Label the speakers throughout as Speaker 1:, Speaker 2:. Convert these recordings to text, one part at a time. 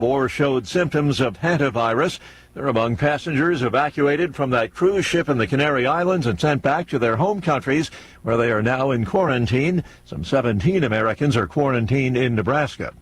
Speaker 1: or showed symptoms of hantavirus. They're among passengers evacuated from that cruise ship in the Canary Islands and sent back to their home countries, where they are now in quarantine. Some 17 Americans are quarantined in Nebraska.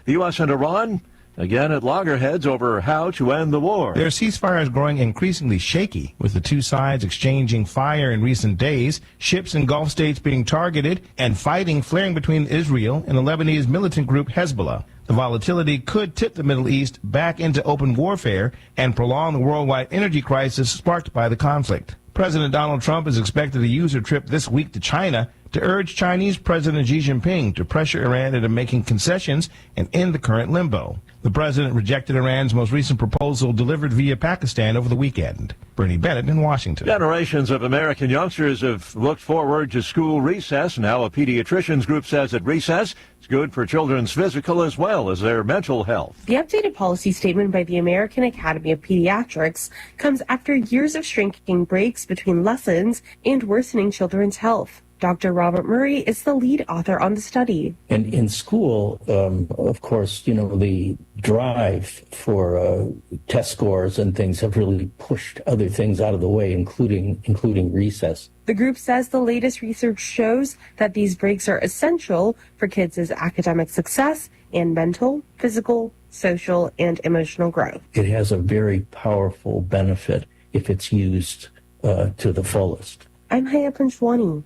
Speaker 1: The U.S. and Iran again at loggerheads over how to end the war.
Speaker 2: Their ceasefire is growing increasingly shaky, with the two sides exchanging fire in recent days, ships in Gulf states being targeted, and fighting flaring between Israel and the Lebanese militant group Hezbollah. The volatility could tip the Middle East back into open warfare and prolong the worldwide energy crisis sparked by the conflict. President Donald Trump is expected to use a trip this week to China to urge Chinese President Xi Jinping to pressure Iran into making concessions and end the current limbo. The president rejected Iran's most recent proposal delivered via Pakistan over the weekend. Bernie Bennett in Washington.
Speaker 1: Generations of American youngsters have looked forward to school recess. Now a pediatricians group says that recess is good for children's physical as well as their mental health.
Speaker 3: The updated policy statement by the American Academy of Pediatrics comes after years of shrinking breaks between lessons and worsening children's health. Dr. Robert Murray is the lead author on the study.
Speaker 4: And in school, of course, the drive for test scores and things have really pushed other things out of the way, including recess.
Speaker 3: The group says the latest research shows that these breaks are essential for kids' academic success and mental, physical, social, and emotional growth.
Speaker 4: It has a very powerful benefit if it's used to the fullest.
Speaker 3: I'm Haya Panchwani.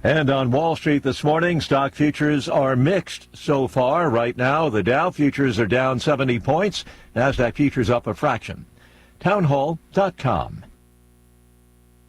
Speaker 1: And on Wall Street this morning, stock futures are mixed so far. Right now, the Dow futures are down 70 points. NASDAQ futures up a fraction. Townhall.com.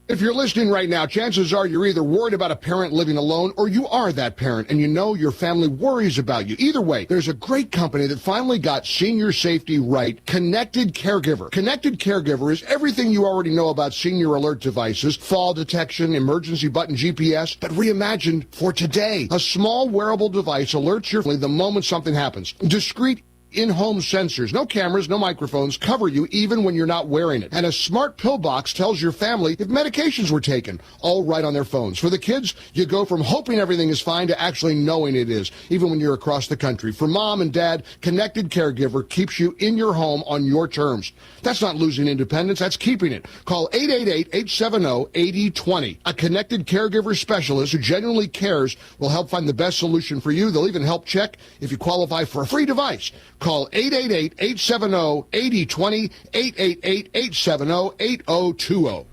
Speaker 5: If you're listening right now, chances are you're either worried about a parent living alone or you are that parent and you know your family worries about you. Either way, there's a great company that finally got senior safety right, Connected Caregiver. Connected Caregiver is everything you already know about senior alert devices, fall detection, emergency button GPS, but reimagined for today. A small wearable device alerts your family the moment something happens. Discreet in-home sensors, no cameras, no microphones, cover you even when you're not wearing it. And a smart pill box tells your family if medications were taken, all right on their phones. For the kids, you go from hoping everything is fine to actually knowing it is, even when you're across the country. For mom and dad, Connected Caregiver keeps you in your home on your terms. That's not losing independence, that's keeping it. Call 888-870-8020. A Connected Caregiver specialist who genuinely cares will help find the best solution for you. They'll even help check if you qualify for a free device. Call 888-870-8020, 888-870-8020.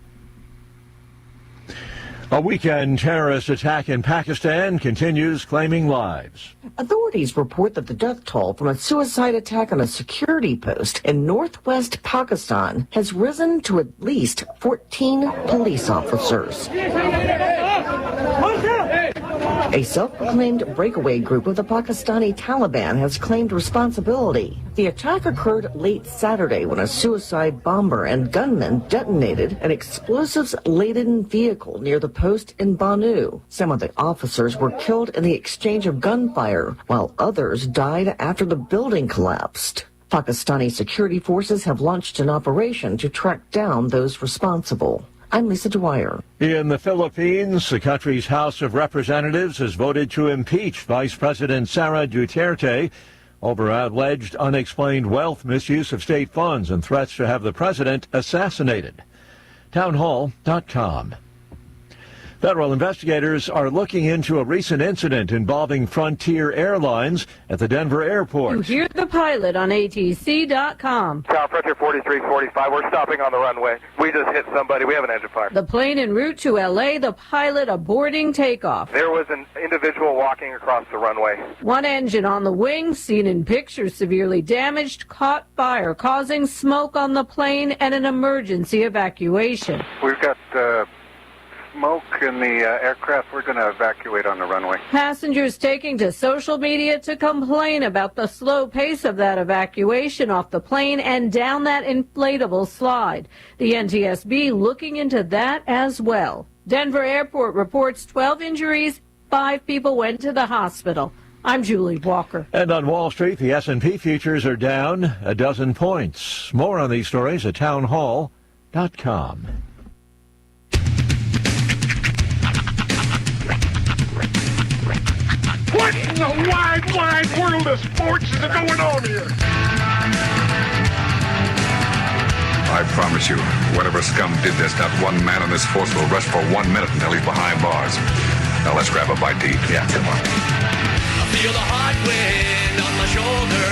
Speaker 1: A weekend terrorist attack in Pakistan continues claiming lives.
Speaker 6: Authorities report that the death toll from a suicide attack on a security post in northwest Pakistan has risen to at least 14 police officers. A self-proclaimed breakaway group of the Pakistani Taliban has claimed responsibility. The attack occurred late Saturday when a suicide bomber and gunman detonated an explosives-laden vehicle near the post in Banu. Some of the officers were killed in the exchange of gunfire, while others died after the building collapsed. Pakistani security forces have launched an operation to track down those responsible. I'm Lisa Dwyer.
Speaker 1: In the Philippines, the country's House of Representatives has voted to impeach Vice President Sara Duterte over alleged unexplained wealth, misuse of state funds, and threats to have the president assassinated. Townhall.com. Federal investigators are looking into a recent incident involving Frontier Airlines at the Denver airport.
Speaker 7: You hear the pilot on ATC.com.
Speaker 8: Tower Frontier 4345, we're stopping on the runway. We just hit somebody. We have an engine fire.
Speaker 7: The plane en route to L.A., the pilot aborting takeoff.
Speaker 8: There was an individual walking across the runway.
Speaker 7: One engine on the wing, seen in pictures severely damaged, caught fire, causing smoke on the plane and an emergency evacuation.
Speaker 8: We've got smoke in the aircraft. We're going to evacuate on the runway.
Speaker 7: Passengers taking to social media to complain about the slow pace of that evacuation off the plane and down that inflatable slide. The NTSB looking into that as well. Denver Airport reports 12 injuries, 5 people went to the hospital. I'm Julie Walker.
Speaker 1: And on Wall Street, the S&P futures are down a dozen points. More on these stories at townhall.com.
Speaker 9: What in the wide wide world of sports is going on here.
Speaker 10: I promise you, whatever scum did this, not one man in this force will rest for 1 minute until he's behind bars. Now let's grab a bite to eat. Yeah, come on.
Speaker 11: I feel the hot wind on my shoulder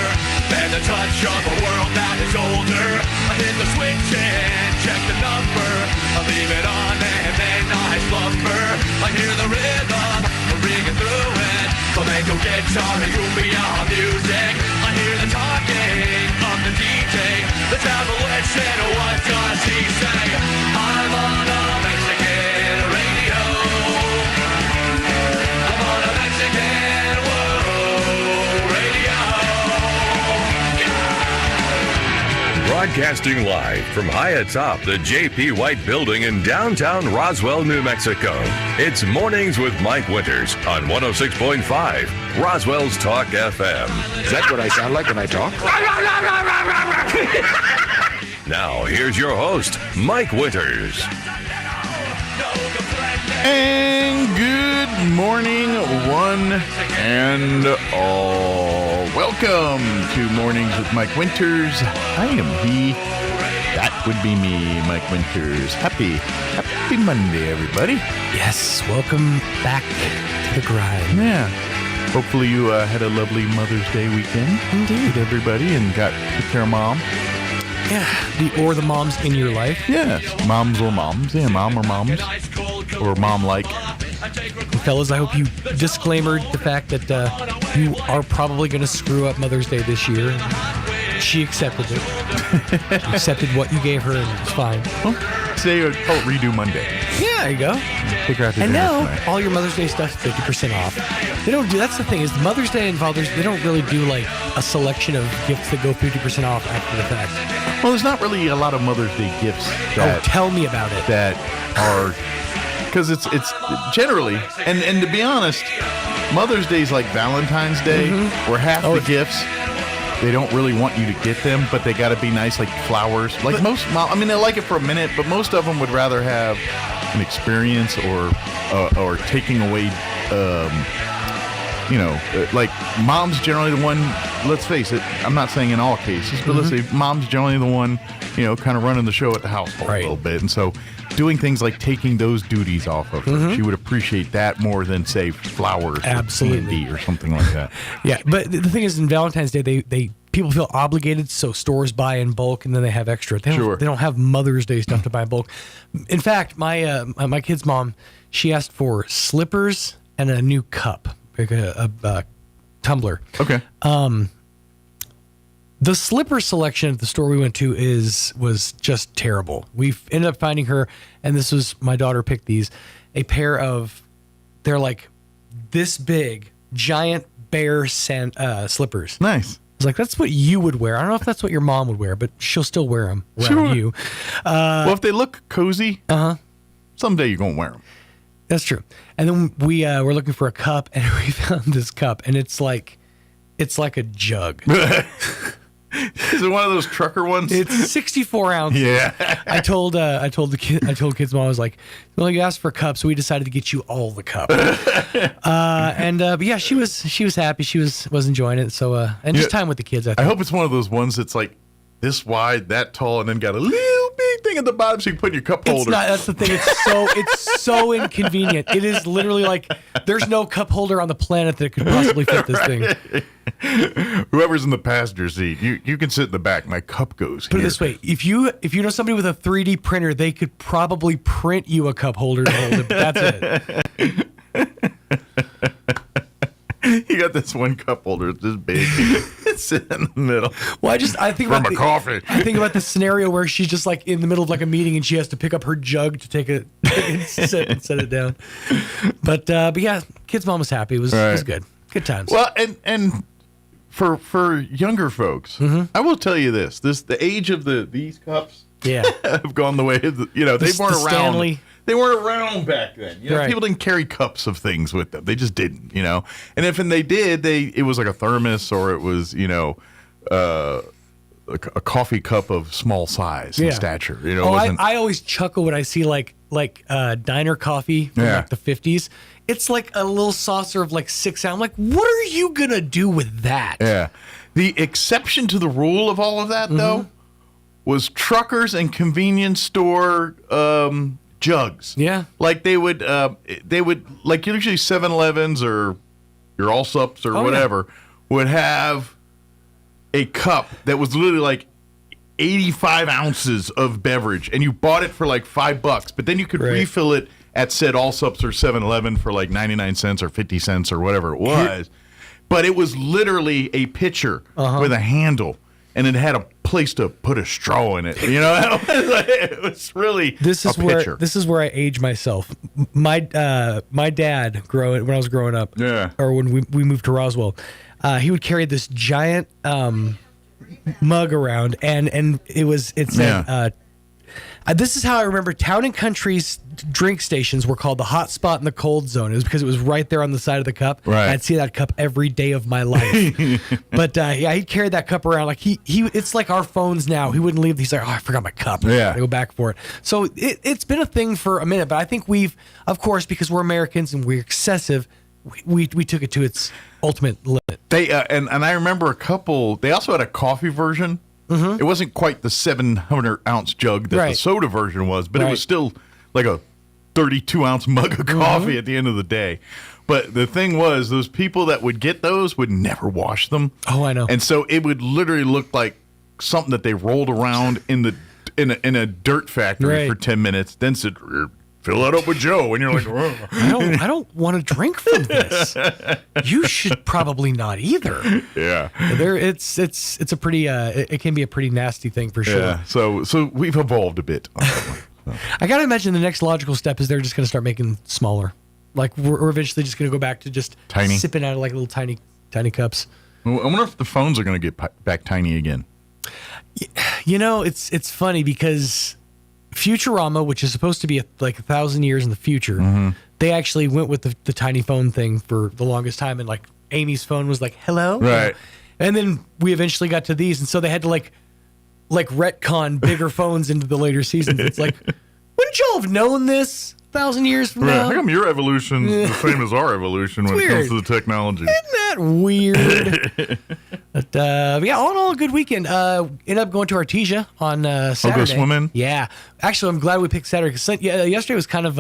Speaker 11: and the touch of a world that is older. I hit the switch and check the number. I leave it on and then I slumber. I hear the rhythm ringing through it. Flamenco guitar and cumbia music. I hear the talking of the DJ. The devil said, what does he say? I'm on a Mexican radio. I'm on a Mexican world radio. Yeah!
Speaker 12: Broadcasting live from high atop the J.P. White Building in downtown Roswell, New Mexico. It's Mornings with Mike Winters on 106.5 Roswell's Talk FM.
Speaker 10: Is that what I sound like when I talk?
Speaker 12: Now, here's your host, Mike Winters.
Speaker 13: And good morning, one and all. Welcome to Mornings with Mike Winters. I am he. That would be me, Mike Winters. Happy Monday, everybody.
Speaker 14: Yes, welcome back to the grind.
Speaker 13: Yeah. Hopefully you had a lovely Mother's Day weekend.
Speaker 14: Indeed.
Speaker 13: With everybody and got to take care of Mom.
Speaker 14: Yeah, or the moms in your life.
Speaker 13: Yes, moms or moms. Yeah, mom or moms. Or mom-like.
Speaker 14: And fellas, I hope you disclaimered the fact that you are probably going to screw up Mother's Day this year. She accepted it. Accepted what you gave her, and it was fine.
Speaker 13: Well, today, redo Monday.
Speaker 14: Yeah, there you go.
Speaker 13: Take her out to
Speaker 14: and
Speaker 13: dinner
Speaker 14: now,
Speaker 13: tonight.
Speaker 14: all your Mother's Day stuff is 50% off. They don't do, that's the thing, is Mother's Day and Father's Day, they don't really do like a selection of gifts that go 50% off after the fact.
Speaker 13: Well, there's not really a lot of Mother's Day gifts that...
Speaker 14: tell me about it.
Speaker 13: That are... Because it's generally, and to be honest, Mother's Day is like Valentine's Day, where half the gifts, they don't really want you to get them, but they got to be nice, like flowers. Like most, I mean, they like it for a minute, but most of them would rather have an experience or taking away, like mom's generally the one, let's face it, I'm not saying in all cases, but let's say mom's generally the one, kind of running the show at the household a little bit. And so doing things like taking those duties off of her, she would appreciate that more than, say, flowers or candy or something like that.
Speaker 14: Yeah, but the thing is, in Valentine's Day, they people feel obligated, so stores buy in bulk, and then they have extra. They don't have Mother's Day stuff to buy in bulk. In fact, my kid's mom, she asked for slippers and a new cup, like a tumbler.
Speaker 13: Okay.
Speaker 14: The slipper selection at the store we went to was just terrible. We ended up finding her, and this was, my daughter picked these, a pair of, they're like this big, giant bear slippers.
Speaker 13: Nice.
Speaker 14: I was like, that's what you would wear. I don't know if that's what your mom would wear, but she'll still wear them around you.
Speaker 13: Well, if they look cozy, someday you're going to wear them.
Speaker 14: That's true. And then we were looking for a cup, and we found this cup, and it's like a jug.
Speaker 13: Is it one of those trucker ones?
Speaker 14: It's 64 ounces.
Speaker 13: Yeah.
Speaker 14: I told kids' mom, I was like, well, you asked for a cup, so we decided to get you all the cup. But yeah, she was happy. She was enjoying it. So and just time with the kids.
Speaker 13: I hope it's one of those ones that's like this wide, that tall, and then got a little big thing at the bottom so you can put in your cup holder.
Speaker 14: It's not. That's the thing. It's so inconvenient. It is literally like there's no cup holder on the planet that could possibly fit this thing.
Speaker 13: Whoever's in the passenger seat, you can sit in the back. My cup goes
Speaker 14: Put
Speaker 13: here.
Speaker 14: it this way: if you know somebody with a 3D printer, they could probably print you a cup holder to hold it. But that's it.
Speaker 13: You got this one cup holder. It's this big. It's in the middle.
Speaker 14: Well, I think
Speaker 13: from
Speaker 14: about
Speaker 13: coffee.
Speaker 14: I think about the scenario where she's just like in the middle of like a meeting and she has to pick up her jug to take a sip and set it down. But yeah, kid's mom was happy. It was good. Good times.
Speaker 13: Well, and for younger folks, I will tell you this: the age of these cups, have gone the way of they weren't around.
Speaker 14: Stanley.
Speaker 13: They weren't around back then. People didn't carry cups of things with them. They just didn't. And if they did, it was like a thermos or it was a coffee cup of small size and stature.
Speaker 14: I always chuckle when I see like diner coffee from like the 50s. it's like a little saucer of like 6 ounce. I'm like, what are you gonna do with that?
Speaker 13: Yeah. The exception to the rule of all of that, though, was truckers and convenience store jugs.
Speaker 14: Yeah.
Speaker 13: Like they would like usually 7-Elevens or your Allsups or whatever would have a cup that was literally like 85 ounces of beverage, and you bought it for like $5, but then you could refill it at said Allsups or 7-Eleven for like 99 cents or 50 cents or whatever it was. But it was literally a pitcher with a handle, and it had a place to put a straw in it. You know, it was really pitcher.
Speaker 14: This is where I age myself. My dad, when I was growing up, or when we moved to Roswell, he would carry this giant mug around, and it said. This is how I remember Town and Country's drink stations were called the hot spot and the cold zone. It was because it was right there on the side of the cup.
Speaker 13: Right.
Speaker 14: I'd see that cup every day of my life. But he carried that cup around like he. It's like our phones now. He wouldn't leave. He's like, I forgot my cup. I gotta go back for it. So it's been a thing for a minute, but I think we've, of course, because we're Americans and we're excessive, we took it to its ultimate limit.
Speaker 13: They and I remember a couple. They also had a coffee version. It wasn't quite the 700-ounce jug that the soda version was, but it was still like a 32-ounce mug of coffee at the end of the day. But the thing was, those people that would get those would never wash them.
Speaker 14: Oh, I know.
Speaker 13: And so it would literally look like something that they rolled around in a dirt factory for 10 minutes, then said, fill that up with Joe, and you're like, whoa.
Speaker 14: I don't want to drink from this. You should probably not either.
Speaker 13: Yeah,
Speaker 14: it's a pretty it can be a pretty nasty thing for sure.
Speaker 13: Yeah, so we've evolved a bit on that one.
Speaker 14: I gotta imagine the next logical step is they're just gonna start making smaller. Like we're eventually just gonna go back to just
Speaker 13: tiny,
Speaker 14: sipping out of like little tiny cups.
Speaker 13: I wonder if the phones are gonna get back tiny again.
Speaker 14: You know, it's funny because Futurama, which is supposed to be like 1,000 years in the future, they actually went with the tiny phone thing for the longest time, and like Amy's phone was like hello,
Speaker 13: right?
Speaker 14: And then we eventually got to these, and so they had to like retcon bigger phones into the later seasons. It's like, wouldn't y'all have known this 1,000 years from now?
Speaker 13: How come your evolution's the same as our evolution when it comes to the technology?
Speaker 14: Isn't that weird? But yeah, all in all, a good weekend. Ended up going to Artesia on Saturday.
Speaker 13: Go swimming?
Speaker 14: Yeah. Actually, I'm glad we picked Saturday because yesterday was kind of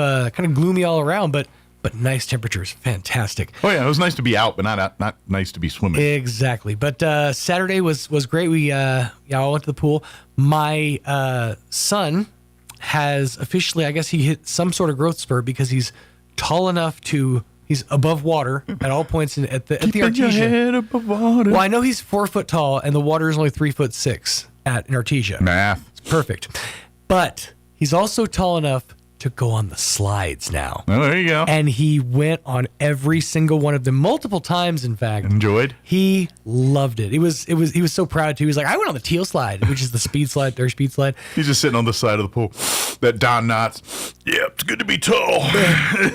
Speaker 14: gloomy all around, but nice temperatures, fantastic.
Speaker 13: Oh yeah, it was nice to be out, but not nice to be swimming.
Speaker 14: Exactly. But Saturday was great. We all went to the pool. My son has officially, I guess he hit some sort of growth spurt because he's tall enough he's above water at all points at the Artesia.
Speaker 13: Your head above water.
Speaker 14: Well, I know he's 4 foot tall and the water is only 3'6" at Artesia.
Speaker 13: Math.
Speaker 14: It's perfect. But he's also tall enough to go on the slides now.
Speaker 13: Oh, there you go.
Speaker 14: And he went on every single one of them multiple times, in fact.
Speaker 13: Enjoyed?
Speaker 14: He loved it. He was so proud too. He was like, I went on the teal slide, which is the speed slide.
Speaker 13: He's just sitting on the side of the pool. That Don Knotts. Yeah, it's good to be tall.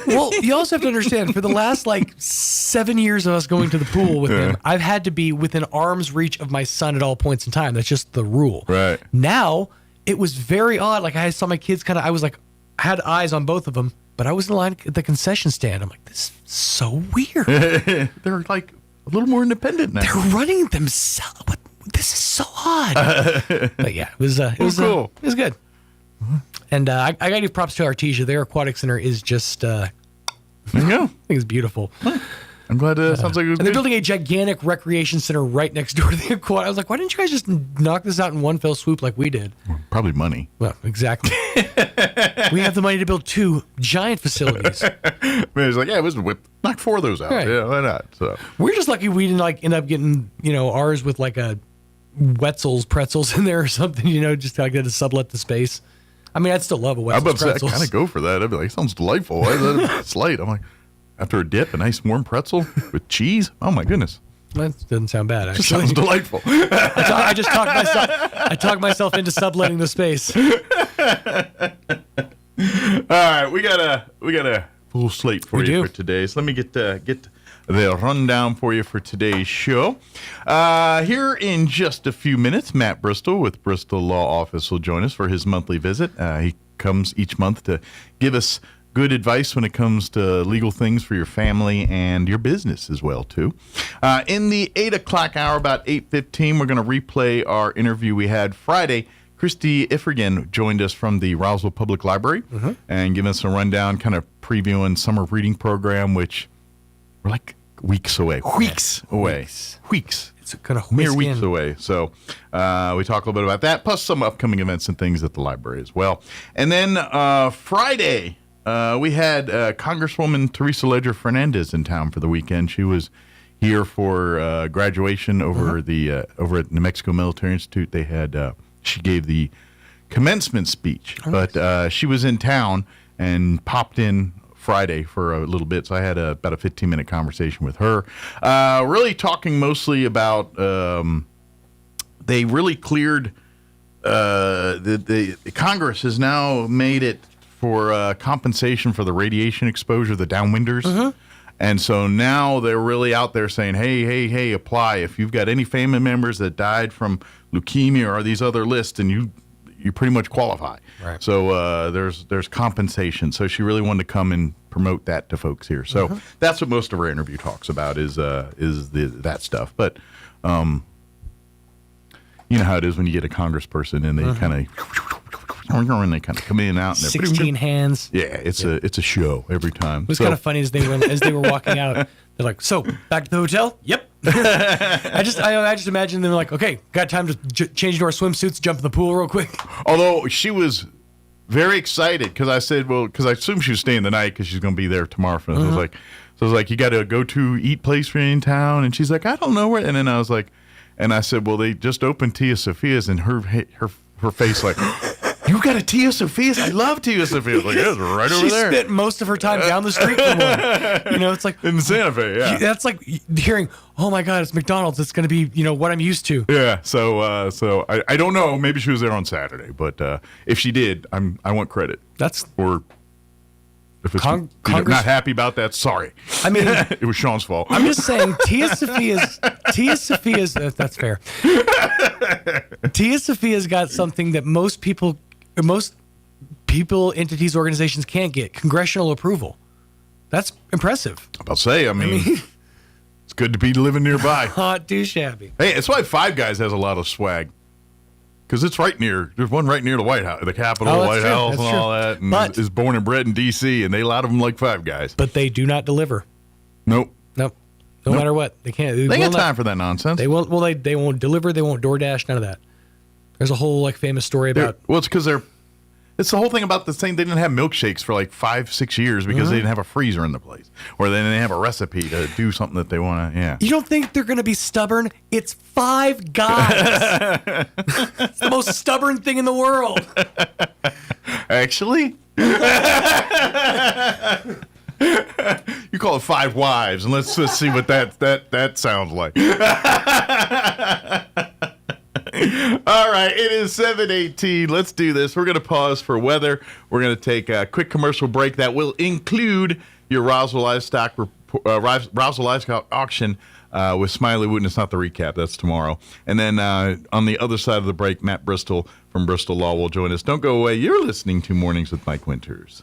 Speaker 14: Well, you also have to understand, for the last 7 years of us going to the pool with him, I've had to be within arm's reach of my son at all points in time. That's just the rule.
Speaker 13: Right.
Speaker 14: Now, it was very odd. Like I saw my kids I was like, I had eyes on both of them, but I was in line at the concession stand. I'm like, this is so weird.
Speaker 13: They're like a little more independent now.
Speaker 14: They're running themselves. This is so odd. But yeah, it was
Speaker 13: cool.
Speaker 14: It was good. And I got to give props to Artesia. Their aquatic center is just,
Speaker 13: there you go.
Speaker 14: I think it's beautiful.
Speaker 13: I'm glad it sounds like it was
Speaker 14: and they're
Speaker 13: good.
Speaker 14: building a gigigantic recreation center right next door to the aquatic. I was like, why didn't you guys just knock this out in one fell swoop like we did?
Speaker 13: Probably money.
Speaker 14: Well, exactly. We have the money to build 2 giant facilities.
Speaker 13: It's like, yeah, let's knock 4 of those out.
Speaker 14: Right.
Speaker 13: Yeah, why not? So
Speaker 14: we're just lucky we didn't end up getting, ours with like a Wetzel's pretzels in there or something, just to sublet the space. I mean, I'd still love a Wetzel's pretzels.
Speaker 13: I kind of go for that. I'd be like, sounds delightful. It's light. I'm like, after a dip, a nice warm pretzel with cheese. Oh my goodness.
Speaker 14: That doesn't sound bad, actually.
Speaker 13: Sounds delightful.
Speaker 14: I just talked myself into subletting the space.
Speaker 13: All right, we got a full slate for you for today. So let me get the rundown for you for today's show. Here in just a few minutes, Matt Bristol with Bristol Law Office will join us for his monthly visit. He comes each month to give us good advice when it comes to legal things for your family and your business as well, too. In the 8 o'clock hour, about 8:15, we're going to replay our interview we had Friday. Christy Ifrigan joined us from the Roswell Public Library and giving us a rundown, kind of previewing summer reading program, which we're like weeks away. Weeks.
Speaker 14: It's kind of
Speaker 13: mere weeks away. So we talk a little bit about that, plus some upcoming events and things at the library as well. And then Friday, we had Congresswoman Teresa Ledger Fernandez in town for the weekend. She was here for graduation over over at New Mexico Military Institute. They had she gave the commencement speech, but she was in town and popped in Friday for a little bit, so I had about a 15-minute conversation with her. Really talking mostly about they really cleared the Congress has now made it for compensation for the radiation exposure, the downwinders. And so now they're really out there saying, hey, apply. If you've got any family members that died from leukemia or these other lists, and you pretty much qualify. Right. So there's compensation. So she really wanted to come and promote that to folks here. So that's what most of our interview talks about is that stuff. But you know how it is when you get a congressperson and they kind of come in and out. And
Speaker 14: 16 hands.
Speaker 13: Yeah, it's a show every time.
Speaker 14: It was kind of funny as they were walking out. They're like, "So back to the hotel?" Yep. I just imagine them like, "Okay, got time to change into our swimsuits, jump in the pool real quick."
Speaker 13: Although she was very excited because I said, "Well," because I assumed she was staying the night because she's going to be there tomorrow. So I was like, "You got to go to eat place for you in town," and she's like, "I don't know where." And then I was like, and I said, "Well, they just opened Tia Sophia's," and her face like. You got a Tia Sophia's? I love Tia Sophia's. Like, yeah, it's right over there.
Speaker 14: She spent most of her time down the street from one. You know, it's like
Speaker 13: in Santa Fe. Yeah,
Speaker 14: that's like hearing, "Oh my God, it's McDonald's. It's going to be, what I'm used to."
Speaker 13: Yeah. So I don't know. Maybe she was there on Saturday, but if she did, I want credit. Or if it's you're not happy about that, sorry. I mean, it was Sean's fault.
Speaker 14: I'm just saying, Tia Sophia's. That's fair. Tia Sophia's got something that most people, entities, organizations can't get: congressional approval. That's impressive.
Speaker 13: I'm about to say, I mean it's good to be living nearby.
Speaker 14: Not too shabby.
Speaker 13: Hey, that's why Five Guys has a lot of swag. Because it's right near, there's one right near the White House, the Capitol, White House, and all that. And
Speaker 14: but,
Speaker 13: is born and bred in D.C., and they a lot of them like Five Guys.
Speaker 14: But they do not deliver.
Speaker 13: Nope.
Speaker 14: No matter what. They can't.
Speaker 13: They got time for that nonsense.
Speaker 14: They won't. Well, they won't deliver. They won't DoorDash. None of that. There's a whole famous story about.
Speaker 13: Well, it's because it's the whole thing about the thing. They didn't have milkshakes for 5-6 years because they didn't have a freezer in the place, or they didn't have a recipe to do something that they want to. Yeah.
Speaker 14: You don't think they're going to be stubborn? It's Five Guys. It's the most stubborn thing in the world.
Speaker 13: Actually. You call it Five Wives, and let's see what that sounds like. All right, it is 7:18. Let's do this. We're going to pause for weather. We're going to take a quick commercial break that will include your Roswell Livestock auction with Smiley Wooten. It's not the recap. That's tomorrow. And then on the other side of the break, Matt Bristol from Bristol Law will join us. Don't go away. You're listening to Mornings with Mike Winters.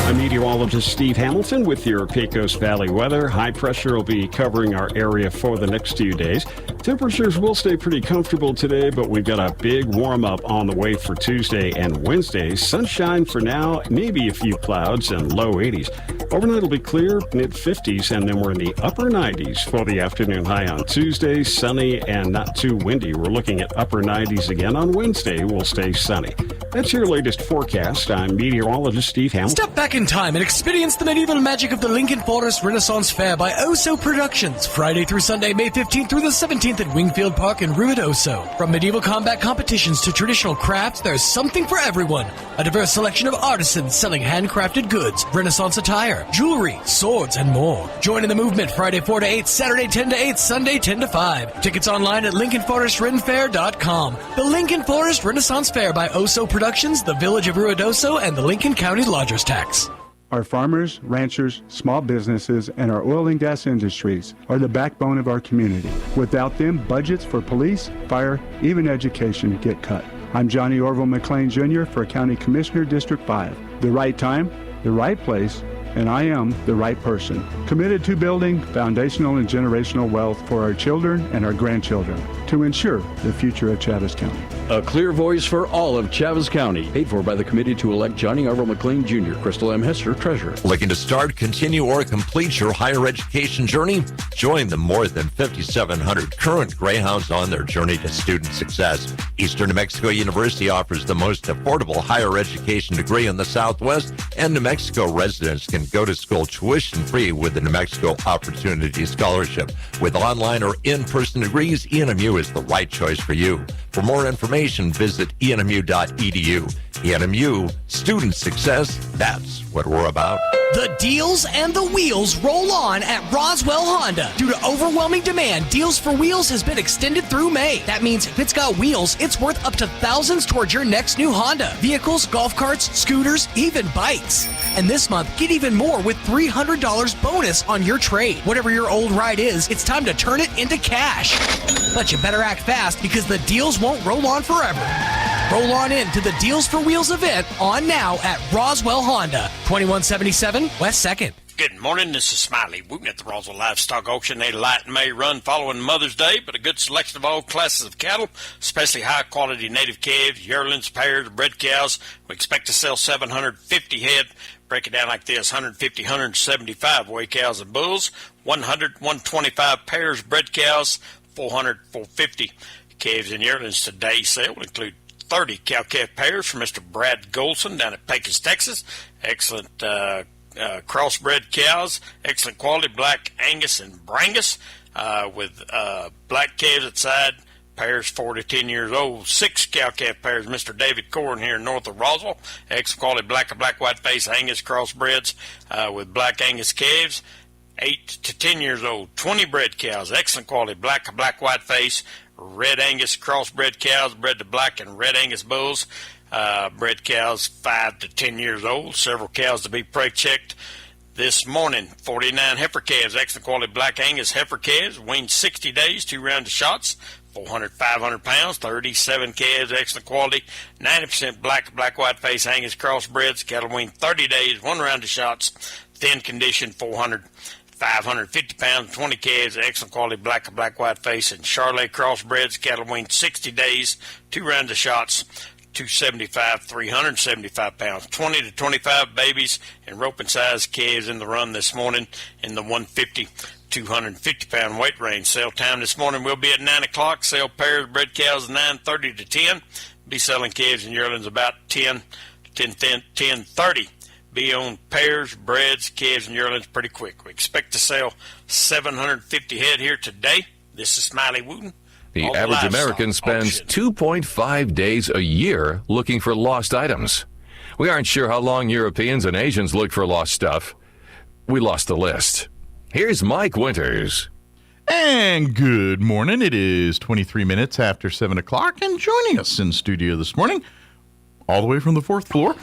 Speaker 15: I'm meteorologist Steve Hamilton with your Pecos Valley weather. High pressure will be covering our area for the next few days. Temperatures will stay pretty comfortable today, but we've got a big warm-up on the way for Tuesday and Wednesday. Sunshine for now, maybe a few clouds and low 80s. Overnight will be clear, mid-50s, and then we're in the upper 90s for the afternoon high on Tuesday. Sunny and not too windy. We're looking at upper 90s again on Wednesday. We'll stay sunny. That's your latest forecast. I'm meteorologist Steve Hamilton.
Speaker 16: Step back in time and experience the medieval magic of the Lincoln Forest Renaissance Fair by Oso Productions. Friday through Sunday, May 15th through the 17th at Wingfield Park in Ruidoso. From medieval combat competitions to traditional crafts, there's something for everyone. A diverse selection of artisans selling handcrafted goods, Renaissance attire, jewelry, swords, and more. Join in the movement Friday 4 to 8, Saturday 10 to 8, Sunday 10 to 5. Tickets online at LincolnForestRenFair.com. The Lincoln Forest Renaissance Fair by Oso Productions, the Village of Ruidoso, and the Lincoln County Lodgers Tax.
Speaker 17: Our farmers, ranchers, small businesses, and our oil and gas industries are the backbone of our community. Without them, budgets for police, fire, even education get cut. I'm Johnny Orville McLean Jr. for County Commissioner, District 5. The right time? the right place, and I am the right person. Committed to building foundational and generational wealth for our children and our grandchildren to ensure the future of Chaves County.
Speaker 18: A clear voice for all of Chaves County. Paid for by the committee to elect Johnny R. McLean Jr., Crystal M. Hester, Treasurer.
Speaker 19: Looking to start, continue, or complete your higher education journey? Join the more than 5,700 current Greyhounds on their journey to student success. Eastern New Mexico University offers the most affordable higher education degree in the Southwest, and New Mexico residents can go to school tuition-free with the New Mexico Opportunity Scholarship. With online or in-person degrees, ENMU is the right choice for you. For more information, visit enmu.edu. ENMU, student success, that's what we're about.
Speaker 16: The deals and the wheels roll on at Roswell Honda. Due to overwhelming demand, Deals for Wheels has been extended through May. That means if it's got wheels, it's worth up to thousands towards your next new Honda. Vehicles, golf carts, scooters, even bikes. And this month, get even more with $300 bonus on your trade. Whatever your old ride is, it's time to turn it into cash. But you better act fast because the deals won't roll on forever. Roll on in to the Deals for Wheels event on now at Roswell Honda, 2177 West 2nd.
Speaker 20: Good morning, this is Smiley Wooten at the Roswell Livestock Auction. A light May run following Mother's Day, but a good selection of all classes of cattle, especially high-quality native calves, yearlings, pairs, bred cows. We expect to sell 750 head. Break it down like this: 150, 175 weigh cows and bulls, 100, 125 pairs, bred cows, 400, 450 calves and yearlings. Today's sale will include 30 cow-calf pairs from Mr. Brad Goldson down at Pecos, Texas. Excellent crossbred cows, excellent quality black Angus and Brangus with black calves at side, pairs 4 to 10 years old. 6 cow-calf pairs, Mr. David Corn here north of Roswell. Excellent quality black and black white face Angus crossbreds with black Angus calves. 8 to 10 years old, 20 bred cows, excellent quality black and black white face, red Angus crossbred cows bred to black and red Angus bulls. Bred cows 5 to 10 years old. Several cows to be pre-checked this morning. 49 heifer calves, excellent quality black Angus heifer calves, weaned 60 days, 2 rounds of shots, 400, 500 pounds. 37 calves, excellent quality, 90% black white face Angus crossbreds. Cattle weaned 30 days, 1 round of shots, thin condition, 400, 550 pounds. 20 calves, excellent quality black and black white face and Charolais crossbreds. Cattle weaned 60 days, 2 rounds of shots, 275, 375 pounds. 20 to 25 babies and roping size calves in the run this morning in the 150, 250 pound weight range. Sale time this morning will be at 9 o'clock. Sale pairs, bred cows 9:30 to 10. Be selling calves and yearlings about 10:30. Be on pairs, breds, calves, and yearlings pretty quick. We expect to sell 750 head here today. This is Smiley Wooten.
Speaker 12: The average American spends 2.5 days a year looking for lost items. We aren't sure how long Europeans and Asians look for lost stuff. We lost the list. Here's Mike Winters.
Speaker 13: And good morning. It is 23 minutes after 7 o'clock, and joining us in studio this morning, all the way from the 4th floor,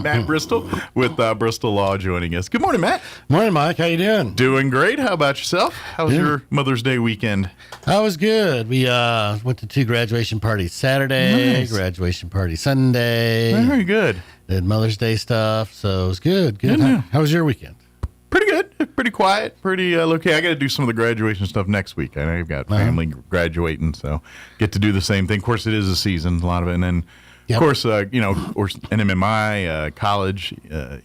Speaker 13: Matt Bristol with Bristol Law joining us. Good morning, Matt.
Speaker 21: Morning, Mike. How you doing?
Speaker 13: Doing great. How about yourself? How was your Mother's Day weekend?
Speaker 21: I was good. We went to 2 graduation parties Saturday,
Speaker 13: Nice.
Speaker 21: Graduation party Sunday.
Speaker 13: Very good.
Speaker 21: Did Mother's Day stuff, so it was good. Good.
Speaker 13: Yeah.
Speaker 21: How was your weekend?
Speaker 13: Pretty good. Pretty quiet. Pretty low-key. I got to do some of the graduation stuff next week. I know you've got family graduating, so get to do the same thing. Of course, it is a season, a lot of it, and then Of course, or NMMI, college,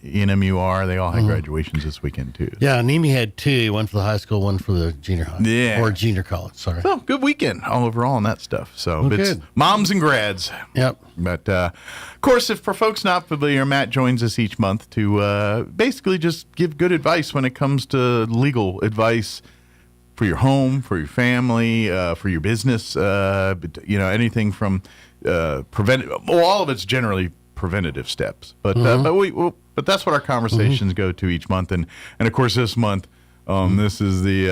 Speaker 13: ENMUR, they all had graduations this weekend, too.
Speaker 21: Yeah, NEMI had 2, one for the high school, one for the junior high.
Speaker 13: Yeah.
Speaker 21: Or junior college, sorry.
Speaker 13: So, good weekend all overall on that stuff. So,
Speaker 21: Well,
Speaker 13: it's
Speaker 21: good.
Speaker 13: moms and grads.
Speaker 21: Yep.
Speaker 13: But, of course, if for folks not familiar, Matt joins us each month to basically just give good advice when it comes to legal advice for your home, for your family, for your business, anything from all of it's generally preventative steps, but that's what our conversations go to each month, and of course this month, this is the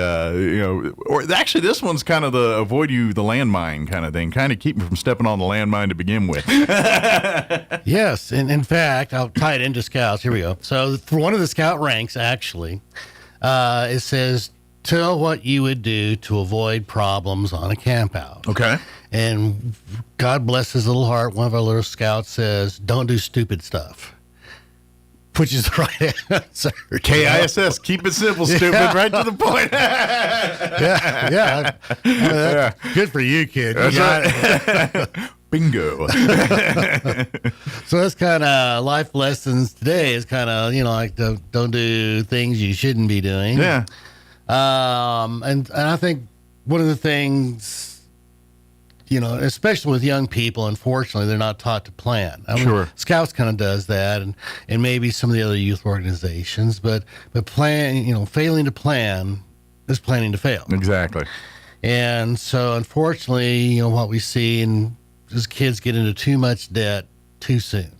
Speaker 13: or actually this one's kind of the avoid you the landmine kind of thing, kind of keep me from stepping on the landmine to begin with.
Speaker 21: Yes, and in fact, I'll tie it into Scouts. Here we go. So for one of the Scout ranks, actually, it says, tell what you would do to avoid problems on a campout.
Speaker 13: Okay.
Speaker 21: And God bless his little heart, one of our little Scouts says, don't do stupid stuff. which is the right answer.
Speaker 13: KISS, keep it simple, stupid, right to the point.
Speaker 21: yeah. Good for you, kid. You
Speaker 13: That's right. Bingo.
Speaker 21: So that's kind of life lessons today. Is kind of like don't do things you shouldn't be doing.
Speaker 13: Yeah.
Speaker 21: And I think one of the things, especially with young people, unfortunately, they're not taught to plan.
Speaker 13: Sure.
Speaker 21: Scouts kind of does that, and maybe some of the other youth organizations, but failing to plan is planning to fail.
Speaker 13: Exactly.
Speaker 21: And so, unfortunately, what we see is kids get into too much debt too soon,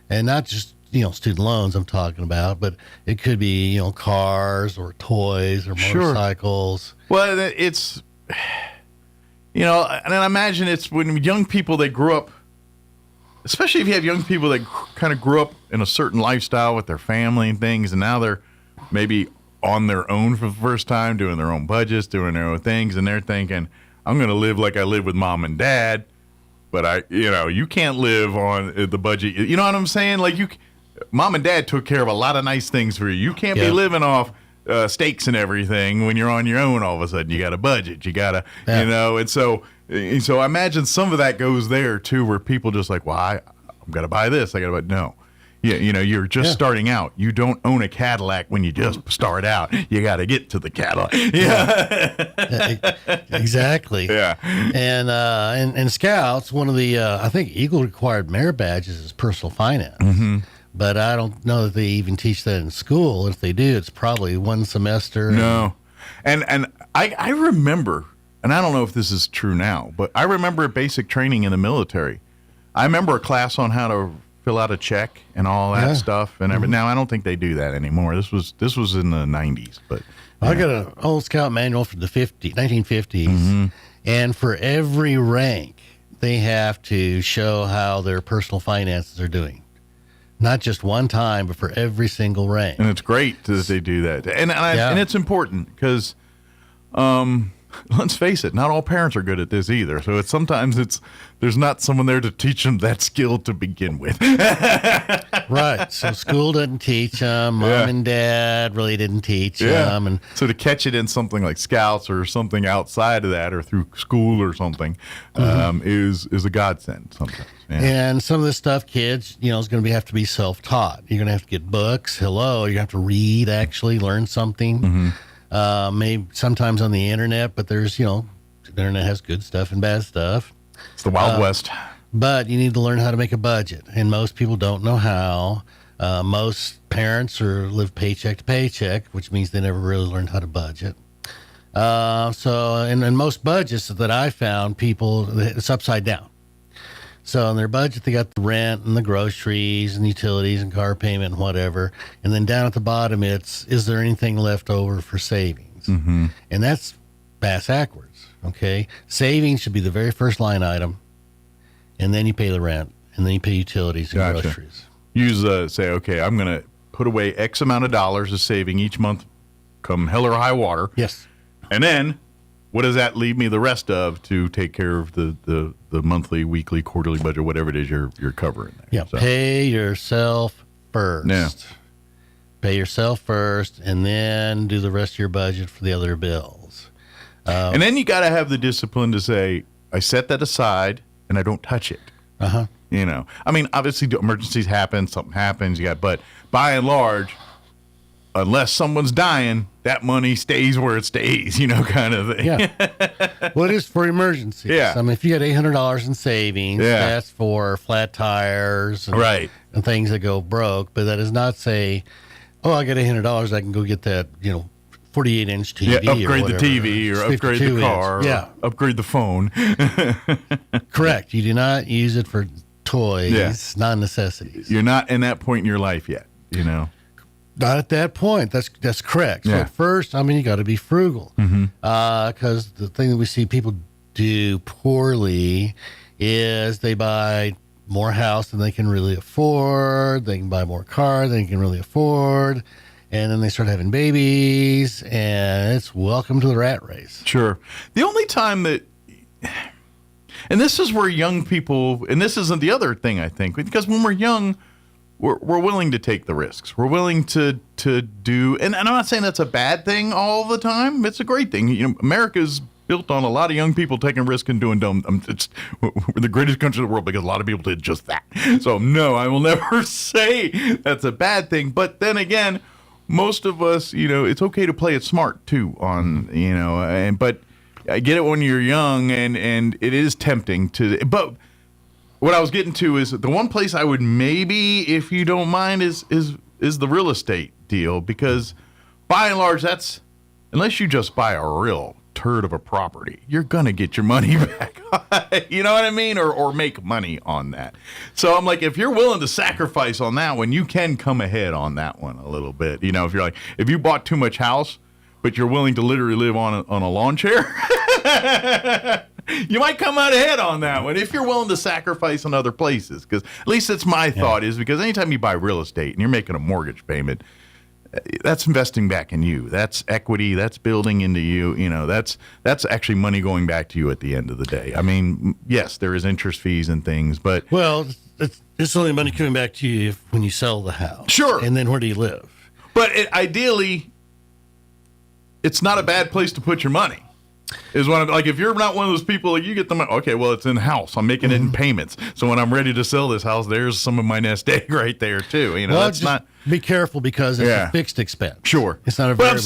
Speaker 21: and not just student loans I'm talking about, but it could be cars or toys or motorcycles.
Speaker 13: Sure. Well, it's. And I imagine it's when young people, they grew up, especially if you have young people that kind of grew up in a certain lifestyle with their family and things, and now they're maybe on their own for the first time, doing their own budgets, doing their own things, and they're thinking, I'm going to live like I live with mom and dad, but you can't live on the budget. You know what I'm saying? Like mom and dad took care of a lot of nice things for you. You can't be living off steaks and everything when you're on your own. All of a sudden you got a budget, you gotta and so I imagine some of that goes there too, where people just like, well, I'm gonna buy this, I gotta buy. No, you're just starting out. You don't own a Cadillac when you just start out. You got to get to the Cadillac.
Speaker 21: Exactly.
Speaker 13: Yeah.
Speaker 21: And Scouts, one of the I think Eagle required merit badges is personal finance.
Speaker 13: Mm-hmm.
Speaker 21: But I don't know that they even teach that in school. If they do, it's probably one semester.
Speaker 13: No. And I remember, and I don't know if this is true now, but I remember basic training in the military. I remember a class on how to fill out a check and all that stuff. And now I don't think they do that anymore. This was in the 90s. But
Speaker 21: I got an old Scout manual from the 1950s.
Speaker 13: Mm-hmm.
Speaker 21: And for every rank, they have to show how their personal finances are doing. Not just one time, but for every single rank.
Speaker 13: And it's great that they do that. And it's important because, let's face it, not all parents are good at this either. So sometimes there's not someone there to teach them that skill to begin with.
Speaker 21: Right. So school doesn't teach them. Mom and dad really didn't teach them. And
Speaker 13: so to catch it in something like Scouts or something outside of that or through school or something is a godsend sometimes. Yeah.
Speaker 21: And some of this stuff, kids, is going to have to be self-taught. You're going to have to get books. You have to read, actually, learn something.
Speaker 13: Mm-hmm.
Speaker 21: Maybe sometimes on the internet, but there's, the internet has good stuff and bad stuff.
Speaker 13: It's the Wild West.
Speaker 21: But you need to learn how to make a budget, and most people don't know how. Most parents live paycheck to paycheck, which means they never really learned how to budget. So in most budgets that I found, it's upside down. So in their budget, they got the rent and the groceries and utilities and car payment and whatever. And then down at the bottom, is there anything left over for savings?
Speaker 13: Mm-hmm.
Speaker 21: And that's backwards, okay? Savings should be the very first line item. And then you pay the rent. And then you pay utilities and groceries.
Speaker 13: Say, okay, I'm going to put away X amount of dollars of saving each month, come hell or high water.
Speaker 21: Yes.
Speaker 13: And then what does that leave me the rest of to take care of the monthly, weekly, quarterly budget, whatever it is you're covering there?
Speaker 21: Yeah, so. Pay yourself first.
Speaker 13: Yeah.
Speaker 21: Pay yourself first, and then do the rest of your budget for the other bills.
Speaker 13: And then you got to have the discipline to say, I set that aside, and I don't touch it.
Speaker 21: Uh-huh.
Speaker 13: I mean, obviously emergencies happen, something happens, but by and large, unless someone's dying, that money stays where it stays, kind of thing.
Speaker 21: Yeah. Well, it is for emergencies.
Speaker 13: Yeah.
Speaker 21: I mean, if you got $800 in savings, that's for flat tires and things that go broke. But that does not say, I got $800, I can go get that, 48-inch TV.
Speaker 13: Yeah, upgrade
Speaker 21: or
Speaker 13: the TV or upgrade the car or upgrade the phone.
Speaker 21: Correct. You do not use it for toys, non-necessities.
Speaker 13: You're not in that point in your life yet,
Speaker 21: Not at that point. That's correct. So at first, you got to be frugal. Because the thing that we see people do poorly is they buy more house than they can really afford. They can buy more car than they can really afford. And then they start having babies, and it's welcome to the rat race.
Speaker 13: Sure. The only time that, and this is where young people, and this isn't the other thing, I think, because when we're young, we're willing to take the risks. We're willing to do, and I'm not saying that's a bad thing all the time. It's a great thing. You know, America's built on a lot of young people taking risks and doing dumb. We're the greatest country in the world because a lot of people did just that. So no, I will never say that's a bad thing. But then again, most of us, you know, it's okay to play it smart too. But I get it when you're young, and it is tempting to. But what I was getting to is the one place I would maybe, if you don't mind, is the real estate deal, because by and large, that's, unless you just buy a real turd of a property, you're gonna get your money back. You know what I mean? Or make money on that. So I'm like, if you're willing to sacrifice on that one, you can come ahead on that one a little bit. You know, if you bought too much house, but you're willing to literally live on a lawn chair, you might come out ahead on that one if you're willing to sacrifice on other places. Because at least that's my thought, is because anytime you buy real estate and you're making a mortgage payment, that's investing back in you. That's equity. That's building into you. You know, that's actually money going back to you at the end of the day. I mean, yes, there is interest fees and things, but
Speaker 21: it's only money coming back to you when you sell the house.
Speaker 13: Sure.
Speaker 21: And then where do you live?
Speaker 13: But ideally, it's not a bad place to put your money. Is when I'm like, if you're not one of those people, like, you get the money, okay, well, it's in house. I'm making it in payments. So when I'm ready to sell this house, there's some of my nest egg right there too. You know,
Speaker 21: well,
Speaker 13: that's not.
Speaker 21: Be careful, because it's a fixed expense.
Speaker 13: Sure,
Speaker 21: it's not a.
Speaker 13: But all I'm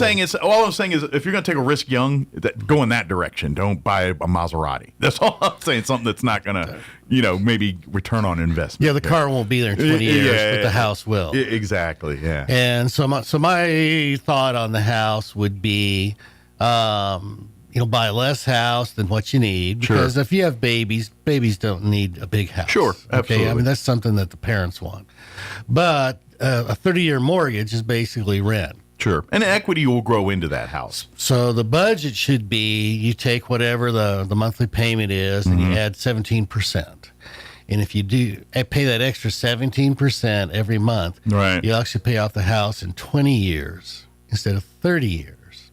Speaker 13: saying is, if you're going to take a risk young, go in that direction. Don't buy a Maserati. That's all I'm saying. Something that's not going to, maybe return on investment.
Speaker 21: Yeah, the car won't be there in 20 years, but the house will.
Speaker 13: Exactly. Yeah.
Speaker 21: And so my thought on the house would be, buy less house than what you need, because if you have babies don't need a big house.
Speaker 13: Sure, absolutely.
Speaker 21: Okay? I mean, that's something that the parents want. But a 30-year mortgage is basically rent.
Speaker 13: Sure. And equity will grow into that house.
Speaker 21: So the budget should be, you take whatever the monthly payment is and you add 17%. And if you do pay that extra 17% every month, you'll actually pay off the house in 20 years instead of 30 years.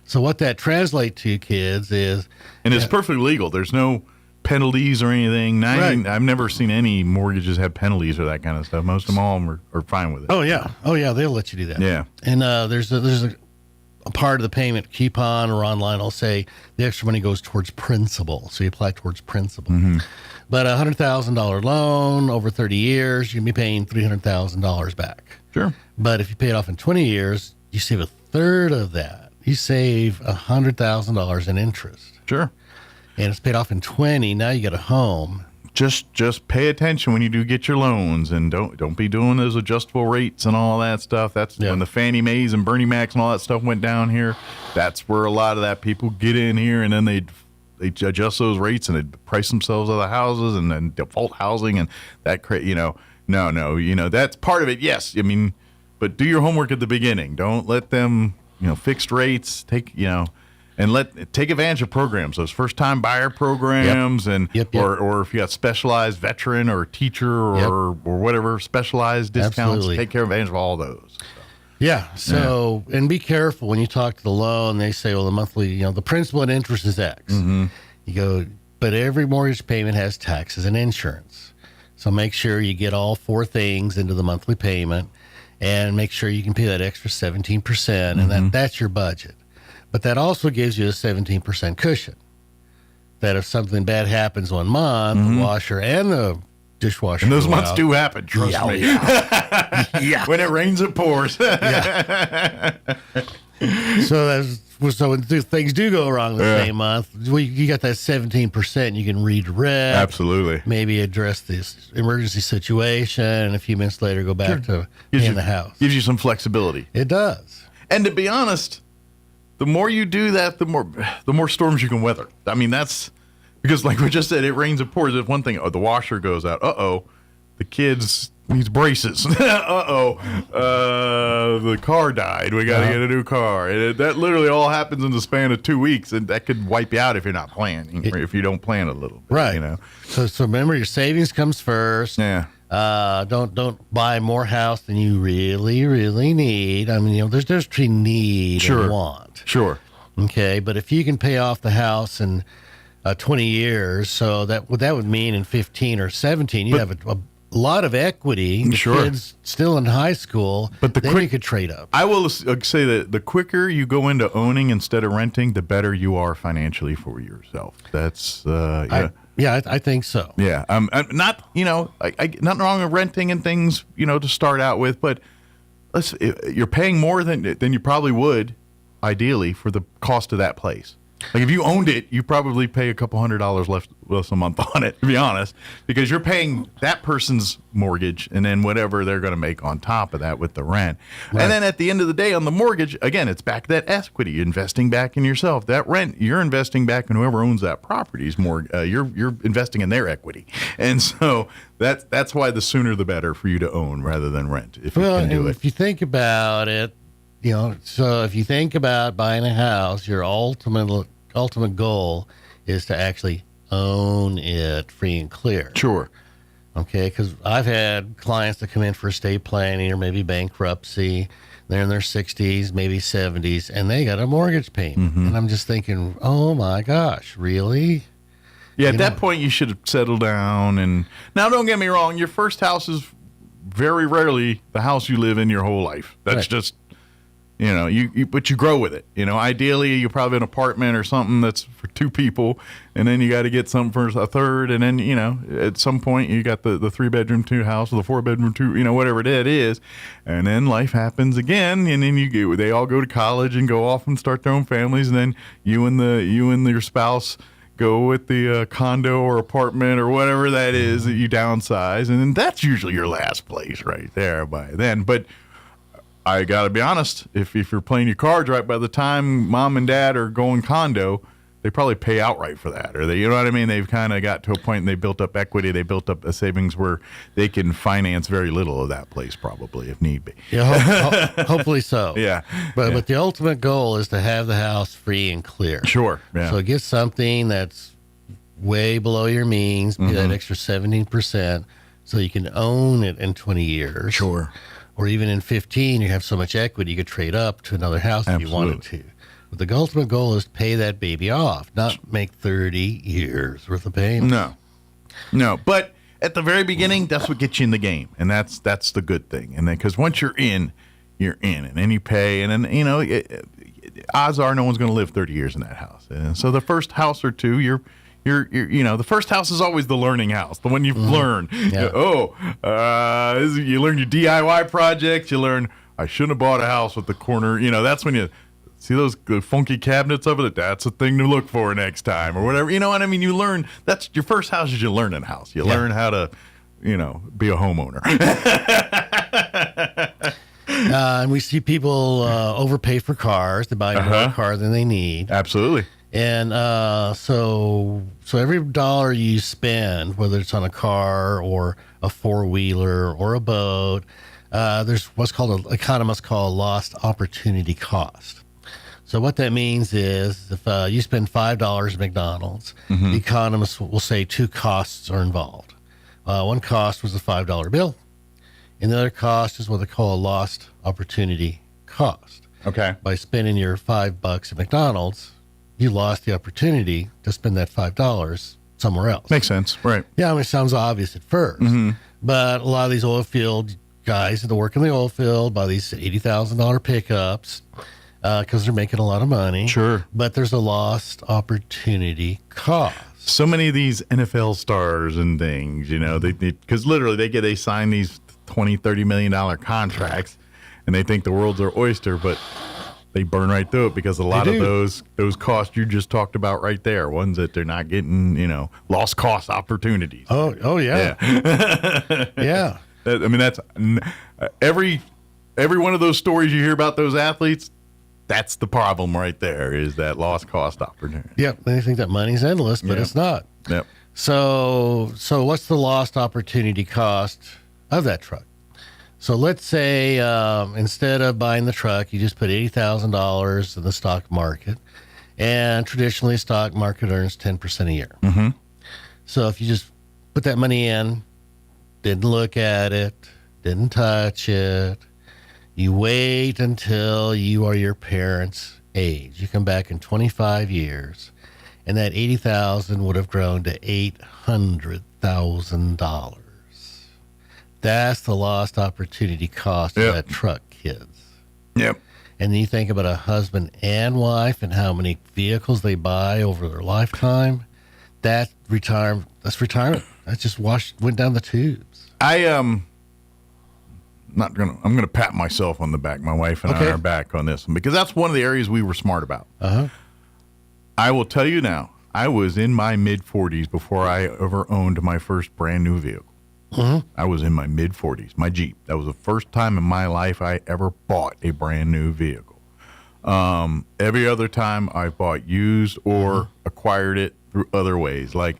Speaker 21: So what that translates to, kids, is...
Speaker 13: And it's perfectly legal. There's no penalties or anything. I've never seen any mortgages have penalties or that kind of stuff. Most of them all are fine with it.
Speaker 21: Oh, yeah. They'll let you do that.
Speaker 13: Yeah.
Speaker 21: And there's a part of the payment coupon or online will say the extra money goes towards principal. So you apply towards principal. Mm-hmm. But a $100,000 loan over 30 years, you're going to be paying $300,000 back.
Speaker 13: Sure.
Speaker 21: But if you pay it off in 20 years, you save a third of that. You save $100,000 in interest.
Speaker 13: Sure.
Speaker 21: And it's paid off in 20. Now you get a home.
Speaker 13: Just pay attention when you do get your loans, and don't be doing those adjustable rates and all that stuff. That's when the Fannie Mae's and Bernie Macs and all that stuff went down here. That's where a lot of that people get in here, and then they adjust those rates and they price themselves out of the houses and then default housing, and that no, that's part of it. Yes, I mean, but do your homework at the beginning. Don't let them. Fixed rates, take advantage of programs, those first-time buyer programs, or if you got specialized veteran or teacher or whatever specialized discounts, take advantage of all those.
Speaker 21: Yeah. So, and be careful when you talk to the loan. They say, well, the monthly, the principal and interest is X. Mm-hmm. You go, but every mortgage payment has taxes and insurance. So make sure you get all four things into the monthly payment. And make sure you can pay that extra 17%, and that's your budget. But that also gives you a 17% cushion. That if something bad happens 1 month, the washer and the dishwasher.
Speaker 13: And those months do happen, trust me.
Speaker 21: Yeah.
Speaker 13: When it rains, it pours.
Speaker 21: So when things do go wrong the same month, you got that 17%. You can redirect.
Speaker 13: Absolutely.
Speaker 21: Maybe address this emergency situation, and a few minutes later go back to in the house.
Speaker 13: Gives you some flexibility.
Speaker 21: It does.
Speaker 13: And to be honest, the more you do that, the more storms you can weather. I mean, that's because, like we just said, it rains, it pours. If one thing, the washer goes out. The kids needs braces. The car died. We got to get a new car. And that literally all happens in the span of 2 weeks, and that could wipe you out if you're not planning, or if you don't plan a little bit.
Speaker 21: Right. So remember, your savings comes first.
Speaker 13: Yeah.
Speaker 21: Don't buy more house than you really, really need. I mean, there's between need and want.
Speaker 13: Sure.
Speaker 21: Okay, but if you can pay off the house in 20 years, so that would mean in 15 or 17 you have a lot of equity. The kids still in high school, but then you could trade up.
Speaker 13: I will say that the quicker you go into owning instead of renting, the better you are financially for yourself. That's
Speaker 21: I think so.
Speaker 13: Yeah, I'm not nothing wrong with renting and things to start out with, but you're paying more than you probably would ideally for the cost of that place. Like if you owned it, you probably pay a couple $100 less a month on it, to be honest, because you're paying that person's mortgage and then whatever they're going to make on top of that with the rent. Right. And then at the end of the day on the mortgage, again, it's back to that equity, you're investing back in yourself. That rent, you're investing back in whoever owns that property's more. You're investing in their equity, and so that's why the sooner the better for you to own rather than rent if you can do it.
Speaker 21: If you think about it. So if you think about buying a house, your ultimate goal is to actually own it free and clear.
Speaker 13: Sure.
Speaker 21: Okay, because I've had clients that come in for estate planning or maybe bankruptcy. They're in their 60s, maybe 70s, and they got a mortgage payment. Mm-hmm. And I'm just thinking, oh my gosh, really?
Speaker 13: Yeah, at that point you should have settled down. And now don't get me wrong, your first house is very rarely the house you live in your whole life. That's just... but you grow with it. Ideally, you probably have an apartment or something that's for two people, and then you got to get something for a third, and then at some point you got the 3-bedroom 2 house or the 4-bedroom 2, whatever that is, and then life happens again, and then they all go to college and go off and start their own families, and then you and your spouse go with the condo or apartment or whatever that is that you downsize, and then that's usually your last place right there by then, but. I got to be honest, if you're playing your cards right, by the time mom and dad are going condo, they probably pay outright for that. Or you know what I mean? They've kind of got to a point and they built up equity. They built up a savings where they can finance very little of that place probably if need be.
Speaker 21: Yeah, hopefully so.
Speaker 13: Yeah.
Speaker 21: But the ultimate goal is to have the house free and clear.
Speaker 13: Sure. Yeah.
Speaker 21: So get something that's way below your means, be that extra 17%, so you can own it in 20 years.
Speaker 13: Sure.
Speaker 21: Or even in 15, you have so much equity, you could trade up to another house if you wanted to. But the ultimate goal is to pay that baby off, not make 30 years worth of payments.
Speaker 13: No. But at the very beginning, that's what gets you in the game. And that's the good thing. And then, because once you're in. And then you pay. And then, odds are no one's going to live 30 years in that house. And so the first house or two, you're the first house is always the learning house, the one you've learned. Yeah. You learn your DIY projects. You learn, I shouldn't have bought a house with the corner. That's when you see those funky cabinets over it. That's a thing to look for next time or whatever. You know what I mean? You learn, that's your first house is your learning house. You learn how to, be a homeowner.
Speaker 21: And we see people overpay for cars. They buy more car than they need.
Speaker 13: Absolutely.
Speaker 21: And so every dollar you spend, whether it's on a car or a 4-wheeler or a boat, there's what's called economists call lost opportunity cost. So what that means is if you spend $5 at McDonald's, the economists will say 2 costs are involved. One cost was the $5 bill, and the other cost is what they call a lost opportunity cost.
Speaker 13: Okay.
Speaker 21: By spending your $5 at McDonald's, you lost the opportunity to spend that $5 somewhere else.
Speaker 13: Makes sense, right?
Speaker 21: Yeah, it sounds obvious at first, but a lot of these oil field guys that work in the oil field buy these $80,000 pickups because they're making a lot of money.
Speaker 13: Sure.
Speaker 21: But there's a lost opportunity cost.
Speaker 13: So many of these NFL stars and things, because literally they sign these $20-30 million contracts, and they think the world's their oyster, but they burn right through it because a lot of those costs you just talked about right there, ones that they're not getting, lost cost opportunities.
Speaker 21: Oh yeah. Yeah.
Speaker 13: I mean, that's every one of those stories you hear about those athletes. That's the problem right there, is that lost cost opportunity.
Speaker 21: Yep. They think that money's endless, but it's not.
Speaker 13: Yep.
Speaker 21: So what's the lost opportunity cost of that truck? So let's say instead of buying the truck, you just put $80,000 in the stock market, and traditionally stock market earns 10% a year.
Speaker 13: Mm-hmm.
Speaker 21: So if you just put that money in, didn't look at it, didn't touch it, you wait until you are your parents' age. You come back in 25 years, and that $80,000 would have grown to $800,000. That's the lost opportunity cost of that truck, kids.
Speaker 13: Yep.
Speaker 21: And then you think about a husband and wife and how many vehicles they buy over their lifetime. That's retirement. That just went down the tubes.
Speaker 13: I'm gonna pat myself on the back. My wife and I are back on this one because that's one of the areas we were smart about. I will tell you now, I was in my mid-40s before I ever owned my first brand new vehicle. I was in my mid-40s, my Jeep. That was the first time in my life I ever bought a brand new vehicle. Every other time I bought used or acquired it through other ways. Like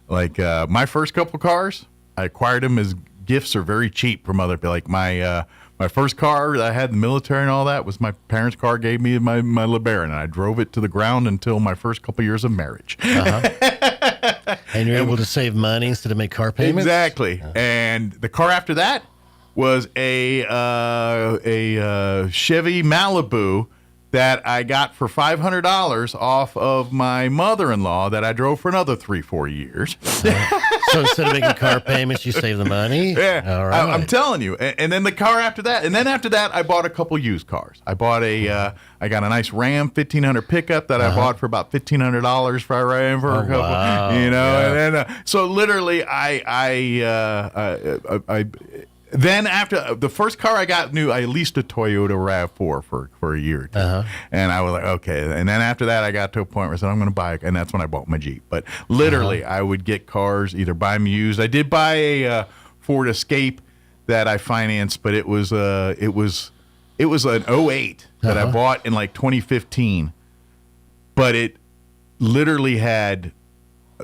Speaker 13: my first couple cars, I acquired them as gifts or very cheap from other people. Like my first car that I had in the military and all that was my parents' car gave me my LeBaron, and I drove it to the ground until my first couple years of marriage.
Speaker 21: And you're able to save money instead of make car payments?
Speaker 13: Exactly. And the car after that was a Chevy Malibu that I got for $500 off of my mother-in-law that I drove for another 3-4 years.
Speaker 21: So instead of making car payments, you save the money?
Speaker 13: Yeah.
Speaker 21: All right.
Speaker 13: I'm telling you. And then the car after that. And then after that, I bought a couple used cars. I bought I got a nice Ram 1500 pickup that I bought for about $1,500 for a Ram for a couple.
Speaker 21: Wow.
Speaker 13: And then, so literally, then after the first car I got new, I leased a Toyota RAV4 for a year or two. And I was like, okay. And then after that, I got to a point where I said, I'm going to buy it. And that's when I bought my Jeep. But literally, I would get cars, either buy them used. I did buy a Ford Escape that I financed, but it was an 08 that I bought in like 2015. But it literally had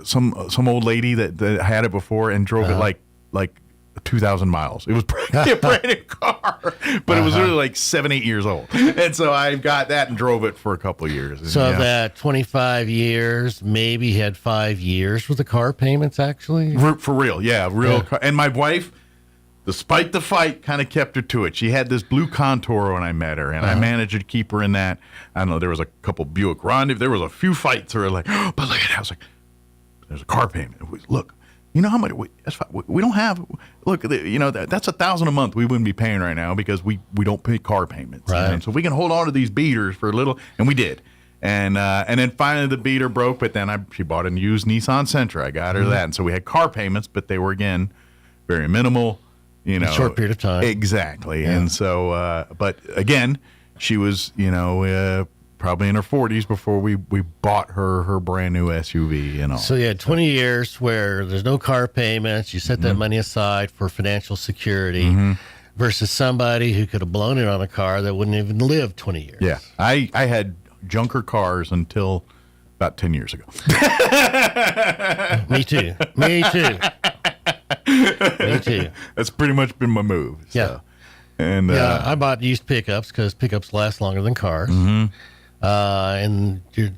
Speaker 13: some old lady that had it before and drove it like 2,000 miles. It was a brand new car, but it was really like 7-8 years old. And so I got that and drove it for a couple of years. And,
Speaker 21: so that 25 years, maybe had 5 years with the car payments, actually?
Speaker 13: For real, yeah. Car. And my wife, despite the fight, kind of kept her to it. She had this blue Contour when I met her, and I managed to keep her in that. I don't know, there was a couple Buick Rendezvous. There was a few fights where like, oh, but look at that. I was like, there's a car payment. Look. You know how much we don't have? Look, that's $1,000 a month we wouldn't be paying right now because we don't pay car payments.
Speaker 21: Right.
Speaker 13: And so we can hold on to these beaters for a little, and we did. And then finally the beater broke, but then she bought a used Nissan Sentra. I got her that, and so we had car payments, but they were again very minimal. A
Speaker 21: short period of time.
Speaker 13: Exactly. Yeah. And so, but again, she was probably in her 40s before we bought her brand new SUV and all.
Speaker 21: So you had 20 years where there's no car payments. You set that money aside for financial security versus somebody who could have blown it on a car that wouldn't even live 20 years.
Speaker 13: Yeah. I had junker cars until about 10 years ago.
Speaker 21: Me too.
Speaker 13: That's pretty much been my move. So.
Speaker 21: Yeah.
Speaker 13: And
Speaker 21: I bought used pickups because pickups last longer than cars. And you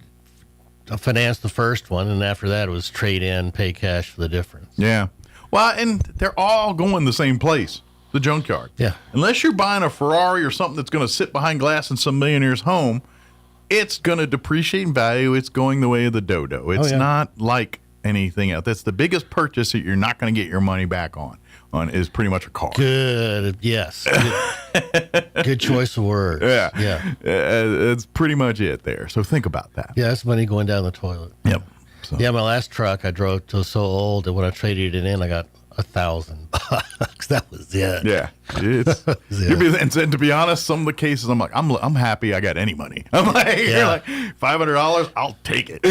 Speaker 21: financed the first one, and after that it was trade in, pay cash for the difference.
Speaker 13: Yeah. Well, and they're all going the same place, the junkyard.
Speaker 21: Yeah.
Speaker 13: Unless you're buying a Ferrari or something that's going to sit behind glass in some millionaire's home, it's going to depreciate in value. It's going the way of the dodo. It's not like anything else. That's the biggest purchase that you're not going to get your money back on is pretty much a car.
Speaker 21: Good. Yes. Good choice of words.
Speaker 13: Yeah. It's pretty much it there. So think about that.
Speaker 21: Yeah, that's money going down the toilet.
Speaker 13: Yep.
Speaker 21: So. Yeah, my last truck I drove till so old that when I traded it in, I got $1,000. That was it.
Speaker 13: Yeah. And to be honest, some of the cases I'm like, I'm happy I got any money. I'm like, you're like $500, I'll take it.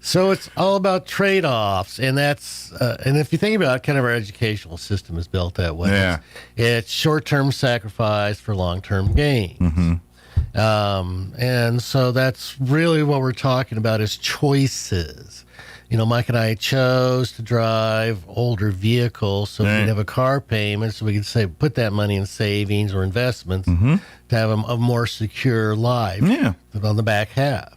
Speaker 21: So it's all about trade-offs, and that's and if you think about it, kind of our educational system is built that way.
Speaker 13: Yeah.
Speaker 21: It's short-term sacrifice for long-term gain. And so that's really what we're talking about is choices. Mike and I chose to drive older vehicles so we could have a car payment, so we could put that money in savings or investments to have a more secure life on the back half.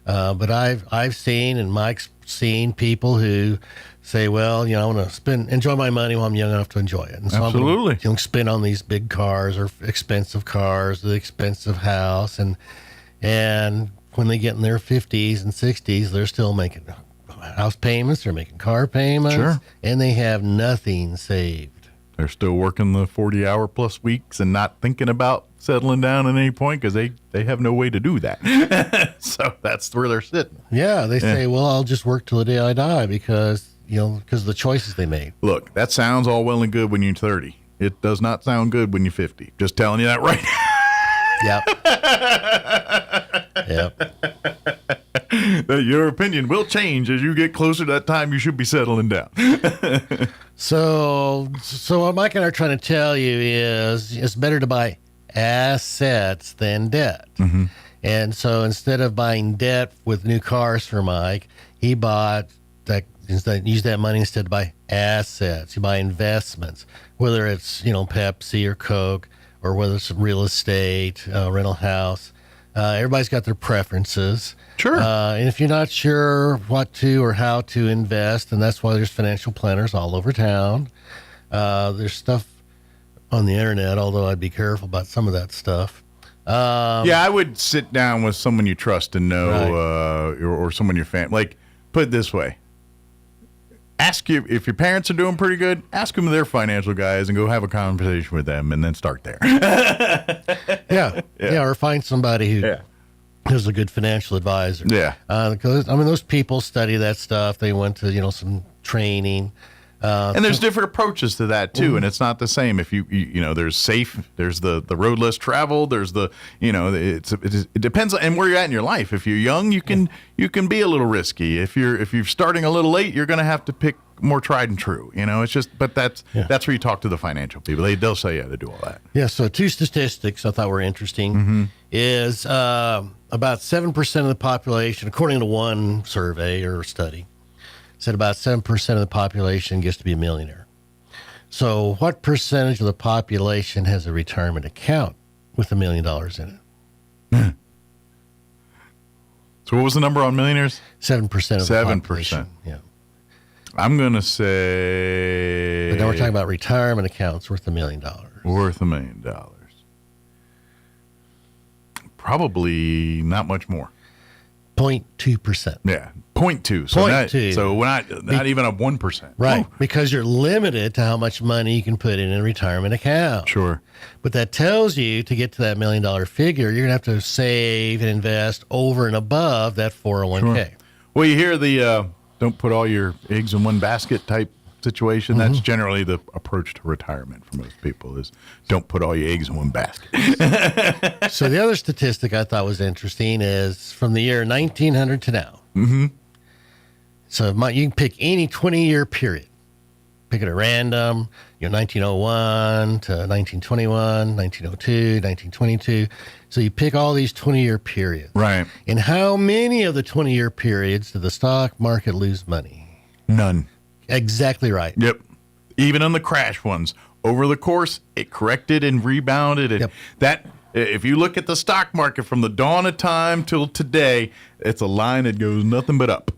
Speaker 21: But I've seen, and Mike's seen, people who say, well, I want to enjoy my money while I'm young enough to enjoy it. And so
Speaker 13: absolutely.
Speaker 21: I'm going to spend on these big cars or expensive cars, the expensive house. And when they get in their 50s and 60s, they're still making house payments, they're making car payments,
Speaker 13: Sure.
Speaker 21: and they have nothing saved.
Speaker 13: They're still working the 40-hour plus weeks and not thinking about settling down at any point because they have no way to do that. So that's where they're sitting.
Speaker 21: Yeah, they say, well, I'll just work till the day I die because of the choices they made.
Speaker 13: Look, that sounds all well and good when you're 30. It does not sound good when you're 50. Just telling you that right now.
Speaker 21: Yep.
Speaker 13: Your opinion will change as you get closer to that time you should be settling down.
Speaker 21: So what Mike and I are trying to tell you is it's better to buy assets than debt.
Speaker 13: Mm-hmm.
Speaker 21: And so instead of buying debt with new cars for Mike, he bought use that money instead to buy assets. You buy investments, whether it's Pepsi or Coke, or whether it's real estate, rental house. Everybody's got their preferences.
Speaker 13: Sure.
Speaker 21: And if you're not sure what to or how to invest, and that's why there's financial planners all over town. There's stuff on the internet, although I'd be careful about some of that stuff.
Speaker 13: Yeah, I would sit down with someone you trust and know,
Speaker 21: Right.
Speaker 13: or someone your family. Like, put it this way. Ask you if your parents are doing pretty good. Ask them their financial guys and go have a conversation with them, and then start there.
Speaker 21: Yeah, or find somebody who's a good financial advisor.
Speaker 13: Yeah,
Speaker 21: because those people study that stuff. They went to some training.
Speaker 13: And there's different approaches to that too, and it's not the same. If you there's safe, there's the road less traveled, there's the it depends on where you're at in your life. If you're young, you can be a little risky. If you're starting a little late, you're going to have to pick more tried and true. It's just, but that's where you talk to the financial people. They'll say you how to do all that.
Speaker 21: Yeah. So 2 statistics I thought were interesting is about 7% of the population, according to one survey or study, said about 7% of the population gets to be a millionaire. So what percentage of the population has a retirement account with $1 million in it?
Speaker 13: So what was the number on millionaires?
Speaker 21: 7% of the population.
Speaker 13: 7%.
Speaker 21: Yeah.
Speaker 13: I'm going to say...
Speaker 21: But now we're talking about retirement accounts worth $1 million.
Speaker 13: Worth $1 million. Probably not much more.
Speaker 21: 0.2%.
Speaker 13: Yeah, 0.2. So
Speaker 21: 0.2.
Speaker 13: So not even a 1%.
Speaker 21: Right,
Speaker 13: Oh.
Speaker 21: because you're limited to how much money you can put in a retirement account.
Speaker 13: Sure.
Speaker 21: But that tells you to get to that $1 million figure, you're going to have to save and invest over and above that 401k.
Speaker 13: Sure. Well, you hear the don't put all your eggs in one basket type situation. That's generally the approach to retirement for most people is don't put all your eggs in one basket.
Speaker 21: So the other statistic I thought was interesting is from the year 1900 to now.
Speaker 13: Mm-hmm.
Speaker 21: So you can pick any 20-year period. Pick it at random, 1901 to 1921, 1902, 1922. So you pick all these 20-year periods.
Speaker 13: Right.
Speaker 21: And how many of the 20-year periods did the stock market lose money?
Speaker 13: None.
Speaker 21: Exactly right.
Speaker 13: Yep. Even on the crash ones. Over the course, it corrected and rebounded. And that, if you look at the stock market from the dawn of time till today, it's a line that goes nothing but up.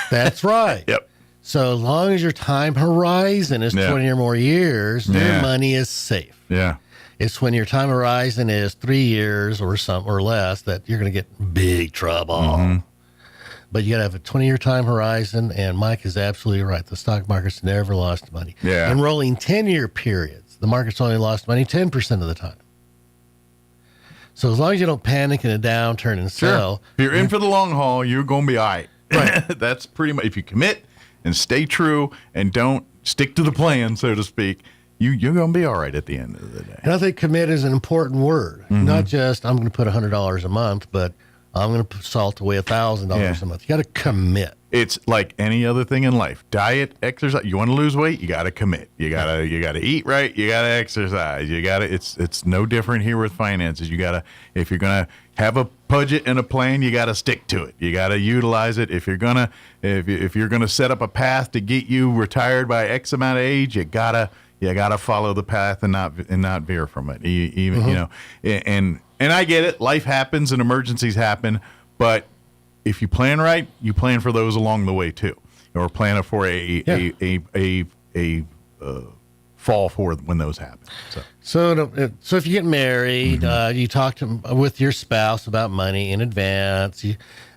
Speaker 21: That's right.
Speaker 13: Yep.
Speaker 21: So as long as your time horizon is 20 or more years, your money is safe.
Speaker 13: Yeah.
Speaker 21: It's when your time horizon is 3 years or less that you're going to get big trouble.
Speaker 13: Mm-hmm.
Speaker 21: But you got to have a 20-year time horizon, and Mike is absolutely right. The stock market's never lost money.
Speaker 13: Yeah.
Speaker 21: In rolling 10-year periods, the market's only lost money 10% of the time. So as long as you don't panic in a downturn and sell.
Speaker 13: If you're in for the long haul, you're going to be all right. Right. That's pretty much, if you commit and stay true and don't stick to the plan, so to speak, you're going to be all right at the end of the day.
Speaker 21: And I think commit is an important word. Not just I'm going to put $100 a month, but I'm going to salt away $1,000 a month. You got to commit.
Speaker 13: It's like any other thing in life. Diet, exercise. You want to lose weight, you got to commit. You got to eat right, you got to exercise. It's no different here with finances. You got to, if you're going to have a budget and a plan, you got to stick to it. You got to utilize it. If you're going to set up a path to get you retired by X amount of age, you got to follow the path and not veer from it. And I get it. Life happens and emergencies happen, but if you plan right, you plan for those along the way too, or plan for a fall for when those happen.
Speaker 21: So if you get married, you talk with your spouse about money in advance.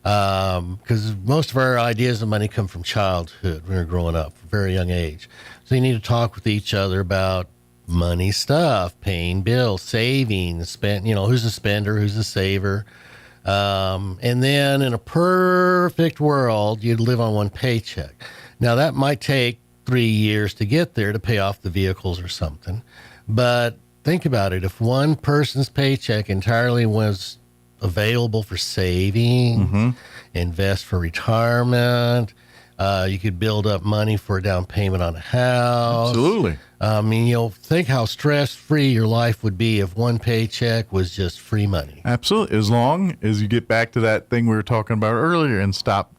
Speaker 21: Because most of our ideas of money come from childhood when we're growing up, very young age. So you need to talk with each other about money stuff, paying bills, saving, who's a spender, who's a saver. And then in a perfect world, you'd live on one paycheck. Now that might take 3 years to get there to pay off the vehicles or something. But think about it. If one person's paycheck entirely was available for saving, invest for retirement, you could build up money for a down payment on a house.
Speaker 13: Absolutely.
Speaker 21: I mean, think how stress-free your life would be if one paycheck was just free money.
Speaker 13: Absolutely. As long as you get back to that thing we were talking about earlier and stop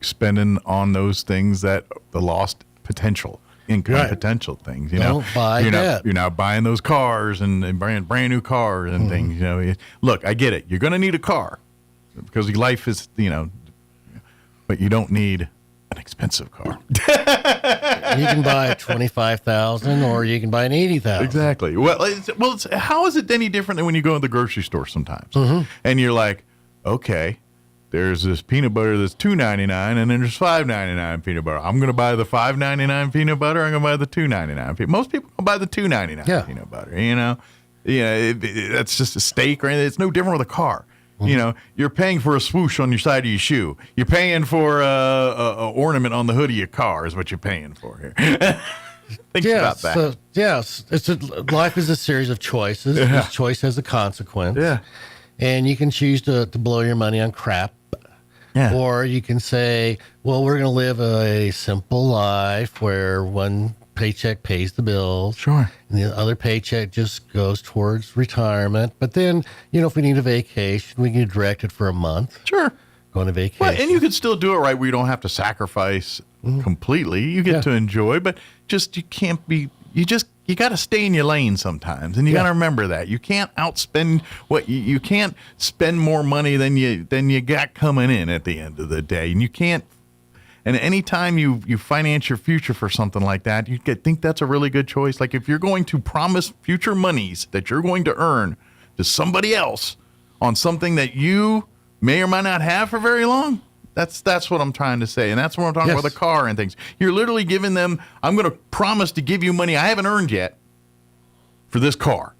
Speaker 13: spending on those things that the lost potential, income potential things.
Speaker 21: Don't buy debt.
Speaker 13: You're not buying those cars and brand new cars and things. Look, I get it. You're going to need a car because your life is, but you don't need an expensive car.
Speaker 21: You can buy a $25,000 or you can buy an $80,000.
Speaker 13: Exactly. Well, how is it any different than when you go to the grocery store sometimes? And you're like, okay, there's this peanut butter that's $2.99 and then there's $5.99 peanut butter. I'm going to buy the $5.99 peanut butter. I'm going to buy the $2.99. Most people will buy the $2.99 peanut butter. That's just a steak or anything. It's no different with a car. You're paying for a swoosh on your side of your shoe. You're paying for a ornament on the hood of your car is what you're paying for here. Think about that.
Speaker 21: Life is a series of choices.
Speaker 13: Yeah.
Speaker 21: Each choice has a consequence.
Speaker 13: Yeah.
Speaker 21: And you can choose to blow your money on crap.
Speaker 13: Yeah.
Speaker 21: Or you can say, well, we're going to live a simple life where one paycheck pays the bills.
Speaker 13: Sure.
Speaker 21: And the other paycheck just goes towards retirement. But then, if we need a vacation, we can direct it for a month.
Speaker 13: Sure.
Speaker 21: Go on a vacation.
Speaker 13: Well, and you could still do it right where you don't have to sacrifice completely. You get to enjoy, but you can't be, you got to stay in your lane sometimes. And you got to remember that. You can't outspend you can't spend more money than you got coming in at the end of the day. And you can't. And anytime you finance your future for something like that, you think that's a really good choice. Like if you're going to promise future monies that you're going to earn to somebody else on something that you may or might not have for very long, that's what I'm trying to say. And that's what I'm talking about with a car and things. You're literally giving them, I'm going to promise to give you money I haven't earned yet for this car.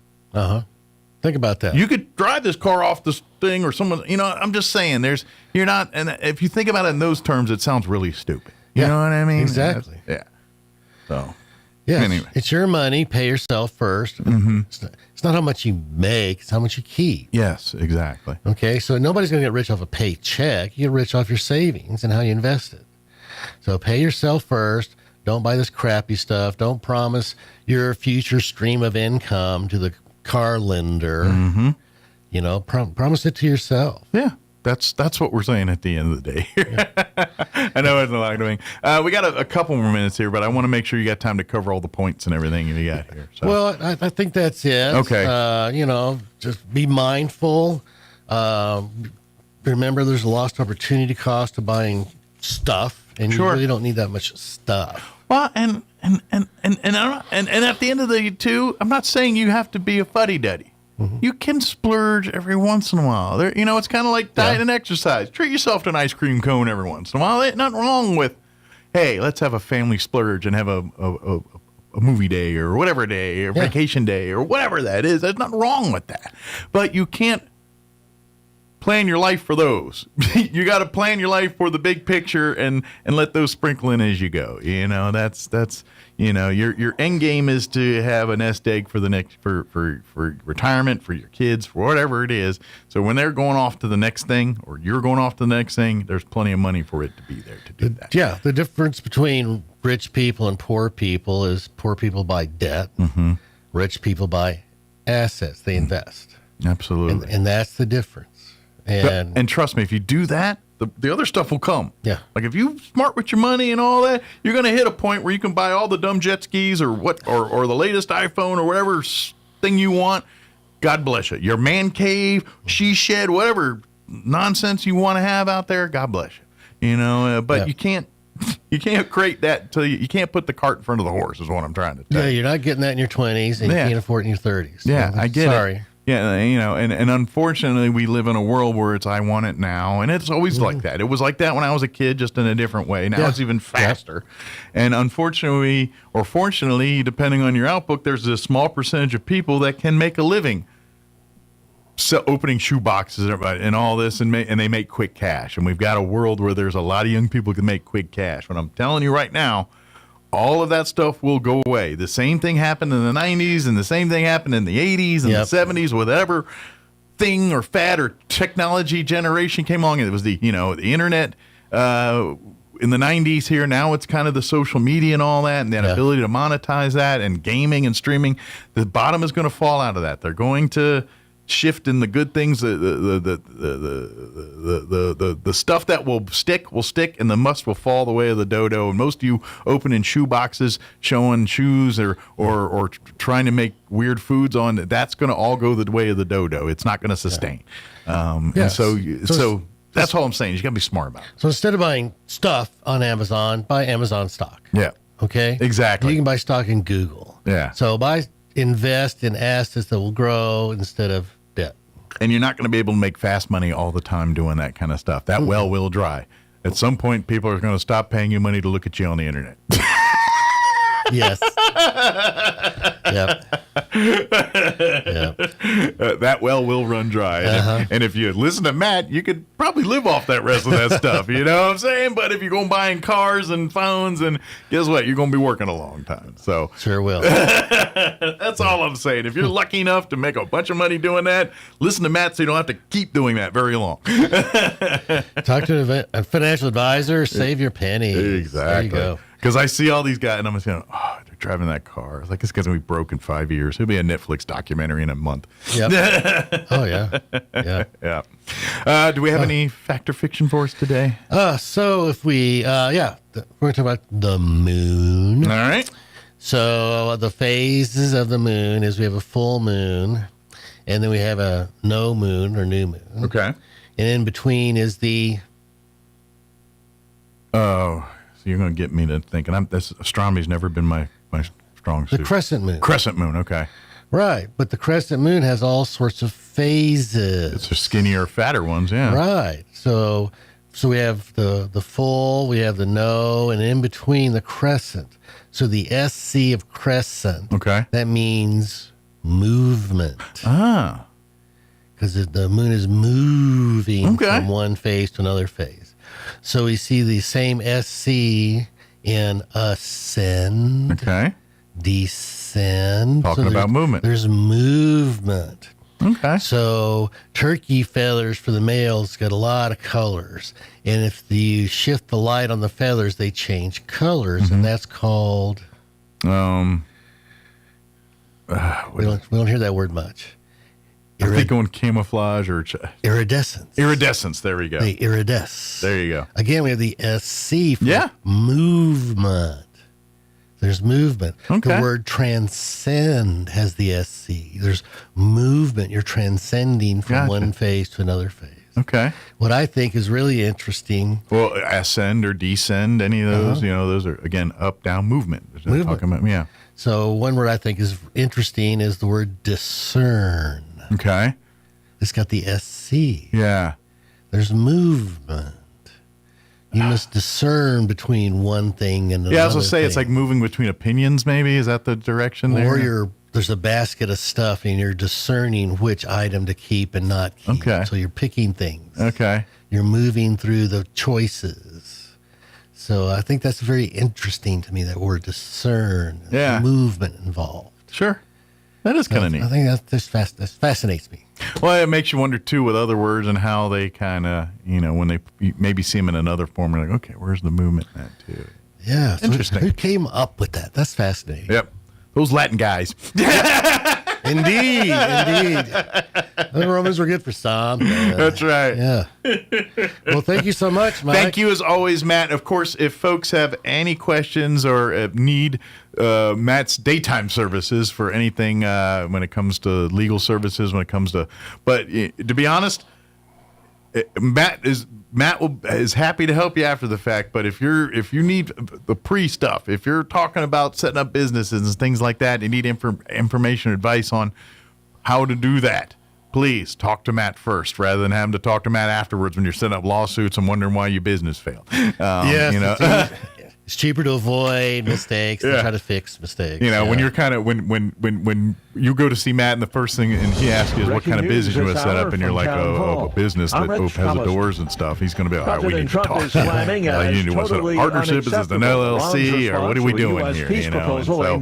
Speaker 21: Think about that.
Speaker 13: You could drive this car off this thing or someone, I'm just saying and if you think about it in those terms, it sounds really stupid. You know what I mean?
Speaker 21: Exactly.
Speaker 13: So,
Speaker 21: anyway. It's your money. Pay yourself first. It's not how much you make, it's how much you keep.
Speaker 13: Yes, exactly.
Speaker 21: Okay, so nobody's going to get rich off a paycheck. You get rich off your savings and how you invest it. So pay yourself first. Don't buy this crappy stuff. Don't promise your future stream of income to the car lender. Promise it to yourself.
Speaker 13: Yeah, that's what we're saying at the end of the day. I know it's a lot doing. We got a couple more minutes here, but I want to make sure you got time to cover all the points and everything you got here. So.
Speaker 21: Well, I think that's it.
Speaker 13: Okay.
Speaker 21: Just be mindful. Remember, there's a lost opportunity cost to buying stuff, and you really don't need that much stuff.
Speaker 13: Well, and at the end of the day, I'm not saying you have to be a fuddy-duddy. You can splurge every once in a while. It's kind of like diet and exercise. Treat yourself to an ice cream cone every once in a while. There's nothing wrong with, hey, let's have a family splurge and have a movie day or whatever day or vacation day or whatever that is. There's nothing wrong with that. But you can't plan your life for those. You got to plan your life for the big picture and let those sprinkle in as you go. That's your end game is to have a nest egg for the next for retirement, for your kids, for whatever it is. So when they're going off to the next thing or you're going off to the next thing, there's plenty of money for it to be there to do that.
Speaker 21: Yeah, the difference between rich people and poor people is poor people buy debt. Rich people buy assets. They invest.
Speaker 13: Absolutely.
Speaker 21: And that's the difference.
Speaker 13: And trust me, if you do that, the other stuff will come.
Speaker 21: Yeah.
Speaker 13: Like if you smart with your money and all that, you're going to hit a point where you can buy all the dumb jet skis or the latest iPhone or whatever thing you want. God bless you. Your man cave, she shed, whatever nonsense you want to have out there. God bless you. But you can't create that until you can't put the cart in front of the horse is what I'm trying to tell you.
Speaker 21: Yeah, you're not getting that in your 20s and you can't afford it in your 30s.
Speaker 13: Yeah, I get it.
Speaker 21: Sorry.
Speaker 13: Yeah, and unfortunately, we live in a world where it's I want it now, and it's always like that. It was like that when I was a kid, just in a different way. Now it's even faster. And unfortunately, or fortunately, depending on your outlook, there's a small percentage of people that can make a living opening shoe boxes and all this, and they make quick cash. And we've got a world where there's a lot of young people who can make quick cash. But I'm telling you right now, all of that stuff will go away. The same thing happened in the 90s, and the same thing happened in the 80s and the 70s, whatever thing or fad or technology generation came along. It was the internet in the 90s here. Now it's kind of the social media and all that, and that ability to monetize that, and gaming and streaming. The bottom is going to fall out of that. They're going to shift in the good things, the stuff that will stick, and the must will fall the way of the dodo. And most of you opening shoe boxes showing shoes or trying to make weird foods on, that's going to all go the way of the dodo. It's not going to sustain. And so that's all I'm saying. You got to be smart about it.
Speaker 21: So instead of buying stuff on Amazon, buy Amazon stock.
Speaker 13: Yeah.
Speaker 21: Okay.
Speaker 13: Exactly.
Speaker 21: You can buy stock in Google.
Speaker 13: Yeah.
Speaker 21: So invest in assets that will grow instead of debt.
Speaker 13: And you're not going to be able to make fast money all the time doing that kind of stuff. That well will dry. At some point, people are going to stop paying you money to look at you on the internet.
Speaker 21: Yes.
Speaker 13: That well will run dry. And if you listen to Matt, you could probably live off that rest of that stuff. You know what I'm saying? But if you're going buying cars and phones, and guess what? You're going to be working a long time. So
Speaker 21: sure will.
Speaker 13: That's all I'm saying. If you're lucky enough to make a bunch of money doing that, listen to Matt so you don't have to keep doing that very long.
Speaker 21: Talk to a financial advisor. Save your pennies.
Speaker 13: Exactly.
Speaker 21: There you go.
Speaker 13: Because I see all these guys, and I'm just going, they're driving that car. It's like, this guy's going to be broke in 5 years. It'll be a Netflix documentary in a month.
Speaker 21: Yep. Oh, yeah.
Speaker 13: Yeah. Do we have any fact or fiction for us today?
Speaker 21: So if we, we're going to talk about the moon.
Speaker 13: All right.
Speaker 21: So the phases of the moon is we have a full moon, and then we have a no moon or new moon.
Speaker 13: Okay.
Speaker 21: And in between is the...
Speaker 13: Oh, so you're going to get me to thinking. Astronomy's never been my strong suit.
Speaker 21: The crescent moon.
Speaker 13: Crescent moon, okay.
Speaker 21: Right, but the crescent moon has all sorts of phases.
Speaker 13: It's the skinnier, fatter ones, yeah.
Speaker 21: Right. So we have the full, we have the no, and in between the crescent. So the SC of crescent.
Speaker 13: Okay.
Speaker 21: That means movement.
Speaker 13: Ah.
Speaker 21: Because the moon is moving from one phase to another phase. So we see the same SC in ascend.
Speaker 13: Okay.
Speaker 21: Descend.
Speaker 13: Talking about movement.
Speaker 21: There's movement.
Speaker 13: Okay.
Speaker 21: So turkey feathers for the males got a lot of colors. And if you shift the light on the feathers, they change colors. And that's called... we don't hear that word much.
Speaker 13: I think on camouflage or...
Speaker 21: Iridescence.
Speaker 13: Iridescence, there we go.
Speaker 21: They iridesce.
Speaker 13: There you go.
Speaker 21: Again, we have the SC for movement. There's movement.
Speaker 13: Okay.
Speaker 21: The word transcend has the SC. There's movement. You're transcending from one phase to another phase.
Speaker 13: Okay.
Speaker 21: What I think is really interesting...
Speaker 13: Well, ascend or descend, any of those, those are, again, up, down, movement. Talking about,
Speaker 21: So one word I think is interesting is the word discern.
Speaker 13: Okay.
Speaker 21: It's got the SC.
Speaker 13: Yeah.
Speaker 21: There's movement. You must discern between one thing and another.
Speaker 13: Yeah, I was going to say, it's like moving between opinions, maybe. Is that the direction there?
Speaker 21: Or there's a basket of stuff and you're discerning which item to keep and not keep.
Speaker 13: Okay.
Speaker 21: So you're picking things.
Speaker 13: Okay.
Speaker 21: You're moving through the choices. So I think that's very interesting to me, that word discern.
Speaker 13: Yeah.
Speaker 21: The movement involved.
Speaker 13: Sure. That is kind of neat.
Speaker 21: I think that fascinates me.
Speaker 13: Well, it makes you wonder, too, with other words and how they kind of, when they maybe see them in another form, you're like, okay, where's the movement in that, too?
Speaker 21: Yeah.
Speaker 13: Interesting.
Speaker 21: Who came up with that? That's fascinating.
Speaker 13: Yep. Those Latin guys.
Speaker 21: Indeed. The Romans were good for some.
Speaker 13: That's right.
Speaker 21: Yeah. Well, thank you so much, Mike.
Speaker 13: Thank you as always, Matt. Of course, if folks have any questions or need Matt's daytime services for anything when it comes to legal services, but to be honest, Matt is happy to help you after the fact. But if you need the pre-stuff, if you're talking about setting up businesses and things like that, you need information or advice on how to do that, please talk to Matt first rather than having to talk to Matt afterwards when you're setting up lawsuits and wondering why your business failed.
Speaker 21: Yes, it's cheaper to avoid mistakes than try to fix mistakes.
Speaker 13: When you're kind of when you go to see Matt and the first thing and he asks you is what kind of business you want to set up, and you're like, a business that has the doors and stuff. He's going to be like, all right, we need to talk. You need to set up partnership. Is this an LLC or what are we doing here? So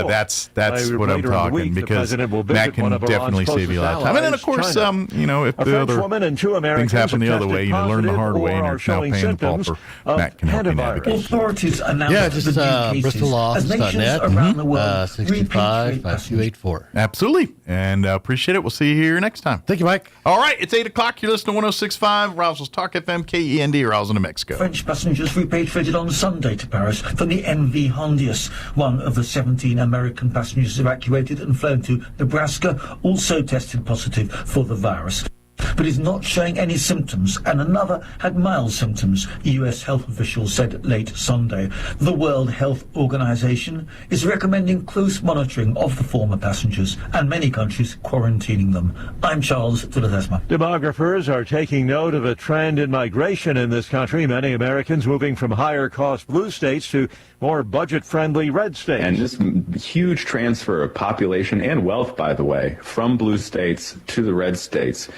Speaker 13: that's what I'm talking, because Matt can definitely save you a lot of time. And then of course, if the other things happen the other way, you learn the hard way, and you're now paying the pauper. Matt can help you navigate.
Speaker 2: Authorities announced
Speaker 21: just BristolLaw.net, 65 5284.
Speaker 13: Absolutely, and appreciate it. We'll see you here next time.
Speaker 21: Thank you, Mike.
Speaker 13: All right, it's 8 o'clock. You're listening to 106.5 Roswell's Talk FM, KEND, Roswell, New Mexico.
Speaker 2: French passengers repatriated on Sunday to Paris from the MV Hondius. One of the 17 American passengers evacuated and flown to Nebraska also tested positive for the virus, but is not showing any symptoms, and another had mild symptoms, U.S. health officials said late Sunday. The World Health Organization is recommending close monitoring of the former passengers, and many countries quarantining them. I'm Charles de Ledesma.
Speaker 1: Demographers are taking note of a trend in migration in this country. Many Americans moving from higher-cost blue states to more budget-friendly red states.
Speaker 22: And this huge transfer of population and wealth, by the way, from blue states to the red states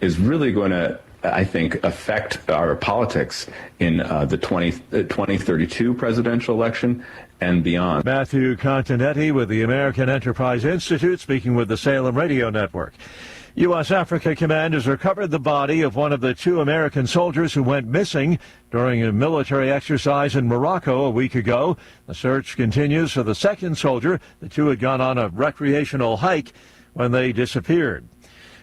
Speaker 22: is really going to, I think, affect our politics in the 2032 presidential election and beyond.
Speaker 1: Matthew Continetti with the American Enterprise Institute speaking with the Salem Radio Network. U.S. Africa Command has recovered the body of one of the 2 American soldiers who went missing during a military exercise in Morocco a week ago. The search continues for the second soldier. The 2 had gone on a recreational hike when they disappeared.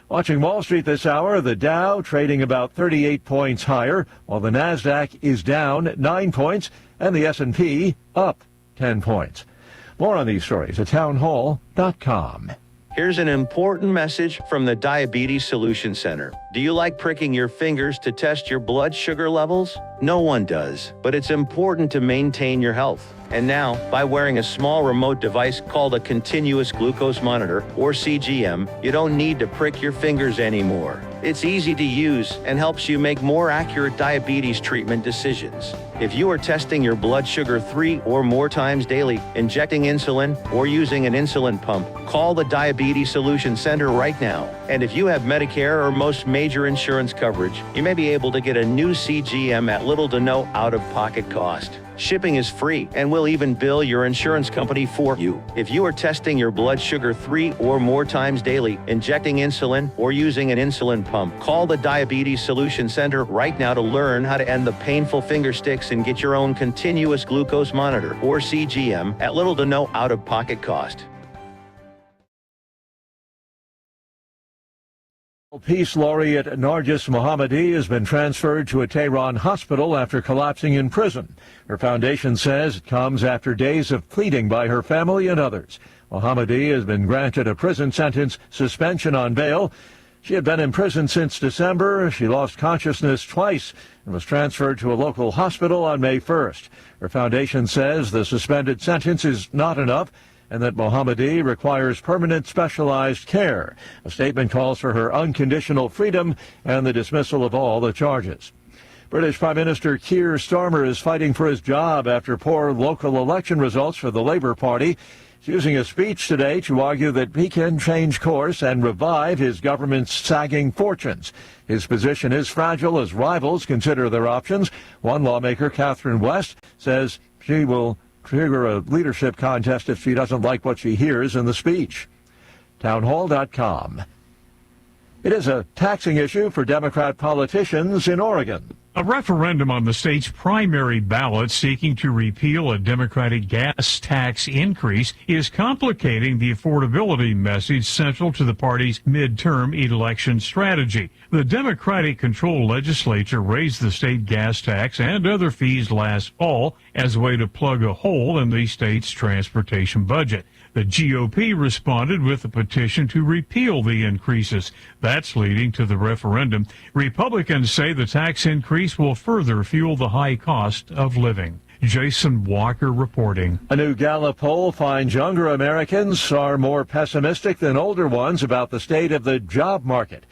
Speaker 1: Watching Wall Street this hour, the Dow trading about 38 points higher, while the Nasdaq is down 9 points and the S&P up 10 points. More on these stories at townhall.com.
Speaker 23: Here's an important message from the Diabetes Solution Center. Do you like pricking your fingers to test your blood sugar levels? No one does, but it's important to maintain your health. And now, by wearing a small remote device called a continuous glucose monitor, or CGM, you don't need to prick your fingers anymore. It's easy to use and helps you make more accurate diabetes treatment decisions. If you are testing your blood sugar 3 or more times daily, injecting insulin, or using an insulin pump, call the Diabetes Solution Center right now. And if you have Medicare or most major insurance coverage, you may be able to get a new CGM at little to no out-of-pocket cost. Shipping is free, and we'll even bill your insurance company for you. If you are testing your blood sugar 3 or more times daily, injecting insulin, or using an insulin pump, call the Diabetes Solution Center right now to learn how to end the painful finger sticks and get your own continuous glucose monitor, or CGM, at little to no out-of-pocket cost.
Speaker 1: Peace laureate Nargis Mohammadi has been transferred to a Tehran hospital after collapsing in prison. Her foundation says it comes after days of pleading by her family and others. Mohammadi has been granted a prison sentence suspension on bail. She had been in prison since December. She lost consciousness twice and was transferred to a local hospital on May 1st. Her foundation says the suspended sentence is not enough and that Mohammadi requires permanent specialized care. A statement calls for her unconditional freedom and the dismissal of all the charges. British Prime Minister Keir Starmer is fighting for his job after poor local election results for the Labour Party. He's using a speech today to argue that he can change course and revive his government's sagging fortunes. His position is fragile as rivals consider their options. One lawmaker, Catherine West, says she will trigger a leadership contest if she doesn't like what she hears in the speech. Townhall.com. It is a taxing issue for Democrat politicians in Oregon.
Speaker 24: A referendum on the state's primary ballot seeking to repeal a Democratic gas tax increase is complicating the affordability message central to the party's midterm election strategy. The Democratic-controlled legislature raised the state gas tax and other fees last fall as a way to plug a hole in the state's transportation budget. The GOP responded with a petition to repeal the increases. That's leading to the referendum. Republicans say the tax increase will further fuel the high cost of living. Jason Walker reporting.
Speaker 1: A new Gallup poll finds younger Americans are more pessimistic than older ones about the state of the job market.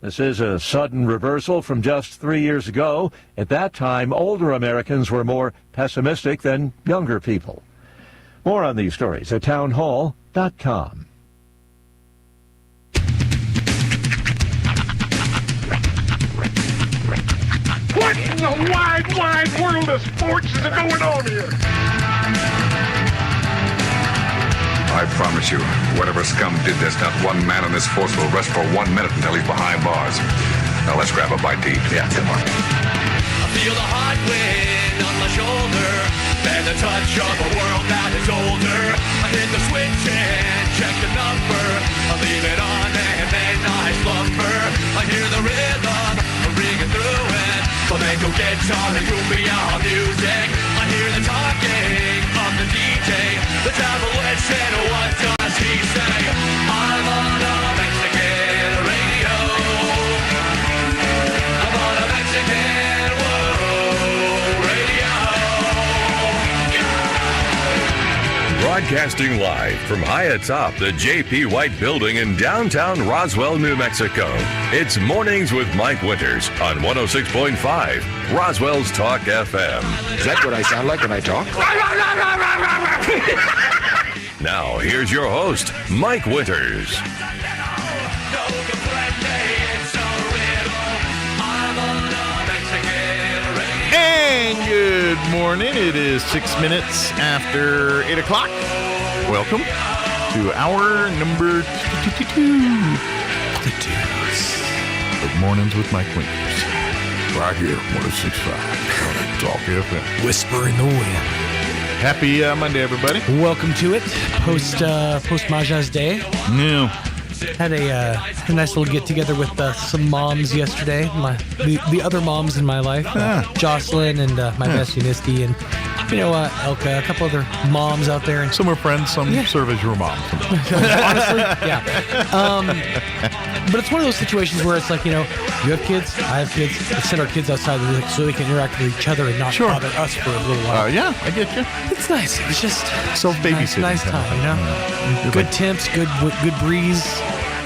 Speaker 1: This is a sudden reversal from just 3 years ago. At that time, older Americans were more pessimistic than younger people. More on these stories at townhall.com.
Speaker 9: What in the wide, wide world of sports is going on here?
Speaker 10: I promise you, whatever scum did this, not one man in this force will rest for 1 minute until he's behind bars. Now let's grab a bite to eat. Yeah, come on.
Speaker 11: I feel the hot wind on my shoulder and the touch of a world that is older. I hit the switch and check the number. I leave it on and then I slumber. I hear the rhythm ringing through it. Flamenco guitar and cumbia music. I hear the talking of the DJ. The devil is said, what does he say? I'm on a Mexican radio. I'm on a Mexican radio.
Speaker 12: Broadcasting live from high atop the J.P. White Building in downtown Roswell, New Mexico. It's Mornings with Mike Winters on 106.5 Roswell's Talk FM.
Speaker 3: Is that what I sound like when I talk?
Speaker 12: Now, here's your host, Mike Winters.
Speaker 13: And good morning. It is 6 minutes after 8 o'clock. Welcome to hour number 22. Good mornings with Mike Winters. Right here, 106.5 Talk FM.
Speaker 14: Whisper in the wind.
Speaker 13: Happy Monday, everybody.
Speaker 14: Welcome to it. Post Majaz Day.
Speaker 13: No.
Speaker 14: Had a nice little get together with some moms yesterday. The other moms in my life, Jocelyn and my bestie Misty, and Elka, a couple other moms out there. And
Speaker 13: some are friends, some serve as your mom.
Speaker 14: Honestly, yeah. But it's one of those situations where it's like, you have kids, I have kids. Let's send our kids outside so they can interact with each other and not bother us for a little while.
Speaker 13: Yeah, I get you.
Speaker 14: It's nice. It's just
Speaker 13: self-babysitting.
Speaker 14: Nice time, Good temps, good breeze,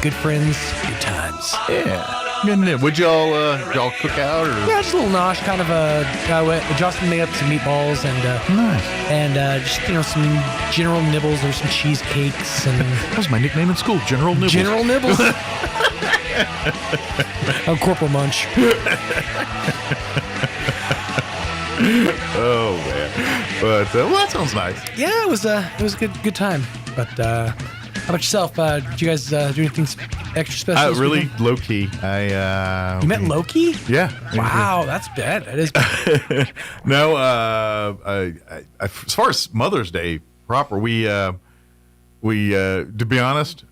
Speaker 14: good friends, good times.
Speaker 13: Yeah. Would y'all cook out? Or?
Speaker 14: Yeah, just a little nosh, kind of Jocelyn made up some meatballs and
Speaker 13: nice.
Speaker 14: And just some General Nibbles. There's some cheesecakes and
Speaker 13: that was my nickname in school, General Nibbles.
Speaker 14: General Nibbles. I'm Corporal Munch.
Speaker 13: Oh man, but that sounds nice.
Speaker 14: Yeah, it was a good time. But how about yourself? Did you guys do anything extra special?
Speaker 13: Really low key.
Speaker 14: You met Loki?
Speaker 13: Yeah.
Speaker 14: Wow, that's bad. That is bad.
Speaker 13: No. As far as Mother's Day proper, we to be honest,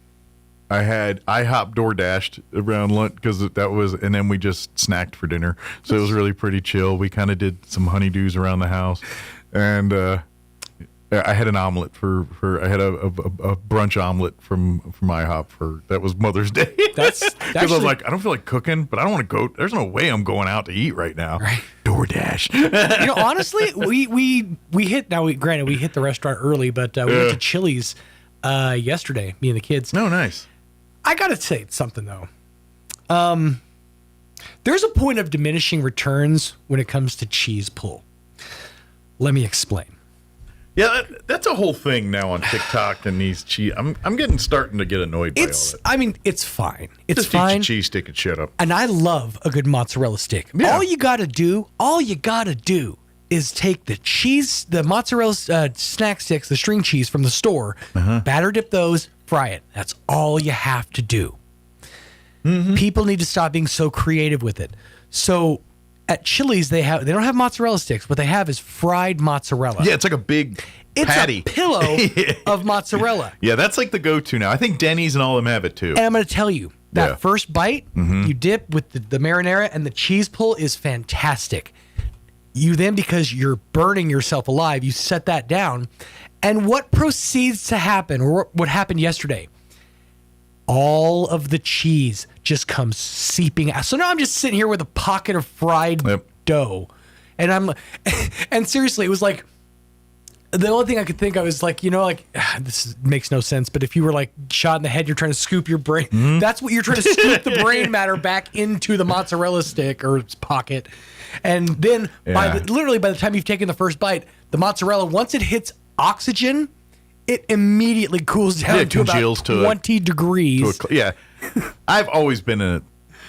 Speaker 13: I had IHOP DoorDashed around lunch because that was, and then we just snacked for dinner. So it was really pretty chill. We kind of did some honeydews around the house, and I had an omelet I had a brunch omelet from IHOP that was Mother's Day.
Speaker 14: That's
Speaker 13: because I was like, I don't feel like cooking, but I don't want to go. There's no way I'm going out to eat right now.
Speaker 14: Right.
Speaker 13: DoorDash.
Speaker 14: Honestly, we hit. Now, granted, we hit the restaurant early, but we went to Chili's yesterday. Me and the kids.
Speaker 13: No, nice.
Speaker 14: I gotta say something though. There's a point of diminishing returns when it comes to cheese pull. Let me explain.
Speaker 13: Yeah, that's a whole thing now on TikTok and these cheese. I'm starting to get annoyed by all that.
Speaker 14: I mean, it's fine. It's
Speaker 13: just
Speaker 14: fine.
Speaker 13: Eat your cheese stick and shut up.
Speaker 14: And I love a good mozzarella stick. Yeah. All you gotta do is take the mozzarella snack sticks, the string cheese from the store, batter dip those, fry it. That's all you have to do. Mm-hmm. People need to stop being so creative with it. So at Chili's, they don't have mozzarella sticks. What they have is fried mozzarella.
Speaker 13: Yeah, it's like a big patty.
Speaker 14: It's a pillow of mozzarella.
Speaker 13: Yeah, that's like the go-to now. I think Denny's and all of them have it too.
Speaker 14: And I'm going to tell you, that first bite, you dip with the marinara and the cheese pull is fantastic. You then, because you're burning yourself alive, you set that down. And what proceeds to happen, or what happened yesterday, all of the cheese just comes seeping out. So now I'm just sitting here with a pocket of fried dough. And and seriously, it was like, the only thing I could think of is like, this makes no sense, but if you were like shot in the head, you're trying to scoop your brain. That's what you're trying to scoop the brain matter back into the mozzarella stick or pocket. And then literally by the time you've taken the first bite, the mozzarella, once it hits oxygen, it immediately cools down to about 20 degrees.
Speaker 13: I've always been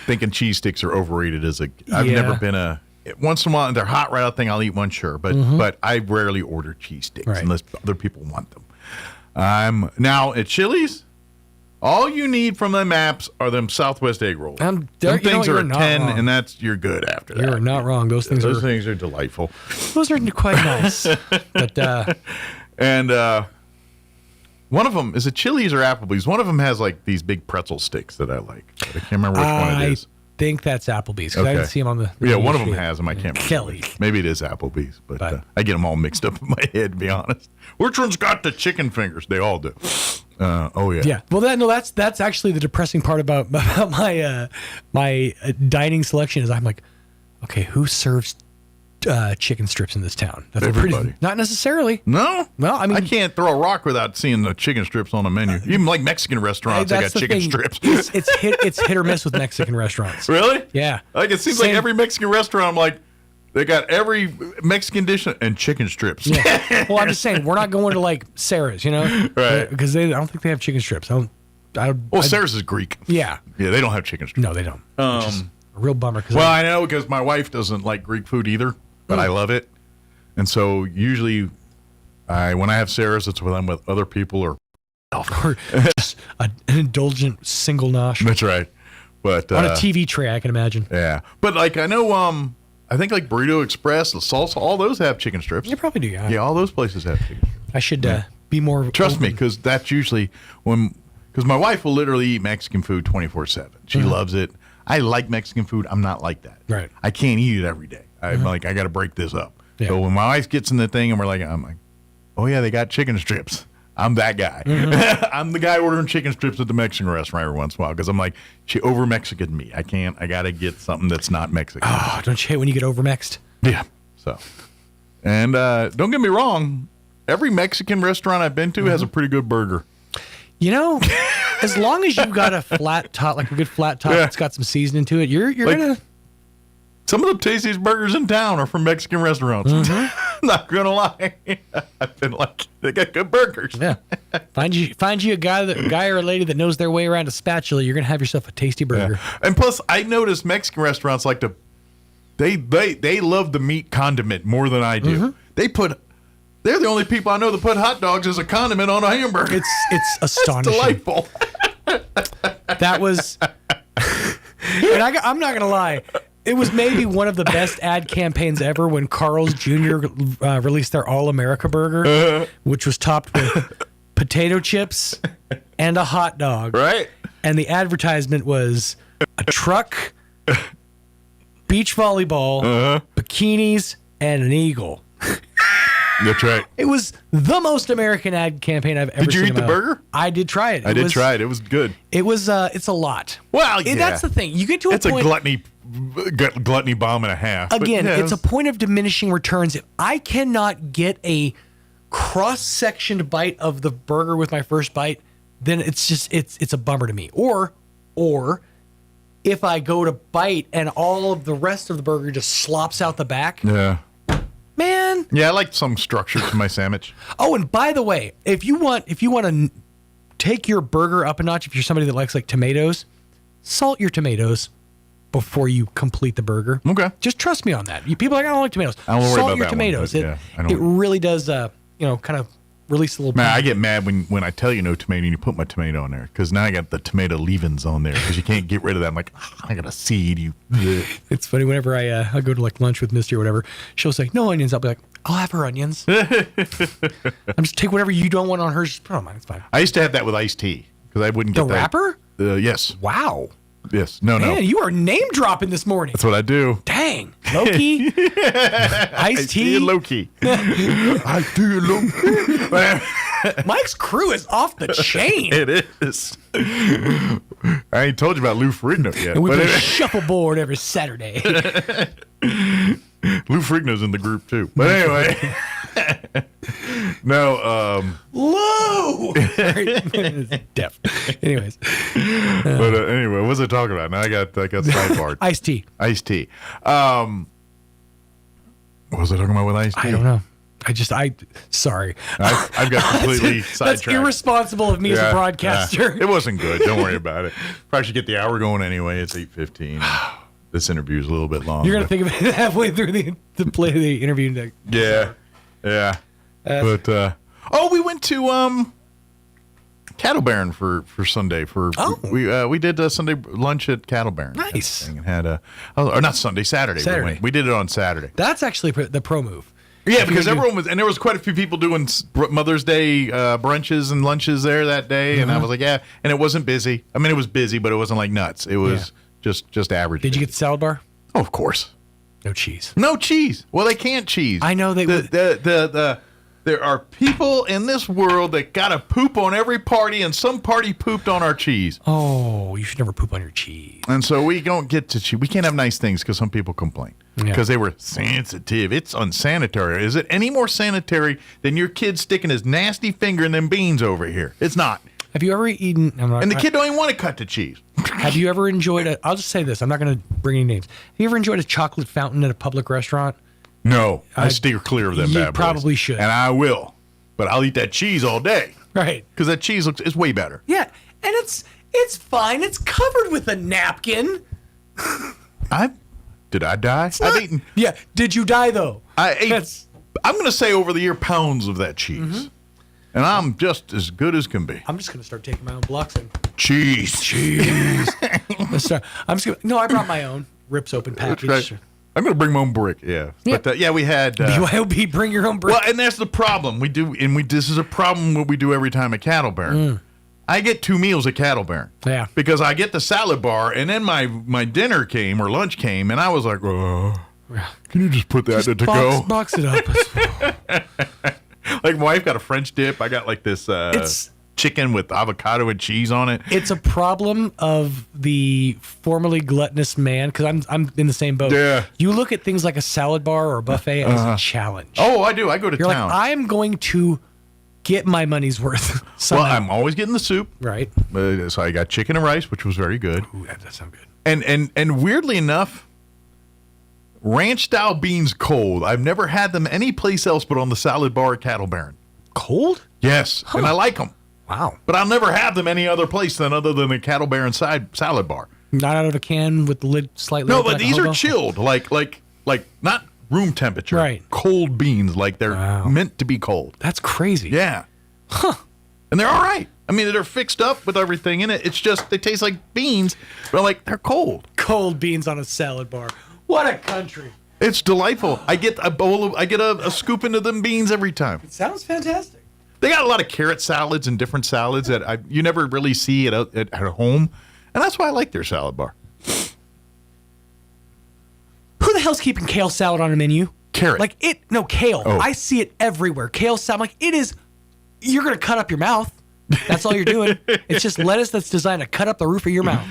Speaker 13: thinking cheese sticks are overrated I've never been once in a while, they're hot right out thing, I'll eat one, sure. But I rarely order cheese sticks unless other people want them. Now, at Chili's, all you need from them apps are them Southwest egg rolls. Them things are a 10, and you're good after that.
Speaker 14: You're not wrong. Those things
Speaker 13: are delightful.
Speaker 14: Those are quite nice. But
Speaker 13: one of them, is it Chili's or Applebee's? One of them has like these big pretzel sticks that I like. I can't remember which one it is.
Speaker 14: I think that's Applebee's, because I didn't see them on the
Speaker 13: one of them has them. I can't remember. Maybe it is Applebee's, but I get them all mixed up in my head, to be honest. Which one's got the chicken fingers? They all do. Yeah.
Speaker 14: Well, that's actually the depressing part about my my dining selection is I'm like, okay, who serves chicken strips in this town? That's
Speaker 13: everybody.
Speaker 14: Not necessarily.
Speaker 13: No.
Speaker 14: Well, I mean,
Speaker 13: I can't throw a rock without seeing the chicken strips on the menu. Even like Mexican restaurants, they got chicken strips.
Speaker 14: It's hit or miss with Mexican restaurants.
Speaker 13: Really?
Speaker 14: Yeah.
Speaker 13: Like it seems like every Mexican restaurant, I'm like, they got every Mexican dish and chicken strips.
Speaker 14: Yeah. Well, I'm just saying we're not going to like Sarah's,
Speaker 13: right?
Speaker 14: Because I don't think they have chicken strips.
Speaker 13: Sarah's is Greek.
Speaker 14: Yeah.
Speaker 13: Yeah, they don't have chicken strips.
Speaker 14: No, they don't. A real bummer.
Speaker 13: I know because my wife doesn't like Greek food either. But I love it. And so usually when I have Sarah's, it's when I'm with other people or
Speaker 14: just an indulgent single nosh.
Speaker 13: That's right. But
Speaker 14: on a TV tray, I can imagine.
Speaker 13: Yeah. But like I know I think like Burrito Express, the salsa, all those have chicken strips.
Speaker 14: You probably do, yeah.
Speaker 13: Yeah, all those places have chicken strips.
Speaker 14: I should be more
Speaker 13: Trust me, because that's usually because my wife will literally eat Mexican food 24/7. She loves it. I like Mexican food. I'm not like that.
Speaker 14: Right.
Speaker 13: I can't eat it every day. I'm like, I got to break this up. Yeah. So when my wife gets in the thing and I'm like, oh yeah, they got chicken strips. I'm that guy. I'm the guy ordering chicken strips at the Mexican restaurant every once in a while because I'm like, she over Mexican me. I can't. I got to get something that's not Mexican.
Speaker 14: Oh, don't you hate when you get over mexed?
Speaker 13: Yeah. So, and don't get me wrong, every Mexican restaurant I've been to has a pretty good burger.
Speaker 14: As long as you've got a flat top, like a good flat top that's got some seasoning to it, you're gonna.
Speaker 13: Some of the tastiest burgers in town are from Mexican restaurants. Not gonna lie, I've been like, they got good burgers.
Speaker 14: Yeah, find you a guy or a lady that knows their way around a spatula. You're gonna have yourself a tasty burger.
Speaker 13: Yeah. And plus, I noticed Mexican restaurants like they love the meat condiment more than I do. They're the only people I know that put hot dogs as a condiment on a hamburger.
Speaker 14: It's astonishing.
Speaker 13: It's delightful.
Speaker 14: That was, and I'm not gonna lie. It was maybe one of the best ad campaigns ever when Carl's Jr. Released their All America burger, which was topped with potato chips and a hot dog.
Speaker 13: Right.
Speaker 14: And the advertisement was a truck, beach volleyball, bikinis, and an eagle.
Speaker 13: That's right.
Speaker 14: It was the most American ad campaign I've ever seen.
Speaker 13: Did you eat the burger?
Speaker 14: I did try it.
Speaker 13: I did try it. It was good.
Speaker 14: It was. It's a lot.
Speaker 13: Well, yeah.
Speaker 14: That's the thing. You get to a point.
Speaker 13: It's a gluttony bomb and a half.
Speaker 14: Again, it's a point of diminishing returns. If I cannot get a cross-sectioned bite of the burger with my first bite, then it's a bummer to me. Or if I go to bite and all of the rest of the burger just slops out the back.
Speaker 13: Yeah.
Speaker 14: Man.
Speaker 13: Yeah, I like some structure to my sandwich.
Speaker 14: Oh, and by the way, if you want to take your burger up a notch, if you're somebody that likes like tomatoes, salt your tomatoes before you complete the burger.
Speaker 13: Okay.
Speaker 14: Just trust me on that. People are like, I don't like tomatoes.
Speaker 13: I don't worry
Speaker 14: salt
Speaker 13: about
Speaker 14: your
Speaker 13: that
Speaker 14: tomatoes.
Speaker 13: One,
Speaker 14: it really does kind of release a little bit.
Speaker 13: I get mad when I tell you no tomato and you put my tomato in there because now I got the tomato leavings on there because you can't get rid of that. I'm like, I got a seed. You.
Speaker 14: It's funny whenever I go to like lunch with Misty or whatever, she'll say no onions. I'll be like, I'll have her onions. I'm just take whatever you don't want on hers. Just put on mine. It's fine.
Speaker 13: I used to have that with iced tea because I wouldn't get
Speaker 14: the wrapper.
Speaker 13: Yes.
Speaker 14: Wow.
Speaker 13: Yes. No.
Speaker 14: Man, you are name dropping this morning.
Speaker 13: That's what I do.
Speaker 14: Dang. Low-key. Iced tea.
Speaker 13: Low-key. Iced tea low-key.
Speaker 14: Mike's crew is off the chain.
Speaker 13: It is. I ain't told you about Lou Ferrigno yet.
Speaker 14: And we play shuffleboard every Saturday.
Speaker 13: Lou Frigno's in the group, too. But anyway. No.
Speaker 14: Lou! Deaf. Anyways.
Speaker 13: But anyway, what was I talking about? Now I got sidebarred.
Speaker 14: Iced tea.
Speaker 13: Iced tea. What was I talking about with iced tea?
Speaker 14: I don't know. Sorry.
Speaker 13: I've got completely sidetracked.
Speaker 14: That's irresponsible of me as a broadcaster.
Speaker 13: Yeah. It wasn't good. Don't worry about it. Probably should get the hour going anyway. It's 8:15. This interview is a little bit long.
Speaker 14: You're going to think of it halfway through the play the interview.
Speaker 13: Yeah. But we went to Cattle Baron for Sunday. We did a Sunday lunch at Cattle Baron.
Speaker 14: Nice.
Speaker 13: And had not Sunday, Saturday. We did it on Saturday.
Speaker 14: That's actually the pro move.
Speaker 13: Yeah, because everyone was, and there was quite a few people doing Mother's Day brunches and lunches there that day, and I was like, yeah, and it wasn't busy. I mean, it was busy, but it wasn't like nuts. It was just average.
Speaker 14: Did you get the salad bar?
Speaker 13: Oh, of course.
Speaker 14: No cheese.
Speaker 13: No cheese. Well, they can't cheese.
Speaker 14: I know they.
Speaker 13: There are people in this world that gotta poop on every party, and some party pooped on our cheese.
Speaker 14: Oh, you should never poop on your cheese.
Speaker 13: And so we don't get to cheese. We can't have nice things because some people complain because they were sensitive. It's unsanitary. Is it any more sanitary than your kid sticking his nasty finger in them beans over here? It's not.
Speaker 14: Have you ever eaten?
Speaker 13: And the kid don't even want to cut the cheese.
Speaker 14: Have you ever enjoyed I'll just say this. I'm not going to bring any names. Have you ever enjoyed a chocolate fountain at a public restaurant?
Speaker 13: No, I steer clear of them bad boys.
Speaker 14: You probably should.
Speaker 13: And I will. But I'll eat that cheese all day.
Speaker 14: Right.
Speaker 13: Because that cheese is way better.
Speaker 14: Yeah, and it's fine. It's covered with a napkin.
Speaker 13: Did I die? I've eaten.
Speaker 14: Yeah, did you die, though?
Speaker 13: I ate, I'm going to say over the year, pounds of that cheese. Mm-hmm. And I'm just as good as can be.
Speaker 14: I'm just going to start taking my own blocks in.
Speaker 13: Cheese.
Speaker 14: Let's start. I brought my own rips open package.
Speaker 13: That's right. I'm going to bring my own brick, yeah. But, we had...
Speaker 14: BYOB, bring your own brick.
Speaker 13: Well, and that's the problem. This is a problem what we do every time at Cattle Baron. I get 2 meals at Cattle Baron.
Speaker 14: Yeah.
Speaker 13: Because I get the salad bar, and then my dinner came, or lunch came, and I was like, can you just put that to go?
Speaker 14: Box it up.
Speaker 13: Like, my wife got a French dip. I got, like, this... chicken with avocado and cheese on it.
Speaker 14: It's a problem of the formerly gluttonous man, because I'm in the same boat.
Speaker 13: Yeah.
Speaker 14: You look at things like a salad bar or a buffet as a challenge.
Speaker 13: Oh, I do. I go to
Speaker 14: You're
Speaker 13: town.
Speaker 14: Like, I'm going to get my money's worth.
Speaker 13: Well, I'm always getting the soup.
Speaker 14: Right.
Speaker 13: So I got chicken and rice, which was very good.
Speaker 14: Ooh, that sounds good.
Speaker 13: And weirdly enough, ranch style beans cold. I've never had them anyplace else but on the salad bar at Cattle Baron.
Speaker 14: Cold?
Speaker 13: Yes. And I like them.
Speaker 14: Wow.
Speaker 13: But I'll never have them any other place other than the Cattle Baron salad bar.
Speaker 14: Not out of a can with the lid slightly
Speaker 13: No,
Speaker 14: open
Speaker 13: but
Speaker 14: like
Speaker 13: these are chilled, like not room temperature.
Speaker 14: Right.
Speaker 13: Cold beans, like they're meant to be cold.
Speaker 14: That's crazy.
Speaker 13: Yeah.
Speaker 14: Huh.
Speaker 13: And they're all right. I mean, they're fixed up with everything in it. It's just they taste like beans, but they're cold.
Speaker 14: Cold beans on a salad bar. What a country.
Speaker 13: It's delightful. I get a scoop into them beans every time.
Speaker 14: It sounds fantastic.
Speaker 13: They got a lot of carrot salads and different salads that you never really see at home, and that's why I like their salad bar.
Speaker 14: Who the hell's keeping kale salad on a menu?
Speaker 13: Carrot.
Speaker 14: Kale.
Speaker 13: Oh.
Speaker 14: I see it everywhere. Kale salad. It is. You're gonna cut up your mouth. That's all you're doing. It's just lettuce that's designed to cut up the roof of your mouth.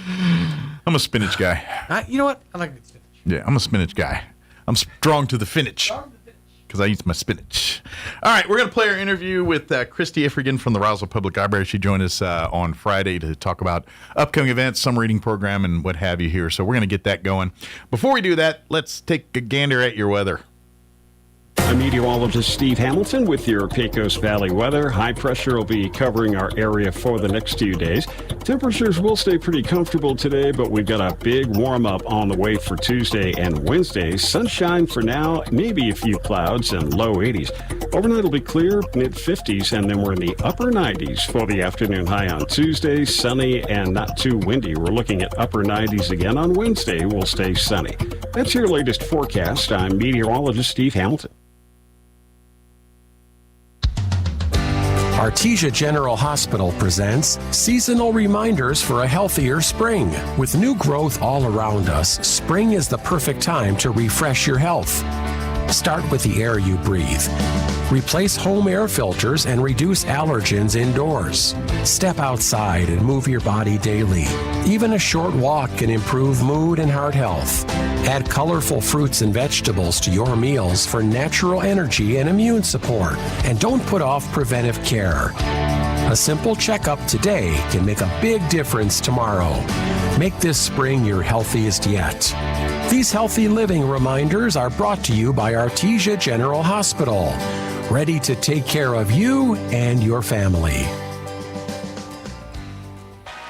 Speaker 13: I'm a spinach guy.
Speaker 14: You know what? I like spinach.
Speaker 13: Yeah, I'm a spinach guy. I'm strong to the finish. Because I eat my spinach. All right, we're going to play our interview with Christy Ifrigan from the Roswell Public Library. She joined us on Friday to talk about upcoming events, summer reading program, and what have you here. So we're going to get that going. Before we do that, let's take a gander at your weather.
Speaker 15: I'm meteorologist Steve Hamilton with your Pecos Valley weather. High pressure will be covering our area for the next few days. Temperatures will stay pretty comfortable today, but we've got a big warm-up on the way for Tuesday and Wednesday. Sunshine for now, maybe a few clouds and low 80s. Overnight it'll be clear, mid-50s, and then we're in the upper 90s for the afternoon high on Tuesday. Sunny and not too windy. We're looking at upper 90s again on Wednesday. We'll stay sunny. That's your latest forecast. I'm meteorologist Steve Hamilton.
Speaker 4: Artesia General Hospital presents Seasonal Reminders for a Healthier Spring. With new growth all around us, spring is the perfect time to refresh your health. Start with the air you breathe. Replace home air filters and reduce allergens indoors. Step outside and move your body daily. Even a short walk can improve mood and heart health. Add colorful fruits and vegetables to your meals for natural energy and immune support. And don't put off preventive care. A simple checkup today can make a big difference tomorrow. Make this spring your healthiest yet. These healthy living reminders are brought to you by Artesia General Hospital, ready to take care of you and your family.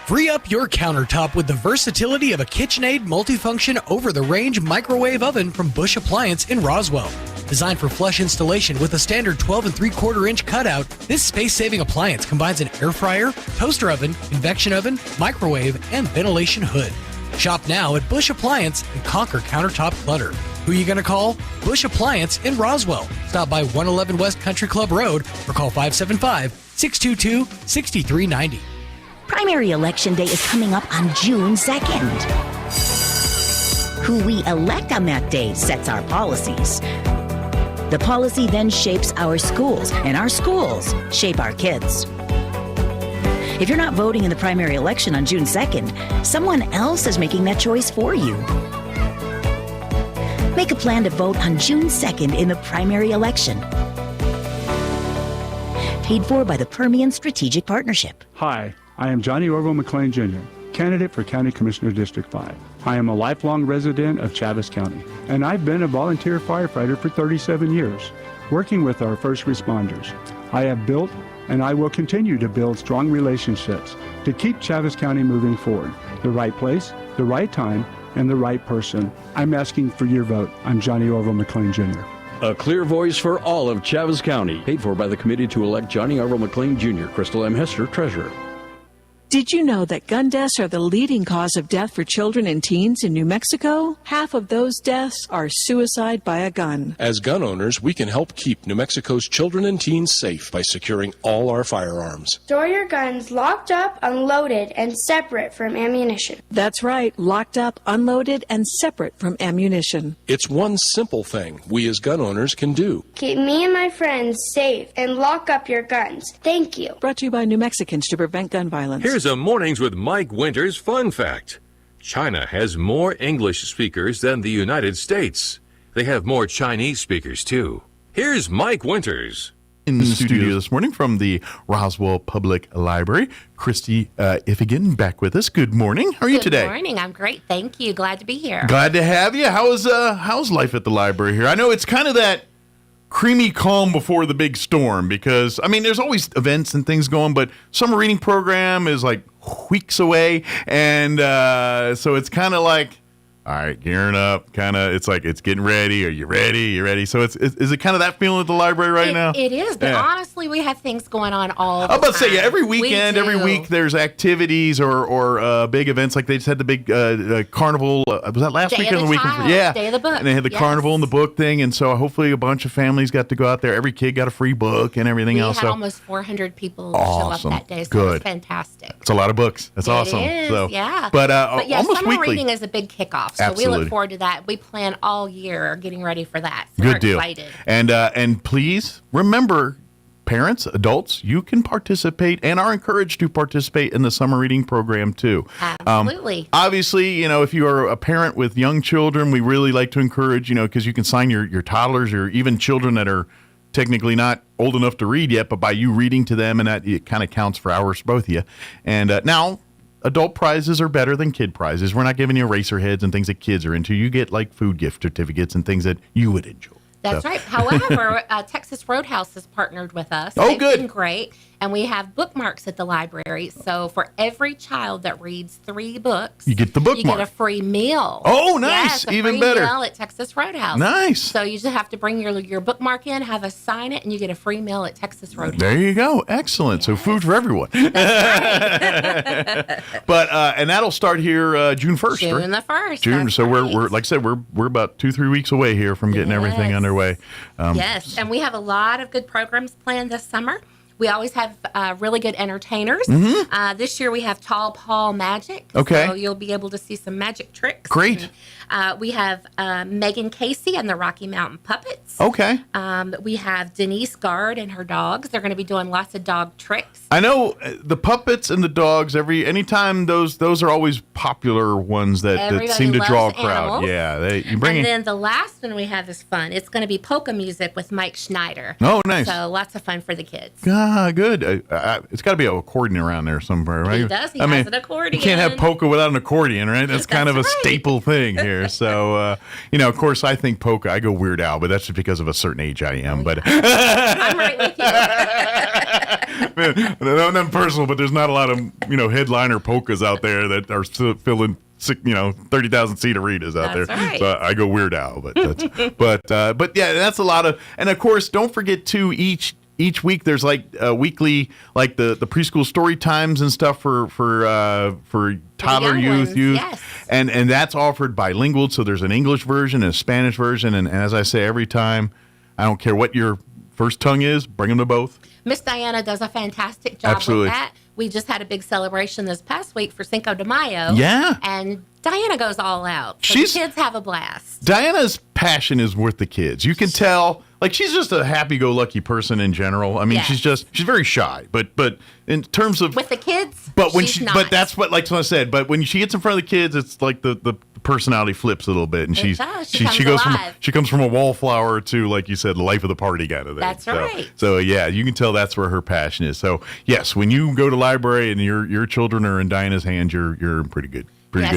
Speaker 16: Free up your countertop with the versatility of a KitchenAid multifunction over-the-range microwave oven from Bush Appliance in Roswell. Designed for flush installation with a standard 12 3/4 inch cutout, this space-saving appliance combines an air fryer, toaster oven, convection oven, microwave, and ventilation hood. Shop now at Bush Appliance and conquer countertop clutter. Who are you going to call? Bush Appliance in Roswell. Stop by 111 West Country Club Road or call 575-622-6390.
Speaker 5: Primary Election Day is coming up on June 2nd. Who we elect on that day sets our policies. The policy then shapes our schools, and our schools shape our kids. If you're not voting in the primary election on June 2nd, someone else is making that choice for you. Make a plan to vote on June 2nd in the primary election. Paid for by the Permian Strategic Partnership.
Speaker 17: Hi, I am Johnny Orville McLean Jr., candidate for County Commissioner District 5. I am a lifelong resident of Chaves County, and I've been a volunteer firefighter for 37 years, working with our first responders. I have built and I will continue to build strong relationships to keep Chaves County moving forward. The right place, the right time, and the right person. I'm asking for your vote. I'm Johnny Orville McLean Jr.
Speaker 18: A clear voice for all of Chaves County. Paid for by the committee to elect Johnny Orville McLean Jr., Crystal M. Hester, Treasurer.
Speaker 6: Did you know that gun deaths are the leading cause of death for children and teens in New Mexico? Half of those deaths are suicide by a gun.
Speaker 7: As gun owners, we can help keep New Mexico's children and teens safe by securing all our firearms.
Speaker 8: Store your guns locked up, unloaded, and separate from ammunition.
Speaker 6: That's right, locked up, unloaded, and separate from ammunition.
Speaker 7: It's one simple thing we as gun owners can do.
Speaker 8: Keep me and my friends safe and lock up your guns. Thank you.
Speaker 6: Brought to you by New Mexicans to prevent gun violence.
Speaker 12: Here's a Mornings with Mike Winters fun fact. China has more English speakers than the United States. They have more Chinese speakers, too. Here's Mike Winters.
Speaker 13: In the studio this morning from the Roswell Public Library, Christy Iffigan back with us. Good morning. How are you today?
Speaker 25: Good morning. I'm great. Thank you. Glad to be here.
Speaker 13: Glad to have you. How's life at the library here? I know it's kind of that creamy calm before the big storm because, I mean, there's always events and things going, but summer reading program is like weeks away, and so it's kind of like, all right, gearing up, kind of, it's like, it's getting ready. Are you ready? You ready? So is it kind of that feeling at the library right now?
Speaker 25: It is, but honestly, we have things going on all the time.
Speaker 13: I'm about to say, every weekend, every week, there's activities or big events. Like they just had the big carnival. Was that last weekend or the week before? Yeah.
Speaker 25: Day of the book.
Speaker 13: And they had the carnival and the book thing. And so hopefully a bunch of families got to go out there. Every kid got a free book and everything else.
Speaker 25: We had almost 400 people show up that day. So it was fantastic.
Speaker 13: It's a lot of books. That's awesome.
Speaker 25: It is,
Speaker 13: so,
Speaker 25: yeah.
Speaker 13: But
Speaker 25: yeah,
Speaker 13: almost
Speaker 25: summer
Speaker 13: weekly.
Speaker 25: reading is a big kickoff. So we look forward to that. We plan all year getting ready for that. So
Speaker 13: Good
Speaker 25: we're
Speaker 13: deal.
Speaker 25: excited.
Speaker 13: And please remember, parents, adults, you can participate and are encouraged to participate in the summer reading program too.
Speaker 25: Absolutely.
Speaker 13: Obviously, if you are a parent with young children, we really like to encourage, because you can sign your toddlers or even children that are technically not old enough to read yet, but by you reading to them, and that it kind of counts for hours, both of you. And now, adult prizes are better than kid prizes. We're not giving you eraser heads and things that kids are into. You get like food gift certificates and things that you would enjoy.
Speaker 25: That's right. However, Texas Roadhouse has partnered with us.
Speaker 13: Oh,
Speaker 25: They've
Speaker 13: good.
Speaker 25: been great. And we have bookmarks at the library. So for every child that reads 3 books,
Speaker 13: you get the bookmark.
Speaker 25: You get a free meal.
Speaker 13: Oh, nice.
Speaker 25: Yes, a
Speaker 13: even
Speaker 25: free
Speaker 13: better.
Speaker 25: meal at Texas Roadhouse.
Speaker 13: Nice.
Speaker 25: So you just have to bring your bookmark in, have us sign it, and you get a free meal at Texas Roadhouse.
Speaker 13: There you go. Excellent. Yes. So food for everyone.
Speaker 25: That's right.
Speaker 13: But and that'll start here June 1st.
Speaker 25: June the 1st.
Speaker 13: June. So we're like I said, we're about 2-3 weeks away here from getting everything underway.
Speaker 25: Yes, and we have a lot of good programs planned this summer. We always have really good entertainers.
Speaker 13: Mm-hmm.
Speaker 25: This year we have Tall Paul Magic.
Speaker 13: Okay.
Speaker 25: So you'll be able to see some magic tricks.
Speaker 13: Great.
Speaker 25: We have Megan Casey and the Rocky Mountain Puppets.
Speaker 13: Okay.
Speaker 25: We have Denise Gard and her dogs. They're going to be doing lots of dog tricks.
Speaker 13: I know the puppets and the dogs. Anytime those are always popular ones that seem to draw a crowd.
Speaker 25: Animals.
Speaker 13: Yeah, you bring
Speaker 25: and
Speaker 13: in.
Speaker 25: then the last one we have is fun. It's going to be polka music with Mike Schneider.
Speaker 13: Oh, nice.
Speaker 25: So lots of fun for the kids.
Speaker 13: Ah, good. It's got to be an accordion around there somewhere, right?
Speaker 25: He does. He has an accordion.
Speaker 13: You can't have polka without an accordion, right? That's kind of a staple thing here. So, of course, I think polka. I go Weird Al, but that's just because of a certain age I am. But
Speaker 25: I'm right with you.
Speaker 13: Nothing personal, but there's not a lot of headliner polkas out there that are still filling 30,000 seat arenas out there.
Speaker 25: Right.
Speaker 13: So I go Weird Al, but yeah, that's a lot of. And of course, don't forget too, each week there's like weekly, like the preschool story times and stuff for toddler youth.
Speaker 25: Yes.
Speaker 13: And that's offered bilingual, so there's an English version and a Spanish version, and as I say every time, I don't care what your first tongue is, bring them to both.
Speaker 25: Miss Diana does a fantastic job
Speaker 13: Absolutely.
Speaker 25: with that. We just had a big celebration this past week for Cinco de Mayo.
Speaker 13: Yeah.
Speaker 25: And Diana goes all out. So the kids have a blast.
Speaker 13: Diana's passion is worth the kids. You can tell, like, she's just a happy-go-lucky person in general. I mean,
Speaker 25: Yes.
Speaker 13: she's very shy, but in terms of
Speaker 25: With the kids,
Speaker 13: but when
Speaker 25: she's not.
Speaker 13: but that's what, like I said, but when she gets in front of the kids, it's like the personality flips a little bit, and
Speaker 25: It does.
Speaker 13: she
Speaker 25: She
Speaker 13: goes
Speaker 25: comes alive.
Speaker 13: she comes from a wallflower to, like you said, life of the party kind of thing.
Speaker 25: That's right.
Speaker 13: So yeah, you can tell that's where her passion is. So yes, when you go to library and your children are in Diana's hands, you're in pretty good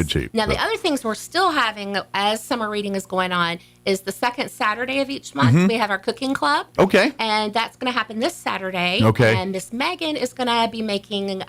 Speaker 13: shape.
Speaker 25: Now,
Speaker 13: So.
Speaker 25: the other things we're still having as summer reading is going on is the second Saturday of each month.
Speaker 13: Mhm.
Speaker 25: We have our cooking club.
Speaker 13: Okay.
Speaker 25: And that's going to happen this Saturday.
Speaker 13: Okay.
Speaker 25: And Miss Megan is going to be making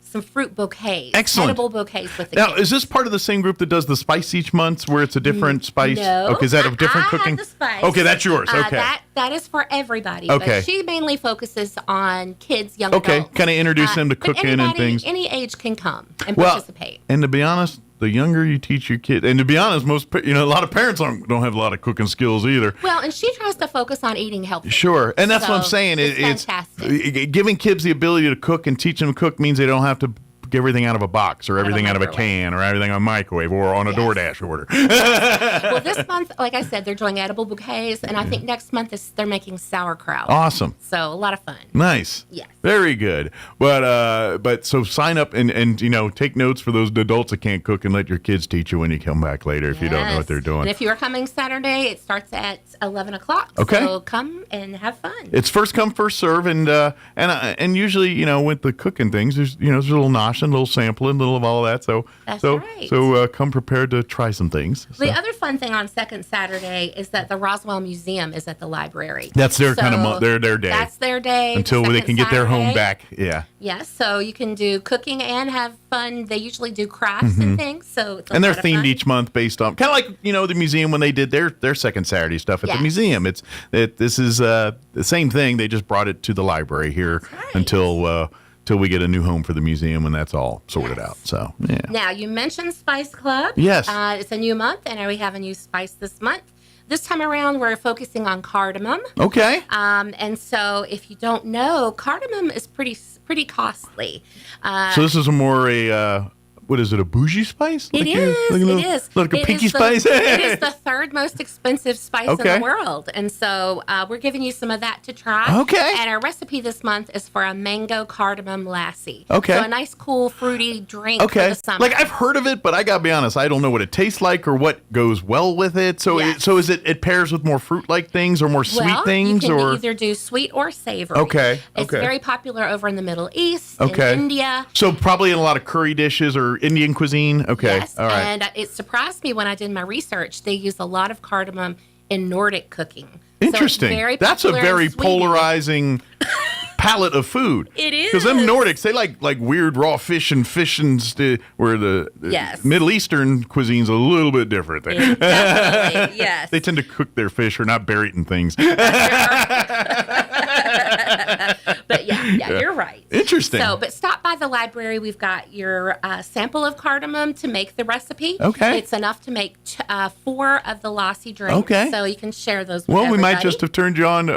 Speaker 25: some fruit bouquets.
Speaker 13: Excellent.
Speaker 25: Edible bouquets with the
Speaker 13: Now,
Speaker 25: kids.
Speaker 13: is this part of the same group that does the spice each month, where it's a different spice?
Speaker 25: No.
Speaker 13: Okay, is that a different
Speaker 25: I
Speaker 13: cooking?
Speaker 25: have the spice.
Speaker 13: Okay, that's yours. Okay.
Speaker 25: That is for everybody.
Speaker 13: Okay.
Speaker 25: But she mainly focuses on kids, young
Speaker 13: Okay,
Speaker 25: adults.
Speaker 13: kind of introduce them to
Speaker 25: but
Speaker 13: cooking and
Speaker 25: anybody,
Speaker 13: things.
Speaker 25: Any age can come and
Speaker 13: Well,
Speaker 25: participate.
Speaker 13: and to be honest, the younger you teach your kid, and to be honest, a lot of parents don't have a lot of cooking skills either.
Speaker 25: Well, and she tries to focus on eating healthy.
Speaker 13: Sure, and that's what I'm
Speaker 25: So,
Speaker 13: saying.
Speaker 25: It's fantastic.
Speaker 13: Giving kids the ability to cook and teach them to cook means they don't have to get everything out of a box or everything out of a can or everything on a microwave or on a DoorDash order.
Speaker 25: Well, this month, like I said, they're doing edible bouquets, and I think next month they're making sauerkraut.
Speaker 13: Awesome.
Speaker 25: So a lot of fun.
Speaker 13: Nice.
Speaker 25: Yes.
Speaker 13: Very good. But so sign up and take notes for those adults that can't cook, and let your kids teach you when you come back later if you don't know what they're doing.
Speaker 25: And if you are coming Saturday, it starts at 11 o'clock.
Speaker 13: Okay.
Speaker 25: So come and have fun.
Speaker 13: It's first come, first serve, and usually, with the cooking things, there's a little noshing, a little sampling, a little of all that. So
Speaker 25: right.
Speaker 13: So come prepared to try some things.
Speaker 25: The other fun thing on second Saturday is that the Roswell Museum is at the library.
Speaker 13: That's their kind of their day.
Speaker 25: That's their day.
Speaker 13: Until they
Speaker 25: second
Speaker 13: can get their home
Speaker 25: Saturday.
Speaker 13: back. Yeah.
Speaker 25: Yes, so you can do cooking and have fun. They usually do crafts and things. So it's a
Speaker 13: And they're
Speaker 25: lot of
Speaker 13: themed
Speaker 25: fun.
Speaker 13: each month based on kind of like the museum when they did their second Saturday stuff at the
Speaker 25: Yes.
Speaker 13: museum. This is the same thing. They just brought it to the library here until we get a new home for the museum, and that's all sorted out. So yeah.
Speaker 25: Now, you mentioned Spice Club.
Speaker 13: Yes.
Speaker 25: It's a new month, and we have a new spice this month. This time around, we're focusing on cardamom.
Speaker 13: Okay.
Speaker 25: And so, if you don't know, cardamom is pretty costly.
Speaker 13: So this is what is it, a bougie spice?
Speaker 25: It is.
Speaker 13: Like a
Speaker 25: It
Speaker 13: pinky
Speaker 25: is the-
Speaker 13: spice?
Speaker 25: It is the third most expensive spice in
Speaker 13: Okay.
Speaker 25: the world. And so we're giving you some of that to try.
Speaker 13: Okay.
Speaker 25: And our recipe this month is for a mango cardamom lassi.
Speaker 13: Okay.
Speaker 25: So a nice, cool, fruity drink for
Speaker 13: Okay.
Speaker 25: the summer.
Speaker 13: Like I've heard of it, but I gotta be honest, I don't know what it tastes like or what goes well with it. So it pairs with more fruit-like things or more sweet things,
Speaker 25: you can
Speaker 13: or
Speaker 25: either do sweet or savory.
Speaker 13: Okay,
Speaker 25: It's
Speaker 13: okay.
Speaker 25: very popular over in the Middle East,
Speaker 13: Okay.
Speaker 25: in India.
Speaker 13: So probably in a lot of curry dishes or Indian cuisine. Okay.
Speaker 25: Yes,
Speaker 13: All right.
Speaker 25: and it surprised me when I did my research. They use a lot of cardamom in Nordic cooking.
Speaker 13: Interesting.
Speaker 25: So it's very
Speaker 13: That's a
Speaker 25: popular in
Speaker 13: very
Speaker 25: Sweden.
Speaker 13: polarizing palette of food.
Speaker 25: It is.
Speaker 13: Because them Nordics, they like weird raw fish and where the
Speaker 25: Yes.
Speaker 13: Middle Eastern cuisine's a little bit different.
Speaker 25: Definitely, yes.
Speaker 13: They tend to cook their fish or not bury it in things.
Speaker 25: But yeah, you're right.
Speaker 13: Interesting.
Speaker 25: So, but stop by inside the library, we've got your sample of cardamom to make the recipe.
Speaker 13: Okay.
Speaker 25: It's enough to make 4 of the lassi drinks.
Speaker 13: Okay.
Speaker 25: So you can share those with
Speaker 13: Well, we
Speaker 25: everybody.
Speaker 13: might just have turned you on,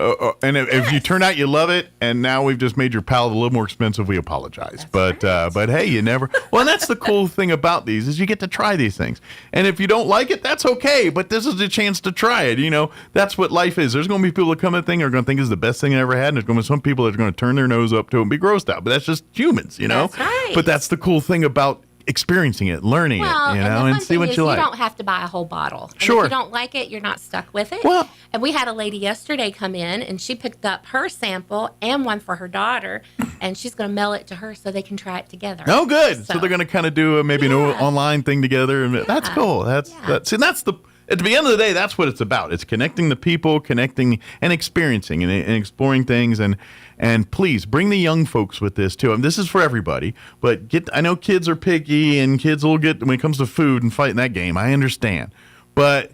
Speaker 13: and if you turn out you love it, and now we've just made your palate a little more expensive, we apologize. But hey, you never. Well, and that's the cool thing about these is you get to try these things, and if you don't like it, that's okay. But this is a chance to try it. You know, that's what life is. There's going to be people that come at thing are going to think it's the best thing I ever had, and there's going to be some people that are going to turn their nose up to it and be grossed out. But that's just humans, you know.
Speaker 25: That's right.
Speaker 13: But that's the cool thing about experiencing it, learning it, you know, and see what you like.
Speaker 25: You don't have to buy a whole bottle. And
Speaker 13: Sure.
Speaker 25: if you don't like it, you're not stuck with it.
Speaker 13: Well,
Speaker 25: and we had a lady yesterday come in, and she picked up her sample and one for her daughter, and she's going to mail it to her so they can try it together.
Speaker 13: Oh, good. So they're going to kind of do maybe an online thing together, and that's cool. That's and that's the. At the end of the day, that's what it's about. It's connecting the people, connecting and experiencing and exploring things. And please bring the young folks with this too. And this is for everybody. But I know kids are picky and kids will get when it comes to food and fighting that game. I understand. But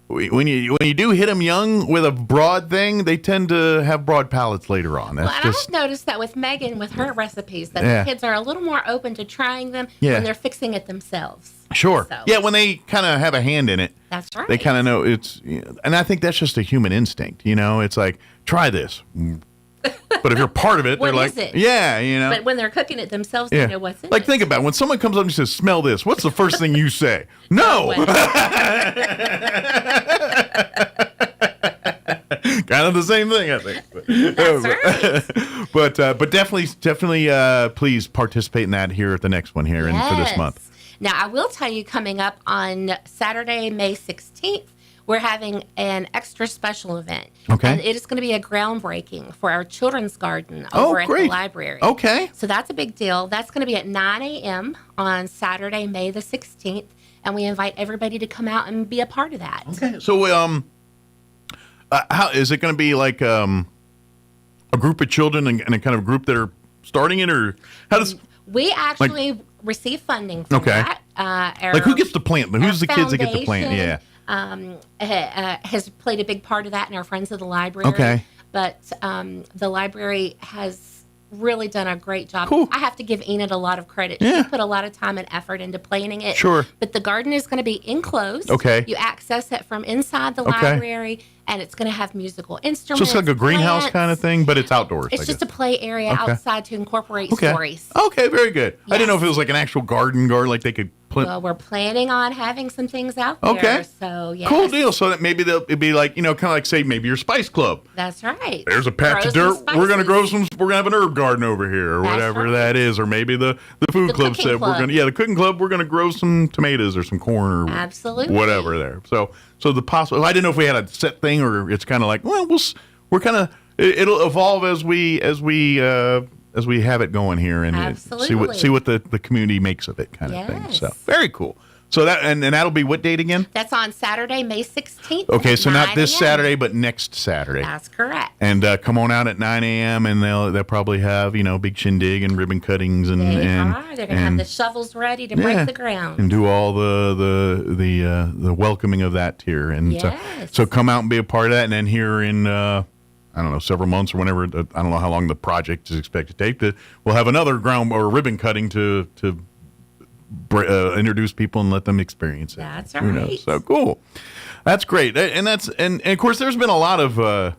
Speaker 13: when you do hit them young with a broad thing, they tend to have broad palates later on. That's
Speaker 25: I've noticed that with Megan, with her recipes, that the kids are a little more open to trying them when they're fixing it themselves.
Speaker 13: Sure.
Speaker 25: So.
Speaker 13: Yeah, when they kind of have a hand in it.
Speaker 25: That's right.
Speaker 13: They kind of know it's, and I think that's just a human instinct. You know, it's like, try this. But if you're part of it, they're like, yeah, you know.
Speaker 25: But when they're cooking it themselves, they know what's in
Speaker 13: like,
Speaker 25: it.
Speaker 13: think about it. When someone comes up and says, smell this, what's the first thing you say? No. Kind of the same thing, I think.
Speaker 25: That's right.
Speaker 13: But definitely, please participate in that here at the next one here and for this month.
Speaker 25: Now, I will tell you, coming up on Saturday, May 16th, we're having an extra special event.
Speaker 13: Okay.
Speaker 25: And it is going to be a groundbreaking for our children's garden over at the library.
Speaker 13: Okay.
Speaker 25: So that's a big deal. That's going to be at 9 a.m. on Saturday, May the 16th. And we invite everybody to come out and be a part of that.
Speaker 13: Okay. So, how is it going to be like a group of children and a kind of group that are starting it, or how does
Speaker 25: we actually receive funding from that?
Speaker 13: Like who gets to plant? Who's the kids that get to plant? Yeah.
Speaker 25: Has played a big part of that in our Friends of the Library.
Speaker 13: Okay.
Speaker 25: But the library has really done a great job.
Speaker 13: Cool.
Speaker 25: I have to give Enid a lot of credit.
Speaker 13: Yeah.
Speaker 25: She put a lot of time and effort into planning it.
Speaker 13: Sure.
Speaker 25: But the garden is going to be enclosed.
Speaker 13: Okay.
Speaker 25: You access it from inside the library, and it's going to have musical instruments.
Speaker 13: So it's like a greenhouse
Speaker 25: plants.
Speaker 13: kind of thing, but it's outdoors.
Speaker 25: It's just a play area outside to incorporate stories.
Speaker 13: Okay, very good. Yes. I didn't know if it was like an actual garden, like they could plant.
Speaker 25: Well, we're planning on having some things out there.
Speaker 13: Okay.
Speaker 25: So, yes.
Speaker 13: Cool deal. So that maybe it'd be like, kind of like, say, maybe your spice club.
Speaker 25: That's right.
Speaker 13: There's a patch of dirt. We're going to grow some, we're going to have an herb garden over here, or whatever that is. Or maybe the food club said we're going to, the cooking club, we're going to grow some tomatoes or some corn or whatever there. So the possible, I didn't know if we had a set thing or it's kind of like, well, we're kind of, it'll evolve as we have it going here and see what the community makes of it kind of thing. So very cool. So that and that'll be what date again?
Speaker 25: That's on Saturday, May 16th.
Speaker 13: Okay, so not this Saturday, but next Saturday.
Speaker 25: That's correct.
Speaker 13: And come on out at 9 a.m. and they'll probably have big shindig and ribbon cuttings and
Speaker 25: they're gonna have the shovels ready to break the ground
Speaker 13: and do all the welcoming of that here. And so come out and be a part of that. And then here in I don't know, several months or whenever, I don't know how long the project is expected to take, we'll have another ground or ribbon cutting to introduce people and let them experience it.
Speaker 25: That's right.
Speaker 13: Who knows? So cool. That's great. And of course, there's been a lot of,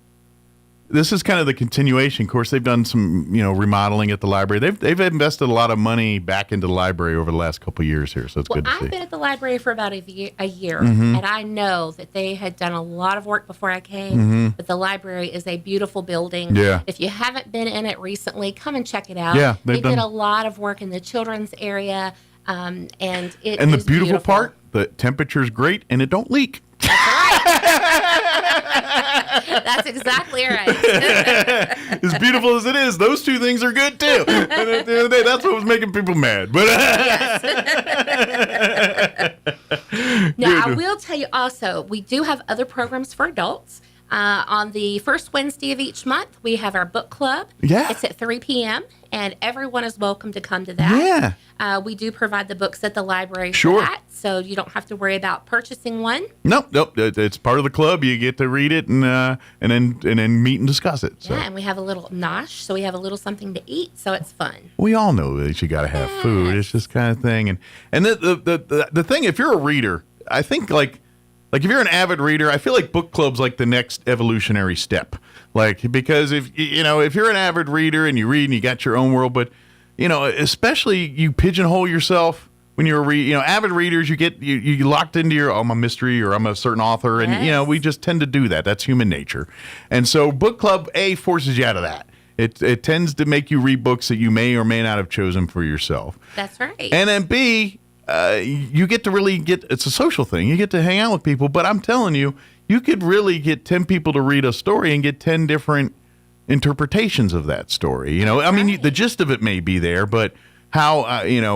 Speaker 13: this is kind of the continuation. Of course, they've done some, remodeling at the library. They've invested a lot of money back into the library over the last couple of years here. So it's good to see.
Speaker 25: I've been at the library for about a year,
Speaker 13: Mm-hmm.
Speaker 25: and I know that they had done a lot of work before I came, but the library is a beautiful building.
Speaker 13: Yeah.
Speaker 25: If you haven't been in it recently, come and check it out.
Speaker 13: Yeah,
Speaker 25: they did a lot of work in the children's area. And it
Speaker 13: and the
Speaker 25: is
Speaker 13: beautiful part, the temperature's great and it don't leak.
Speaker 25: That's right. That's exactly right.
Speaker 13: As beautiful as it is, those two things are good too. And at the end of the day, that's what was making people mad. But
Speaker 25: now, I will tell you also, we do have other programs for adults. On the first Wednesday of each month, we have our book club.
Speaker 13: Yeah.
Speaker 25: It's at 3 p.m., and everyone is welcome to come to that.
Speaker 13: Yeah.
Speaker 25: We do provide the books at the library
Speaker 13: Sure.
Speaker 25: for that, so you don't have to worry about purchasing one.
Speaker 13: Nope. It's part of the club. You get to read it and then meet and discuss it. So.
Speaker 25: Yeah, and we have a little nosh, so we have a little something to eat, so it's fun.
Speaker 13: We all know that you got to have food. It's just kind of thing. And the thing, if you're a reader, I think like if you're an avid reader, I feel like book club's like the next evolutionary step. Like, because if you're an avid reader and you read and you got your own world, but especially you pigeonhole yourself when you're avid readers, you locked into your, I'm a mystery or I'm a certain author, and we just tend to do that. That's human nature. And so book club forces you out of that. It tends to make you read books that you may or may not have chosen for yourself.
Speaker 25: That's right.
Speaker 13: And then B, you get to really it's a social thing. You get to hang out with people. But I'm telling you, you could really get 10 people to read a story and get 10 different interpretations of that story. I mean, the gist of it may be there, but how,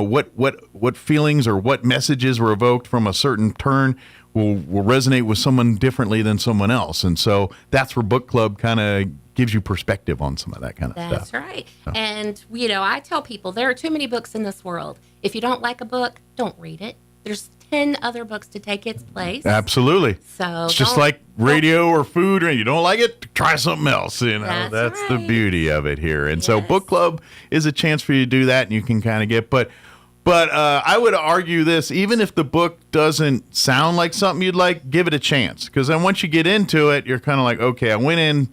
Speaker 13: what feelings or what messages were evoked from a certain turn will resonate with someone differently than someone else. And so that's where book club kind of gives you perspective on some of that kind of stuff.
Speaker 25: That's right. So. And, I tell people there are too many books in this world. If you don't like a book, don't read it. There's 10 other books to take its place.
Speaker 13: Absolutely.
Speaker 25: So
Speaker 13: it's just like radio or food, and you don't like it, try something else. That's
Speaker 25: right.
Speaker 13: The beauty of it here. And so book club is a chance for you to do that, and you can kind of get, but I would argue this, even if the book doesn't sound like something you'd like, give it a chance. Because then once you get into it, you're kind of like, okay, I went in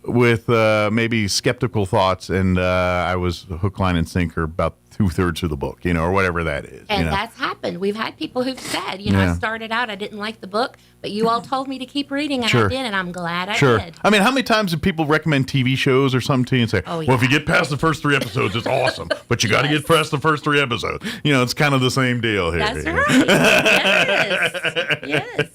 Speaker 13: with maybe skeptical thoughts, and I was hook, line, and sinker about 2/3 of the book, or whatever that is.
Speaker 25: And that's happened. We've had people who've said, I started out, I didn't like the book, but you all told me to keep reading, and I did, and I'm glad I did.
Speaker 13: I mean, how many times do people recommend TV shows or something to you and say, well, if you get past the first 3 episodes, it's awesome, but you got to get past the first 3 episodes. It's kind of the same deal here.
Speaker 25: That's right. Yes.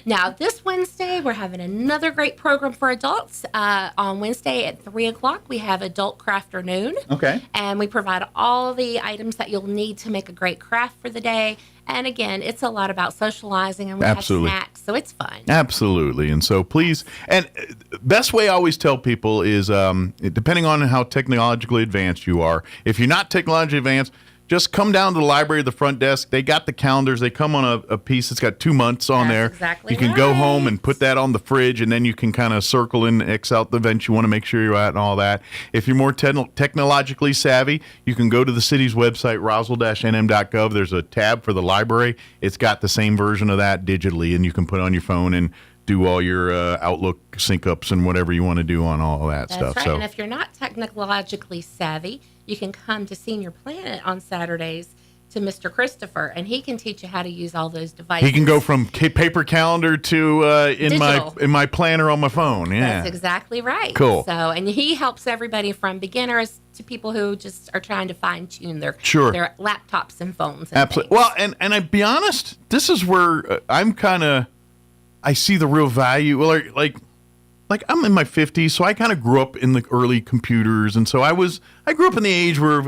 Speaker 25: Now, this Wednesday, we're having another great program for adults. On Wednesday at 3 o'clock, we have Adult Crafternoon.
Speaker 13: Okay.
Speaker 25: And we provide all the items that you'll need to make a great craft for the day. And again, it's a lot about socializing, and we have snacks, so it's fun.
Speaker 13: Absolutely. And so please, and best way I always tell people is, depending on how technologically advanced you are, if you're not technologically advanced, just come down to the library, the front desk. They got the calendars. They come on a piece that's got 2 months on there.
Speaker 25: Exactly.
Speaker 13: You can go home and put that on the fridge, and then you can kind of circle in, X out the events you want to make sure you're at and all that. If you're more technologically savvy, you can go to the city's website, roswell-nm.gov. There's a tab for the library. It's got the same version of that digitally, and you can put it on your phone and do all your Outlook sync-ups and whatever you want to do on all that stuff.
Speaker 25: That's right. And if you're not technologically savvy, you can come to Senior Planet on Saturdays to Mr. Christopher, and he can teach you how to use all those devices.
Speaker 13: He can go from paper calendar to in my planner on my phone. Yeah,
Speaker 25: that's exactly right.
Speaker 13: Cool.
Speaker 25: So, and he helps everybody from beginners to people who just are trying to fine tune their laptops and phones. And
Speaker 13: absolutely. Well, and I be honest, this is where I see the real value. Well, like I'm in my 50s, so I kind of grew up in the early computers, and so I grew up in the age where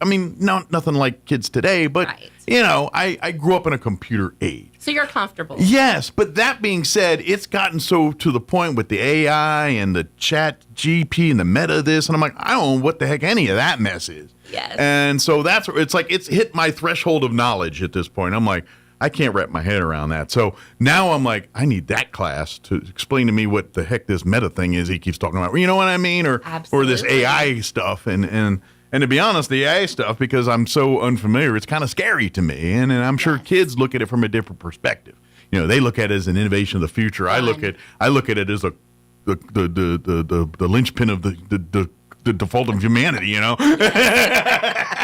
Speaker 13: nothing like kids today, but I grew up in a computer age.
Speaker 25: So you're comfortable.
Speaker 13: Yes, but that being said, it's gotten so to the point with the AI and the Chat GP and the meta this, and I'm like, I don't know what the heck any of that mess is.
Speaker 25: Yes.
Speaker 13: And so that's it's hit my threshold of knowledge at this point. I'm like, I can't wrap my head around that. So now I'm like, I need that class to explain to me what the heck this meta thing is he keeps talking about. You know what I mean? Or this AI stuff. And to be honest, the AI stuff, because I'm so unfamiliar, it's kind of scary to me. And I'm sure kids look at it from a different perspective. They look at it as an innovation of the future. I look at it as the linchpin of the default of humanity,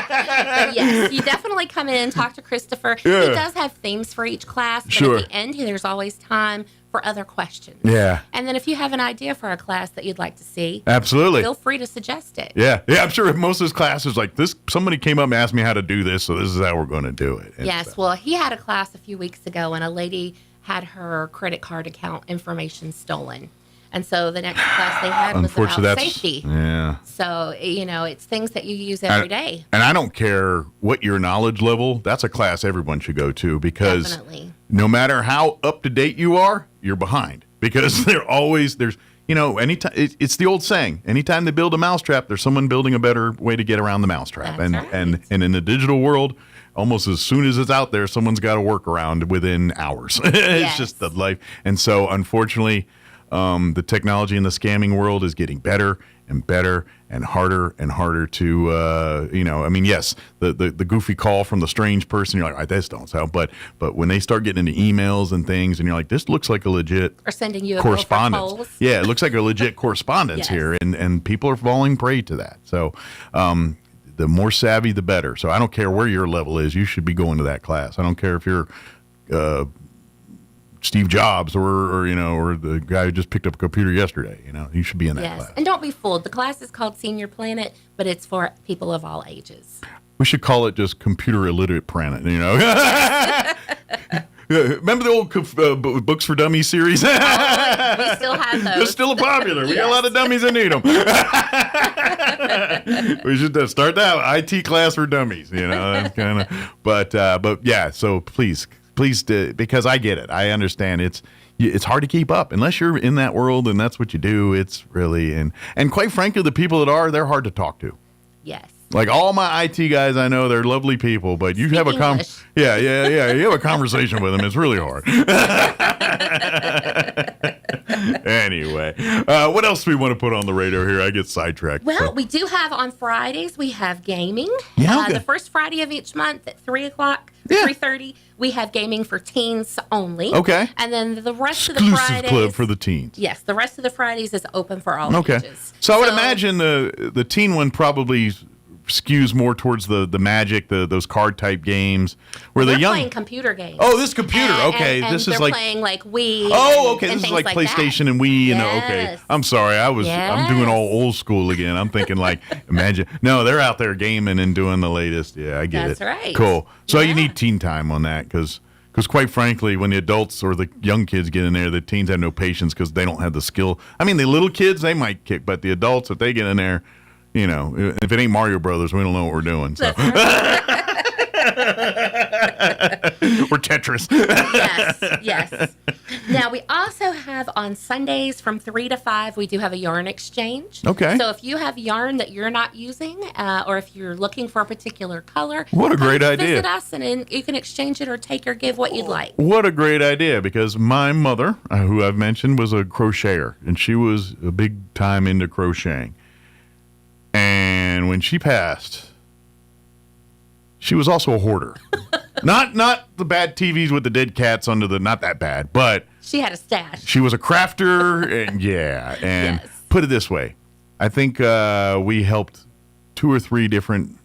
Speaker 25: But yes, you definitely come in and talk to Christopher.
Speaker 13: Yeah.
Speaker 25: He does have themes for each class, but
Speaker 13: Sure.
Speaker 25: at the end, there's always time for other questions.
Speaker 13: Yeah.
Speaker 25: And then if you have an idea for a class that you'd like to see,
Speaker 13: absolutely,
Speaker 25: feel free to suggest it.
Speaker 13: Yeah, I'm sure most of his classes like this, somebody came up and asked me how to do this, so this is how we're going to do it.
Speaker 25: Yes, well, he had a class a few weeks ago, and a lady had her credit card account information stolen. And so the next class they had was about safety.
Speaker 13: Yeah.
Speaker 25: So, it's things that you use every day.
Speaker 13: And I don't care what your knowledge level, that's a class everyone should go to, because no matter how up to date you are, you're behind. because there's anytime it's the old saying, anytime they build a mousetrap, there's someone building a better way to get around the mousetrap. And in the digital world, almost as soon as it's out there, someone's got a workaround within hours. It's just the life. And so, unfortunately, the technology in the scamming world is getting better and better and harder to, yes, the goofy call from the strange person, you're like, all right, this don't sound, but when they start getting into emails and things, and you're like, this looks like a legit
Speaker 25: or sending you
Speaker 13: correspondence. Yeah, it looks like a legit correspondence here, and people are falling prey to that. So, the more savvy, the better. So I don't care where your level is, you should be going to that class. I don't care if you're Steve Jobs or the guy who just picked up a computer yesterday. You should be in that class.
Speaker 25: And don't be fooled. The class is called Senior Planet, but it's for people of all ages.
Speaker 13: We should call it just Computer Illiterate Planet. Remember the old Books for Dummies series?
Speaker 25: We still have those.
Speaker 13: They're still popular. We got a lot of dummies that need them. We should start that IT class for dummies. That's kind of. But yeah. So please, because I get it. I understand it's hard to keep up unless you're in that world and that's what you do. It's really and quite frankly, the people that they're hard to talk to.
Speaker 25: Yes.
Speaker 13: Like all my IT guys I know, they're lovely people, but you have a you have a conversation with them. It's really hard. Anyway, what else do we want to put on the radar here? I get sidetracked.
Speaker 25: Well, we do have on Fridays, we have gaming.
Speaker 13: Yeah,
Speaker 25: the first Friday of each month at 3 o'clock, 3:30, we have gaming for teens only.
Speaker 13: Okay.
Speaker 25: And then the rest
Speaker 13: Exclusive
Speaker 25: of the Fridays.
Speaker 13: club for the teens.
Speaker 25: Yes, the rest of the Fridays is open for all ages.
Speaker 13: So I would imagine the teen one probably skews more towards the Magic, those card type games, where the young
Speaker 25: playing computer games.
Speaker 13: Oh, this computer. Okay,
Speaker 25: and
Speaker 13: this is like
Speaker 25: playing like Wii.
Speaker 13: Oh, okay,
Speaker 25: and
Speaker 13: this is like PlayStation
Speaker 25: that.
Speaker 13: and Wii.
Speaker 25: Yes.
Speaker 13: Okay, I'm sorry, I'm doing all old school again. I'm thinking like imagine. No, they're out there gaming and doing the latest. Yeah, I get it.
Speaker 25: That's right.
Speaker 13: Cool. So you need teen time on that because quite frankly, when the adults or the young kids get in there, the teens have no patience because they don't have the skill. I mean, the little kids they might kick, but the adults if they get in there. If it ain't Mario Brothers, we don't know what we're doing. So. We're Tetris.
Speaker 25: Yes. Now, we also have on Sundays from 3 to 5, we do have a yarn exchange.
Speaker 13: Okay.
Speaker 25: So if you have yarn that you're not using or if you're looking for a particular color,
Speaker 13: what a great idea.
Speaker 25: Visit us and you can exchange it or take or give what you'd like.
Speaker 13: What a great idea because my mother, who I've mentioned, was a crocheter and she was a big time into crocheting. And when she passed, she was also a hoarder. not the bad TVs with the dead cats under not that bad, but
Speaker 25: she had a stash.
Speaker 13: She was a crafter, and put it this way, I think we helped 2 or 3 different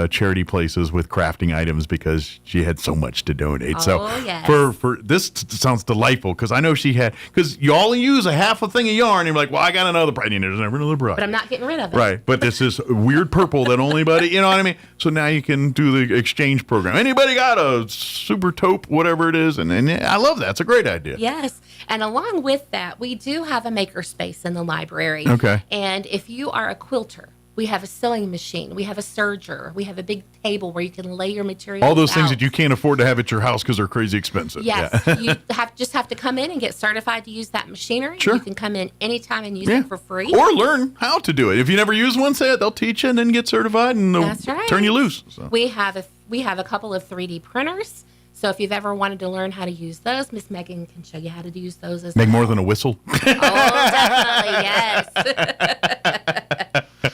Speaker 13: charity places with crafting items because she had so much to donate. For this sounds delightful because I know she had because you only use a half a thing of yarn and you're like, well, I got another bride. There's never another bride.
Speaker 25: But I'm not getting rid of it.
Speaker 13: Right. But this is weird purple that only you know what I mean? So now you can do the exchange program. Anybody got a super taupe, whatever it is? And I love that. It's a great idea.
Speaker 25: Yes. And along with that, we do have a makerspace in the library.
Speaker 13: Okay.
Speaker 25: And if you are a quilter, we have a sewing machine. We have a serger. We have a big table where you can lay your materials
Speaker 13: all those
Speaker 25: out.
Speaker 13: things that you can't afford to have at your house because they're crazy expensive.
Speaker 25: Yes. You just have to come in and get certified to use that machinery.
Speaker 13: Sure.
Speaker 25: You can come in anytime and use it for free.
Speaker 13: Or learn how to do it. If you never use one, they'll teach you and then get certified and they'll turn you loose. So.
Speaker 25: We have a couple of 3D printers. So if you've ever wanted to learn how to use those, Miss Megan can show you how to use those as well.
Speaker 13: Make more than a whistle?
Speaker 25: Oh, definitely, yes.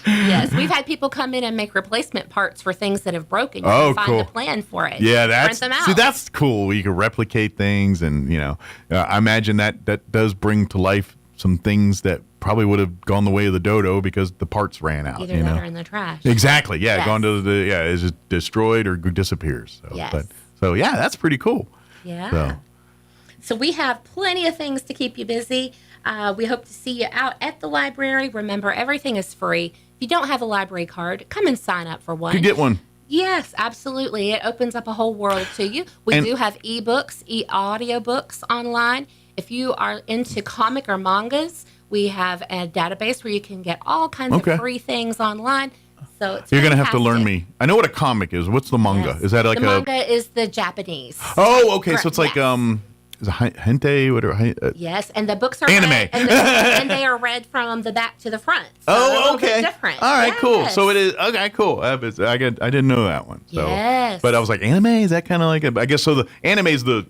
Speaker 25: Yes, we've had people come in and make replacement parts for things that have broken. You can find a plan for it.
Speaker 13: Yeah,
Speaker 25: print them out.
Speaker 13: That's cool. You can replicate things, and I imagine that does bring to life some things that probably would have gone the way of the dodo because the parts ran out.
Speaker 25: Either that or in the trash.
Speaker 13: Exactly. Yeah,
Speaker 25: yes.
Speaker 13: Gone to is it destroyed or disappears? So,
Speaker 25: yes.
Speaker 13: So that's pretty cool.
Speaker 25: Yeah. So we have plenty of things to keep you busy. We hope to see you out at the library. Remember, everything is free. If you don't have a library card, come and sign up for one.
Speaker 13: You get one.
Speaker 25: Yes, absolutely. It opens up a whole world to you. We do have ebooks, audiobooks online. If you are into comic or mangas, we have a database where you can get all kinds of free things online. So it's
Speaker 13: You're going to have to learn me. I know what a comic is. What's the manga?
Speaker 25: Yes.
Speaker 13: Is that like
Speaker 25: the manga is the Japanese.
Speaker 13: Oh, okay.
Speaker 25: Correct.
Speaker 13: So it's like is it hentai, whatever.
Speaker 25: Yes, and the books are
Speaker 13: anime,
Speaker 25: read, and they are read from the back to the front. So
Speaker 13: oh, okay,
Speaker 25: different.
Speaker 13: All right,
Speaker 25: yes.
Speaker 13: cool. So it is okay, cool. I didn't know that one. So.
Speaker 25: Yes,
Speaker 13: but I was like, anime, is that kind of like I guess so. The anime is the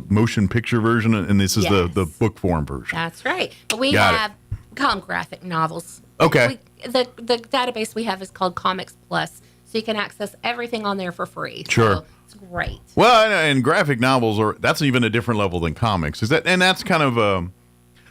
Speaker 13: motion picture version, and this is the book form version.
Speaker 25: That's right. But we have graphic novels.
Speaker 13: Okay.
Speaker 25: The database we have is called Comics Plus, so you can access everything on there for free.
Speaker 13: Sure.
Speaker 25: So it's great.
Speaker 13: Well, and graphic novels that's even a different level than comics. That's kind of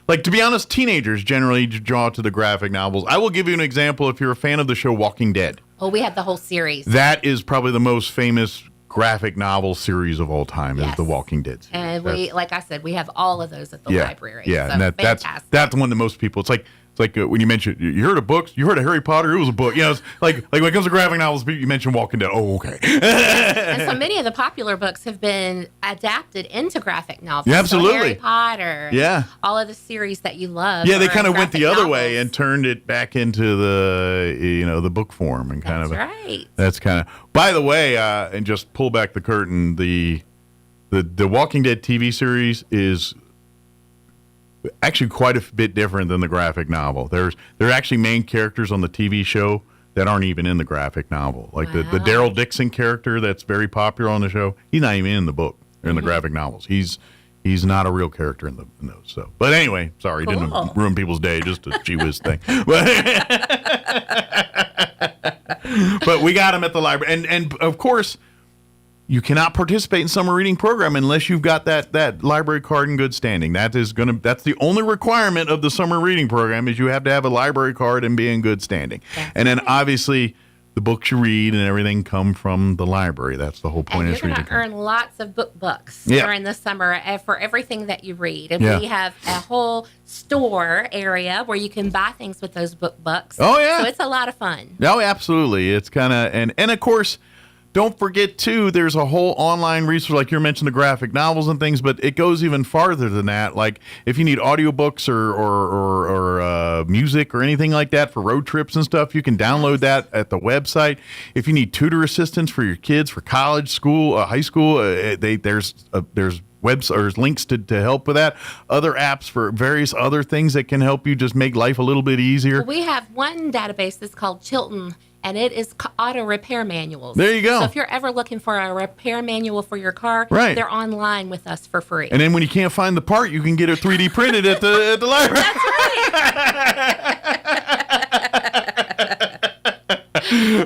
Speaker 13: like, to be honest, teenagers generally draw to the graphic novels. I will give you an example if you're a fan of the show Walking Dead.
Speaker 25: Oh, we have the whole series.
Speaker 13: That is probably the most famous graphic novel series of all time, is The Walking Dead series.
Speaker 25: And like I said, we have all of those at the library.
Speaker 13: Yeah,
Speaker 25: so
Speaker 13: and that's one that most people. It's like when you mention, you heard of books, you heard of Harry Potter, it was a book. You know, it's like when it comes to graphic novels, you mention Walking Dead. Oh, okay.
Speaker 25: And so many of the popular books have been adapted into graphic novels.
Speaker 13: Yeah, absolutely.
Speaker 25: So Harry Potter.
Speaker 13: Yeah.
Speaker 25: All of the series that you love.
Speaker 13: Yeah, they kind of went the other way and turned it back into the book form and kind
Speaker 25: That's
Speaker 13: of.
Speaker 25: right.
Speaker 13: That's kind of. By the way, and just pull back the curtain, the Walking Dead TV series is actually quite a bit different than the graphic novel. There are actually main characters on the TV show that aren't even in the graphic novel. Like the Daryl Dixon character that's very popular on the show, he's not even in the book or in the graphic novels. He's not a real character in those. So, but anyway, sorry, didn't ruin people's day. Just a gee whiz thing. But we got him at the library, and of course, you cannot participate in summer reading program unless you've got that library card in good standing. That's the only requirement of the summer reading program, is you have to have a library card and be in good standing. And then obviously the books you read and everything come from the library. That's the whole point.
Speaker 25: And you're going to earn lots of books
Speaker 13: Yeah.
Speaker 25: during the summer for everything that you read. And
Speaker 13: Yeah.
Speaker 25: we have a whole store area where you can buy things with those books.
Speaker 13: Oh, yeah.
Speaker 25: So it's a lot of fun.
Speaker 13: Oh, absolutely. It's kind of, and of course, don't forget, too, there's a whole online resource, like you mentioned, the graphic novels and things, but it goes even farther than that. Like, if you need audiobooks or music or anything like that for road trips and stuff, you can download that at the website. If you need tutor assistance for your kids for college, school, high school, there's webs or links to help with that. Other apps for various other things that can help you just make life a little bit easier.
Speaker 25: Well, we have one database that's called Chilton, and it is auto repair manuals.
Speaker 13: There you go.
Speaker 25: So if you're ever looking for a repair manual for your car,
Speaker 13: Right.
Speaker 25: they're online with us for free.
Speaker 13: And then when you can't find the part, you can get it 3D printed at the library.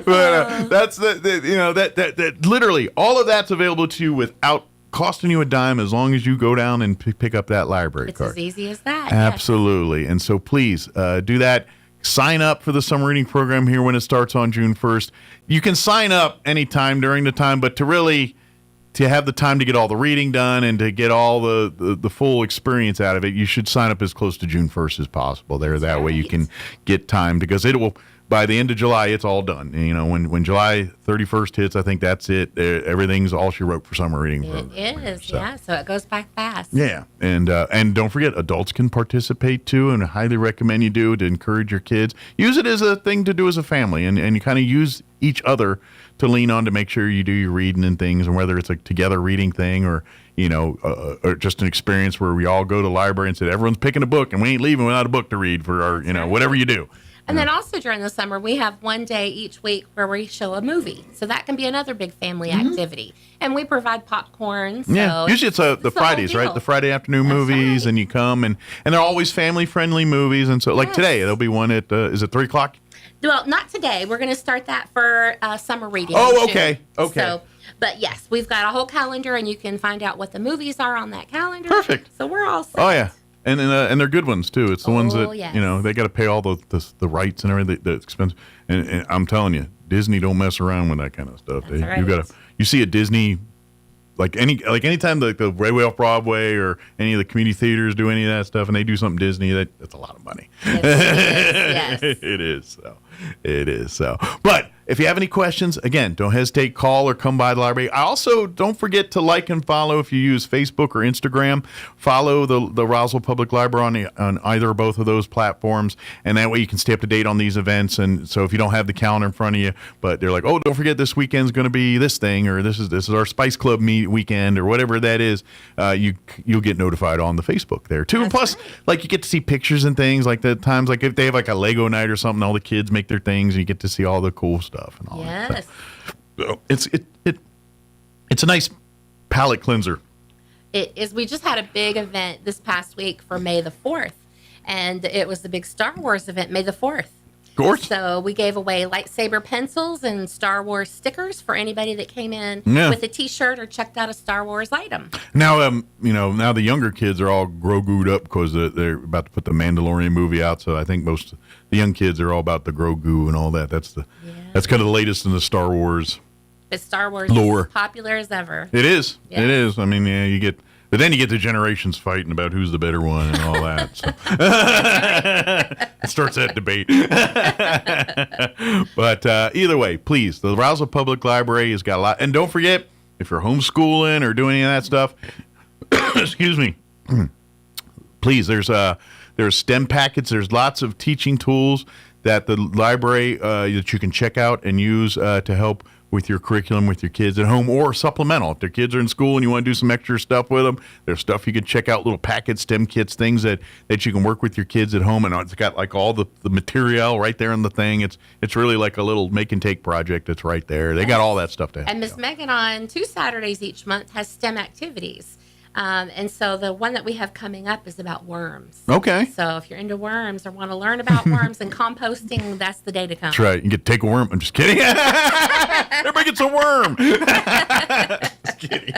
Speaker 13: But that's that literally all of that's available to you without costing you a dime, as long as you go down and pick up that library
Speaker 25: It's
Speaker 13: card.
Speaker 25: as easy as that.
Speaker 13: Absolutely. And so please do that. Sign up for the summer reading program here when it starts on June 1st. You can sign up anytime during the time, but to have the time to get all the reading done and to get all the full experience out of it, you should sign up as close to June 1st as possible. That way you can get time, because it will, by the end of July, it's all done. You know, when July 31st hits, I think that's it. Everything's all she wrote for summer reading program.
Speaker 25: It is, so it goes by fast.
Speaker 13: Yeah, and don't forget, adults can participate too, and I highly recommend you do, to encourage your kids. Use it as a thing to do as a family, and you kind of use each other to lean on to make sure you do your reading and things, and whether it's a together reading thing or or just an experience where we all go to the library and say everyone's picking a book and we ain't leaving without a book to read for our whatever you do.
Speaker 25: And then also during the summer, we have one day each week where we show a movie. So that can be another big family activity. And we provide popcorn. So
Speaker 13: yeah, usually it's the Fridays, right? The Friday afternoon movies, and you come, and they're always family-friendly movies. And so, like today, there'll be one at, is it 3 o'clock?
Speaker 25: Well, not today. We're going to start that for summer reading.
Speaker 13: Oh,
Speaker 25: in June.
Speaker 13: okay.
Speaker 25: So, but yes, we've got a whole calendar, and you can find out what the movies are on that calendar.
Speaker 13: Perfect.
Speaker 25: So we're all set.
Speaker 13: Oh, yeah. And they're good ones too. It's the ones that
Speaker 25: yes.
Speaker 13: they got to pay all the rights and everything, the expense. And I'm telling you, Disney don't mess around with that kind of stuff. You see a Disney, anytime the Railway off Broadway or any of the community theaters do any of that stuff, and they do something Disney, that's a lot of money.
Speaker 25: Yes.
Speaker 13: It is so. But if you have any questions, again, don't hesitate, call or come by the library. I also don't forget to like and follow if you use Facebook or Instagram. Follow the Roswell Public Library on either or both of those platforms, and that way you can stay up to date on these events. And so if you don't have the calendar in front of you, but they're like, oh, don't forget this weekend's going to be this thing, or this is our Spice Club weekend, or whatever that is, you'll get notified on the Facebook there too. And plus, like, you get to see pictures and things like the times, like if they have like a Lego night or something, all the kids make their things, and you get to see all the cool stuff and all that stuff. So it's a nice palate cleanser.
Speaker 25: It is. We just had a big event this past week for May the 4th, and it was the big Star Wars event, May the 4th.
Speaker 13: Of course.
Speaker 25: So we gave away lightsaber pencils and Star Wars stickers for anybody that came in with a T-shirt or checked out a Star Wars item.
Speaker 13: Now, now the younger kids are all Grogu'd up because they're about to put the Mandalorian movie out. So I think most of the young kids are all about the Grogu and all that. That's kind of the latest in the Star Wars.
Speaker 25: But Star Wars
Speaker 13: lore.
Speaker 25: is as popular as ever.
Speaker 13: It is.
Speaker 25: Yeah.
Speaker 13: It is. I mean, but then you get the generations fighting about who's the better one and all that. So. It starts that debate. But either way, please, the Roswell Public Library has got a lot. And don't forget, if you're homeschooling or doing any of that stuff, excuse me, please, there's STEM packets. There's lots of teaching tools that the library that you can check out and use to help with your curriculum with your kids at home, or supplemental. If their kids are in school and you want to do some extra stuff with them, there's stuff you can check out, little packets, STEM kits, things that you can work with your kids at home. And it's got like all the material right there in the thing. It's really like a little make and take project that's right there. They got all that stuff to help.
Speaker 25: And Miss Megan on 2 Saturdays each month has STEM activities. And so the one that we have coming up is about worms.
Speaker 13: Okay.
Speaker 25: So if you're into worms or want to learn about worms and composting, that's the day to come.
Speaker 13: That's right. You get to take a worm. I'm just kidding. Everybody gets a worm. Just kidding.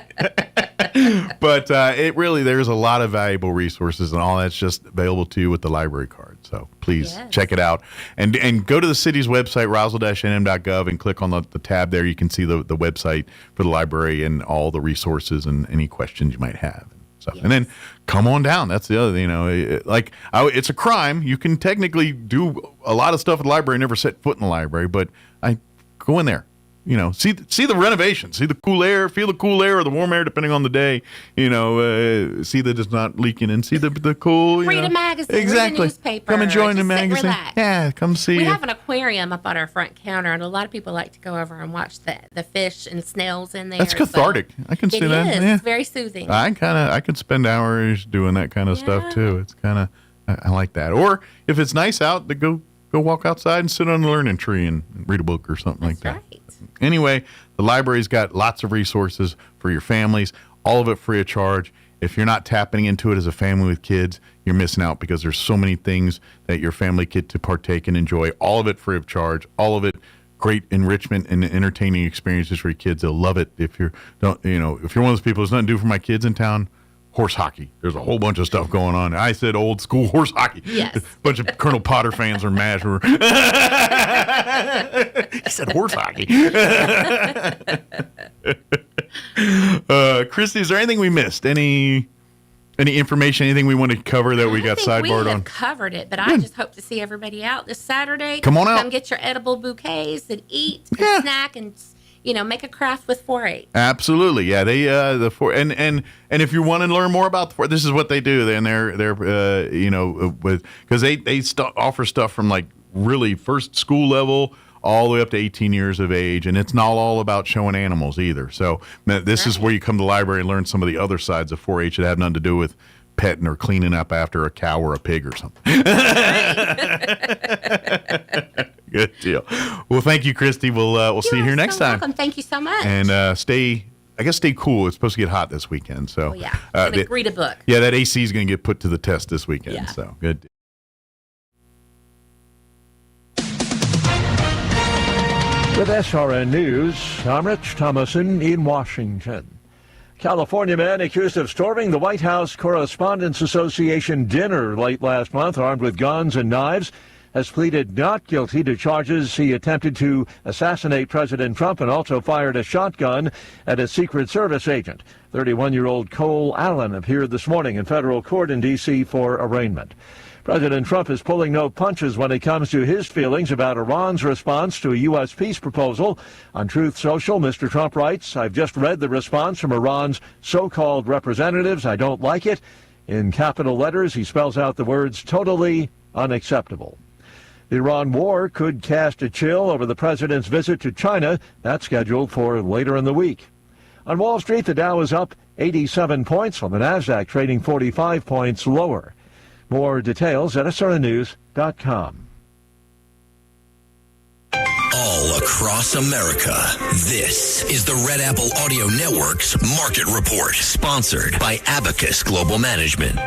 Speaker 13: But there's a lot of valuable resources, and all that's just available to you with the library card. So please check it out. And go to the city's website, roswell-nm.gov, and click on the tab there. You can see the website for the library and all the resources and any questions you might have. And then come on down. That's the other, it's a crime. You can technically do a lot of stuff at the library, never set foot in the library, but go in there. See the renovation, see the cool air, feel the cool air or the warm air, depending on the day. See that it's not leaking, and see the cool.
Speaker 25: Read a magazine,
Speaker 13: exactly.
Speaker 25: Read a newspaper.
Speaker 13: Come and join the magazine.
Speaker 25: Relax.
Speaker 13: Yeah, come see.
Speaker 25: We have an aquarium up on our front counter, and a lot of people like to go over and watch the fish and snails in there.
Speaker 13: That's cathartic. I can see that.
Speaker 25: It is.
Speaker 13: Yeah.
Speaker 25: It's very soothing.
Speaker 13: I could spend hours doing that kind of stuff too. It's kind of I like that. Or if it's nice out, to go walk outside and sit on the learning tree and read a book or something like that.
Speaker 25: Right.
Speaker 13: Anyway, the library's got lots of resources for your families, all of it free of charge. If you're not tapping into it as a family with kids, you're missing out, because there's so many things that your family get to partake and enjoy. All of it free of charge, all of it great enrichment and entertaining experiences for your kids. They'll love it. If you're one of those people, there's nothing to do for my kids in town, horse hockey. There's a whole bunch of stuff going on. I said old school horse hockey.
Speaker 25: Yes.
Speaker 13: A bunch of Colonel Potter fans are mad. He said horse hockey. Christy, is there anything we missed? Any information, anything we want to cover that we got sidebarred on?
Speaker 25: We have covered it, but I just hope to see everybody out this Saturday.
Speaker 13: Come on out.
Speaker 25: Come get your edible bouquets and eat and snack and make a craft with 4-H.
Speaker 13: Absolutely, yeah. They and if you want to learn more about the 4, this is what they do. They're because they offer stuff from like really first school level all the way up to 18 years of age, and it's not all about showing animals either. So this is where you come to the library and learn some of the other sides of 4-H that have nothing to do with petting or cleaning up after a cow or a pig or something. Good deal. Well, thank you, Christy. We'll see you here next time.
Speaker 25: Welcome. Thank you so much.
Speaker 13: And stay cool. It's supposed to get hot this weekend. So
Speaker 25: read a book.
Speaker 13: Yeah, that AC is going to get put to the test this weekend.
Speaker 25: Yeah.
Speaker 13: So good.
Speaker 1: With SRN News, I'm Rich Thomason in Washington. California man accused of storming the White House Correspondents Association dinner late last month, armed with guns and knives, has pleaded not guilty to charges he attempted to assassinate President Trump and also fired a shotgun at a Secret Service agent. 31-year-old Cole Allen appeared this morning in federal court in D.C. for arraignment. President Trump is pulling no punches when it comes to his feelings about Iran's response to a U.S. peace proposal. On Truth Social, Mr. Trump writes, "I've just read the response from Iran's so-called representatives. I don't like it." In capital letters, he spells out the words totally unacceptable. The Iran war could cast a chill over the president's visit to China. That's scheduled for later in the week. On Wall Street, the Dow is up 87 points, while the Nasdaq trading 45 points lower. More details at SRNews.com.
Speaker 11: All across America, this is the Red Apple Audio Network's Market Report, sponsored by Abacus Global Management.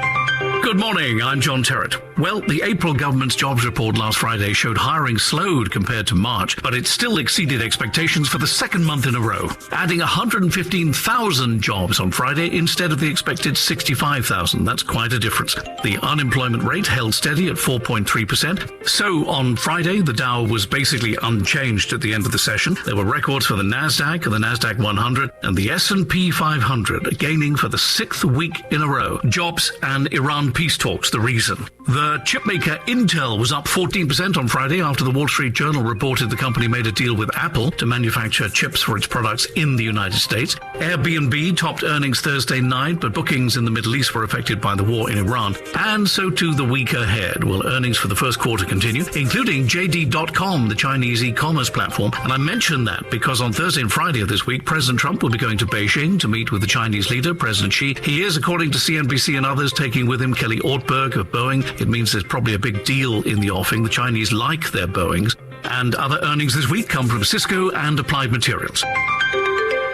Speaker 2: Good morning, I'm John Terrett. Well, the April government's jobs report last Friday showed hiring slowed compared to March, but it still exceeded expectations for the second month in a row, adding 115,000 jobs on Friday instead of the expected 65,000. That's quite a difference. The unemployment rate held steady at 4.3%. So on Friday, the Dow was basically unchanged at the end of the session. There were records for the Nasdaq and the Nasdaq 100 and the S&P 500, gaining for the sixth week in a row. Jobs and Iran peace talks the reason. The chipmaker Intel was up 14% on Friday after the Wall Street Journal reported the company made a deal with Apple to manufacture chips for its products in the United States. Airbnb topped earnings Thursday night, but bookings in the Middle East were affected by the war in Iran. And so too the week ahead. Will earnings for the first quarter continue, including JD.com, the Chinese e-commerce platform. And I mention that because on Thursday and Friday of this week, President Trump will be going to Beijing to meet with the Chinese leader, President Xi. He is, according to CNBC and others, taking with him Kelly Ortberg of Boeing. It means there's probably a big deal in the offing. The Chinese like their Boeings. And other earnings this week come from Cisco and Applied Materials.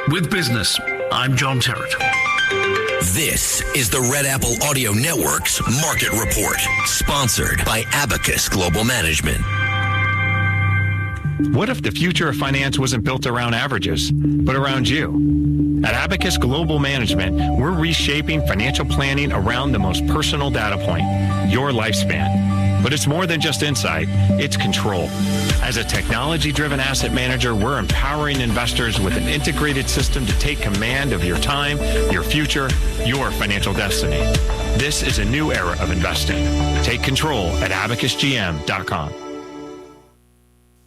Speaker 2: With business, I'm John Terrett.
Speaker 11: This is the Red Apple Audio Network's Market Report, sponsored by Abacus Global Management.
Speaker 19: What if the future of finance wasn't built around averages, but around you? At Abacus Global Management, we're reshaping financial planning around the most personal data point, your lifespan. But it's more than just insight, it's control. As a technology-driven asset manager, we're empowering investors with an integrated system to take command of your time, your future, your financial destiny. This is a new era of investing. Take control at abacusgm.com.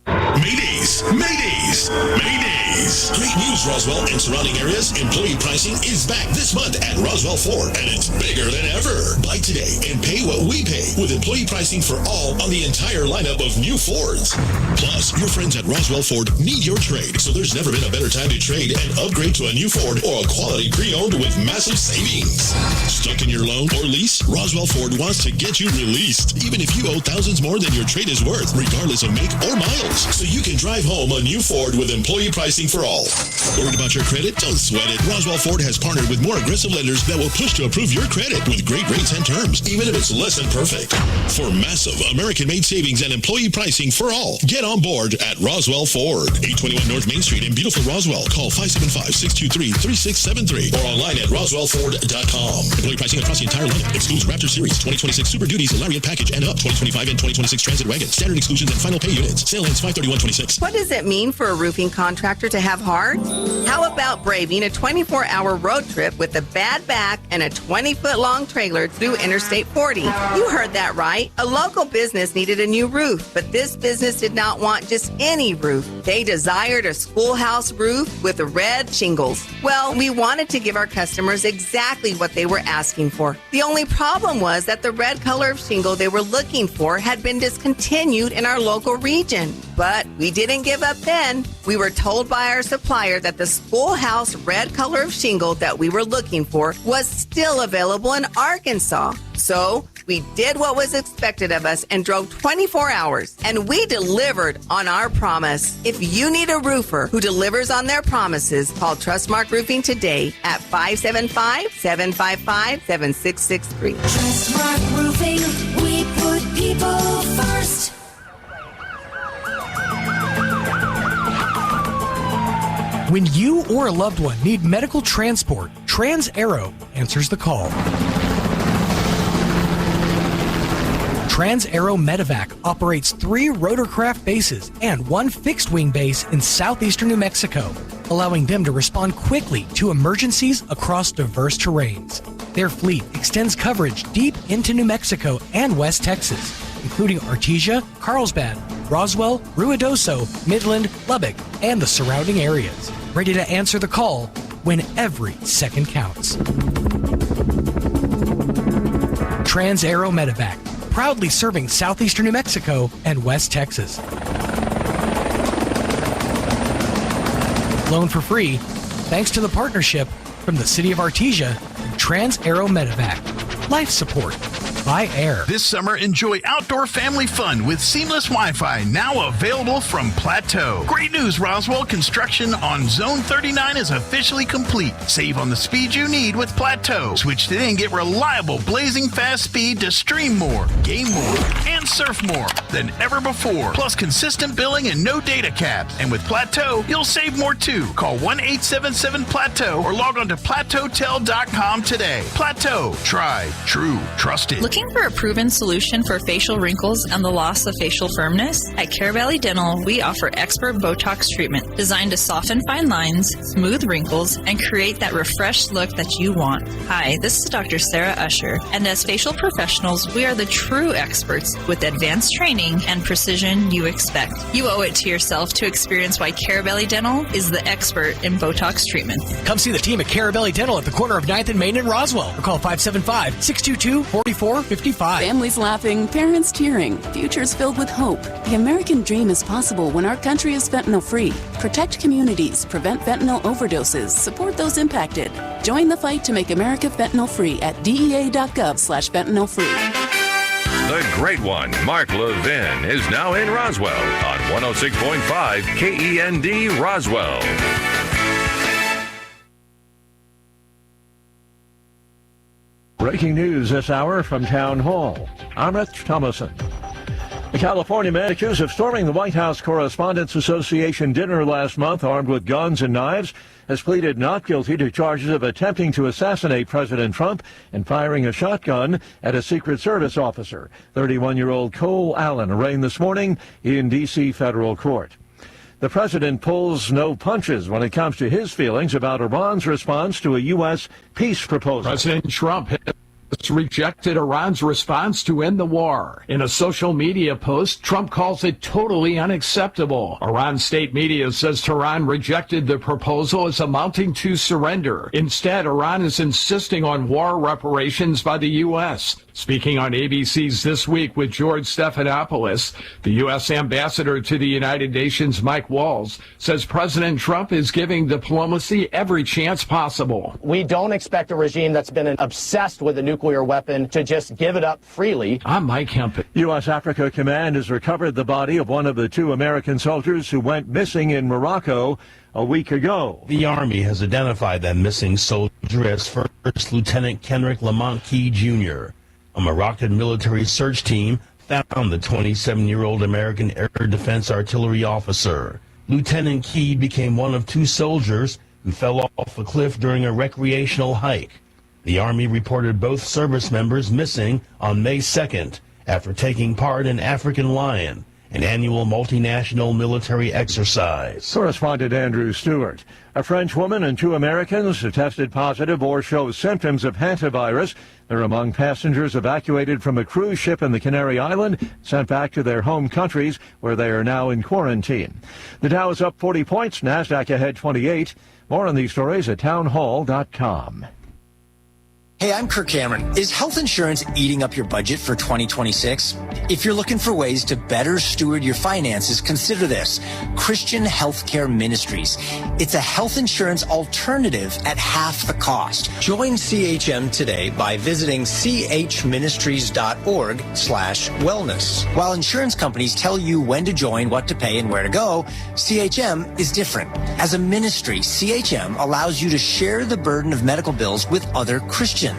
Speaker 20: Maydays! Maydays! Maydays! Great news, Roswell and surrounding areas. Employee pricing is back this month at Roswell Ford, and it's bigger than ever. Buy today and pay what we pay with employee pricing for all on the entire lineup of new Fords. Plus, your friends at Roswell Ford need your trade, so there's never been a better time to trade and upgrade to a new Ford or a quality pre-owned with massive savings. Stuck in your loan or lease? Roswell Ford wants to get you released, even if you owe thousands more than your trade is worth, regardless of make or miles. So you can drive home a new Ford with employee pricing for all. Worried about your credit? Don't sweat it. Roswell Ford has partnered with more aggressive lenders that will push to approve your credit with great rates and terms, even if it's less than perfect. For massive American-made savings and employee pricing for all, get on board at Roswell Ford. 821 North Main Street in beautiful Roswell. Call 575-623-3673 or online at roswellford.com. Employee pricing across the entire lineup excludes Raptor Series, 2026 Super Duties, Lariat Package, and up 2025 and 2026 Transit Wagon. Standard exclusions and final pay units. Sale ends 5/31/26.
Speaker 21: What does it mean for a roofing contractor to have heart? How about braving a 24-hour road trip with a bad back and a 20-foot-long trailer through Interstate 40? You heard that right. A local business needed a new roof, but this business did not want just any roof. They desired a schoolhouse roof with red shingles. Well, we wanted to give our customers exactly what they were asking for. The only problem was that the red color of shingle they were looking for had been discontinued in our local region. But we didn't give up then. We were told by our supplier that the schoolhouse red color of shingle that we were looking for was still available in Arkansas. So we did what was expected of us and drove 24 hours, and we delivered on our promise. If you need a roofer who delivers on their promises, call Trustmark Roofing today at 575-755-7663.
Speaker 22: Trustmark Roofing, we put people first.
Speaker 16: When you or a loved one need medical transport, Trans-Aero answers the call. Trans-Aero Medevac operates 3 rotorcraft bases and 1 fixed-wing base in southeastern New Mexico, allowing them to respond quickly to emergencies across diverse terrains. Their fleet extends coverage deep into New Mexico and West Texas, including Artesia, Carlsbad, Roswell, Ruidoso, Midland, Lubbock, and the surrounding areas. Ready to answer the call when every second counts. Trans-Aero Medevac, proudly serving southeastern New Mexico and West Texas. Flown for free, thanks to the partnership from the City of Artesia and Trans-Aero Medevac. Life support by air.
Speaker 3: This summer, enjoy outdoor family fun with seamless Wi-Fi, now available from Plateau. Great news, Roswell. Construction on Zone 39 is officially complete. Save on the speed you need with Plateau. Switch today and get reliable, blazing fast speed to stream more, game more, and surf more than ever before. Plus consistent billing and no data caps. And with Plateau, you'll save more too. Call 1-877-PLATEAU or log on to plateautel.com today. Plateau. Tried, true, trusted.
Speaker 9: Looking for a proven solution for facial wrinkles and the loss of facial firmness? At Care Valley Dental, we offer expert Botox treatment designed to soften fine lines, smooth wrinkles, and create that refreshed look that you want. Hi, this is Dr. Sarah Usher, and as facial professionals, we are the true experts with advanced training and precision you expect. You owe it to yourself to experience why Care Valley Dental is the expert in Botox treatment.
Speaker 16: Come see the team at Care Valley Dental at the corner of 9th and Main in Roswell, or call 575-622-4455.
Speaker 10: Families laughing, parents cheering, futures filled with hope. The American dream is possible when our country is fentanyl-free. Protect communities, prevent fentanyl overdoses, support those impacted. Join the fight to make America fentanyl-free at dea.gov/fentanyl-free.
Speaker 12: The great one, Mark Levin, is now in Roswell on 106.5 KEND Roswell.
Speaker 1: Breaking news this hour from Town Hall. I'm Rich Thomason. A California man accused of storming the White House Correspondents Association dinner last month armed with guns and knives has pleaded not guilty to charges of attempting to assassinate President Trump and firing a shotgun at a Secret Service officer. 31-year-old Cole Allen arraigned this morning in D.C. federal court. The president pulls no punches when it comes to his feelings about Iran's response to a U.S. peace proposal.
Speaker 23: President Trump has rejected Iran's response to end the war. In a social media post, Trump calls it totally unacceptable. Iran state media says Tehran rejected the proposal as amounting to surrender. Instead, Iran is insisting on war reparations by the U.S. Speaking on ABC's This Week with George Stephanopoulos, the U.S. ambassador to the United Nations, Mike Walls, says President Trump is giving diplomacy every chance possible.
Speaker 24: We don't expect a regime that's been obsessed with a nuclear weapon to just give it up freely.
Speaker 23: I'm Mike Hempel.
Speaker 1: U.S. Africa Command has recovered the body of one of the two American soldiers who went missing in Morocco a week ago.
Speaker 26: The Army has identified that missing soldier as First Lieutenant Kenrick Lamont Key, Jr. A Moroccan military search team found the 27-year-old American Air Defense Artillery officer. Lieutenant Key became one of two soldiers who fell off a cliff during a recreational hike. The Army reported both service members missing on May 2nd after taking part in African Lion, an annual multinational military exercise.
Speaker 1: Correspondent Andrew Stewart. A French woman and two Americans who tested positive or show symptoms of hantavirus. They're among passengers evacuated from a cruise ship in the Canary Island, sent back to their home countries, where they are now in quarantine. The Dow is up 40 points, NASDAQ ahead 28. More on these stories at townhall.com.
Speaker 27: Hey, I'm Kirk Cameron. Is health insurance eating up your budget for 2026? If you're looking for ways to better steward your finances, consider this. Christian Healthcare Ministries. It's a health insurance alternative at half the cost. Join CHM today by visiting chministries.org/wellness. While insurance companies tell you when to join, what to pay, and where to go, CHM is different. As a ministry, CHM allows you to share the burden of medical bills with other Christians.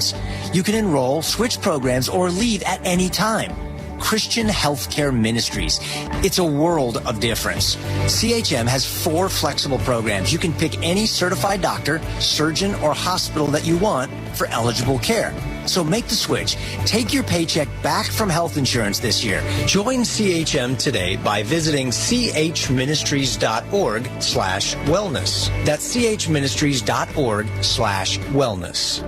Speaker 27: You can enroll, switch programs, or leave at any time. Christian Healthcare Ministries. It's a world of difference. CHM has 4 flexible programs. You can pick any certified doctor, surgeon, or hospital that you want for eligible care. So make the switch. Take your paycheck back from health insurance this year. Join CHM today by visiting chministries.org/wellness. That's chministries.org/wellness.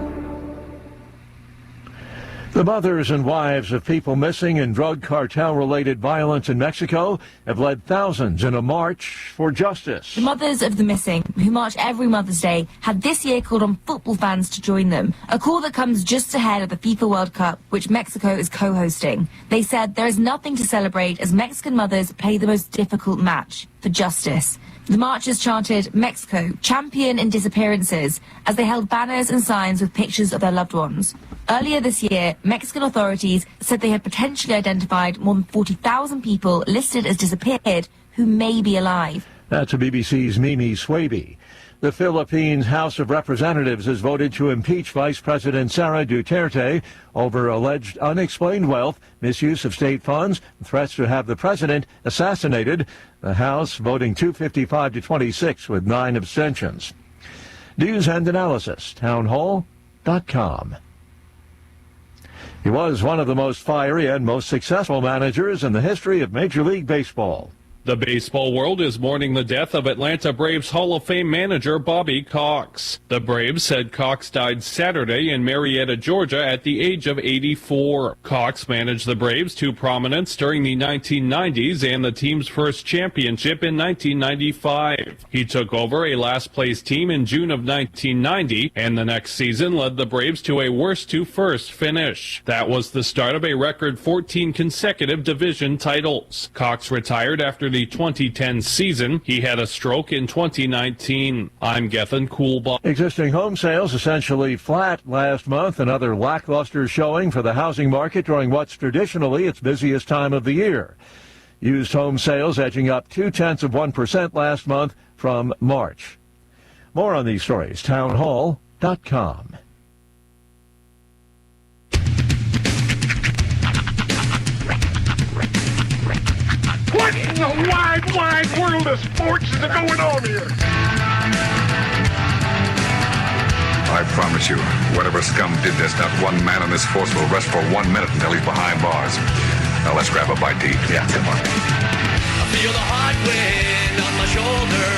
Speaker 1: The mothers and wives of people missing in drug cartel-related violence in Mexico have led thousands in a march for justice.
Speaker 4: The mothers of the missing, who march every Mother's Day, have this year called on football fans to join them, a call that comes just ahead of the FIFA World Cup, which Mexico is co-hosting. They said there is nothing to celebrate as Mexican mothers play the most difficult match for justice. The marchers chanted, "Mexico, champion in disappearances," as they held banners and signs with pictures of their loved ones. Earlier this year, Mexican authorities said they had potentially identified more than 40,000 people listed as disappeared who may be alive.
Speaker 1: That's a BBC's Mimi Swaby. The Philippines House of Representatives has voted to impeach Vice President Sara Duterte over alleged unexplained wealth, misuse of state funds, and threats to have the president assassinated. The House voting 255 to 26 with 9 abstentions. News and analysis, townhall.com. He was one of the most fiery and most successful managers in the history of Major League Baseball.
Speaker 5: The baseball world is mourning the death of Atlanta Braves Hall of Fame manager Bobby Cox. The Braves said Cox died Saturday in Marietta, Georgia at the age of 84. Cox managed the Braves to prominence during the 1990s and the team's first championship in 1995. He took over a last-place team in June of 1990 and the next season led the Braves to a worst-to-first finish. That was the start of a record 14 consecutive division titles. Cox retired after the 2010 season. He had a stroke in 2019. I'm Gethin Coolbaugh.
Speaker 1: Existing home sales essentially flat last month. Another lackluster showing for the housing market during what's traditionally its busiest time of the year. Used home sales edging up 0.2% last month from March. More on these stories, townhall.com.
Speaker 7: What in the wide, wide world of sports is going on here?
Speaker 14: I promise you, whatever scum did this, not one man on this force will rest for 1 minute until he's behind bars. Now let's grab a bite to eat. Yeah, come on.
Speaker 11: I feel the hot wind on my shoulder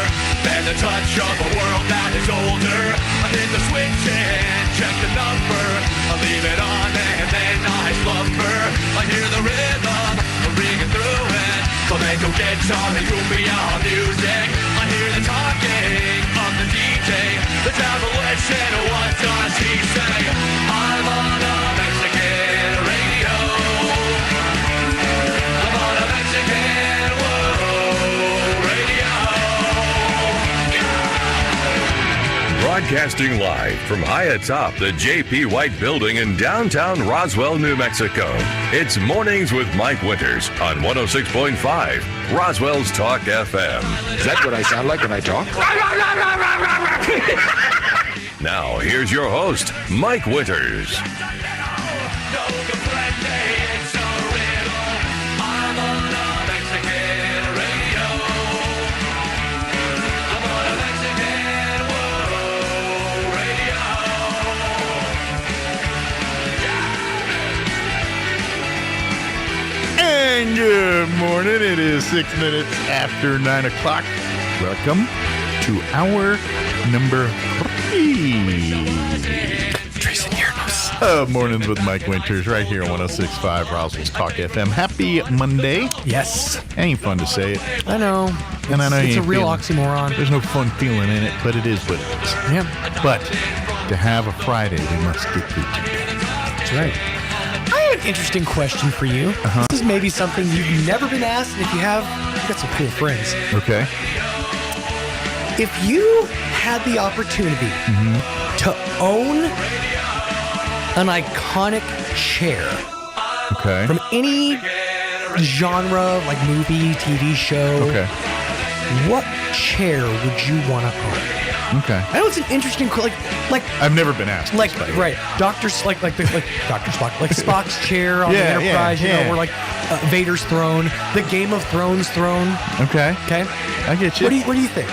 Speaker 11: and the touch of a world that is older. I hit the switch and check the number. I leave it on and then I slumber. I hear the rhythm ringing through it. Flamenco guitar and cumbia music. I hear the talking of the DJ. The demolition, what does he say? I'm on a Mexican radio. I'm on a Mexican radio.
Speaker 12: Broadcasting live from high atop the J.P. White Building in downtown Roswell, New Mexico. It's Mornings with Mike Winters on 106.5 Roswell's Talk FM.
Speaker 15: Is that what I sound like when I talk?
Speaker 12: Now, here's your host, Mike Winters.
Speaker 13: And good morning. It is 6 minutes after 9 o'clock. Welcome to hour number 3.
Speaker 16: Tracy Niernos.
Speaker 13: Mornings with Mike Winters right here on 106.5 Roswell's Talk FM. Happy Monday.
Speaker 16: Yes.
Speaker 13: Ain't fun to say it.
Speaker 16: I know.
Speaker 13: And I know
Speaker 16: it's a real oxymoron.
Speaker 13: There's no fun feeling in it, but it is what it is.
Speaker 16: Yeah.
Speaker 13: But to have a Friday, we must get through today.
Speaker 16: That's right. I have an interesting question for you. This is maybe something you've never been asked, and if you have, you've got some cool friends.
Speaker 13: Okay.
Speaker 16: If you had the opportunity to own an iconic chair from any genre, like movie, TV show, what chair would you want to own?
Speaker 13: Okay.
Speaker 16: I know it's an interesting, like
Speaker 13: I've never been asked.
Speaker 16: Like right, Dr. Dr. Spock, like Spock's chair on the Enterprise. You know, or like Vader's throne, the Game of Thrones throne.
Speaker 13: Okay. I get you.
Speaker 16: What do you think?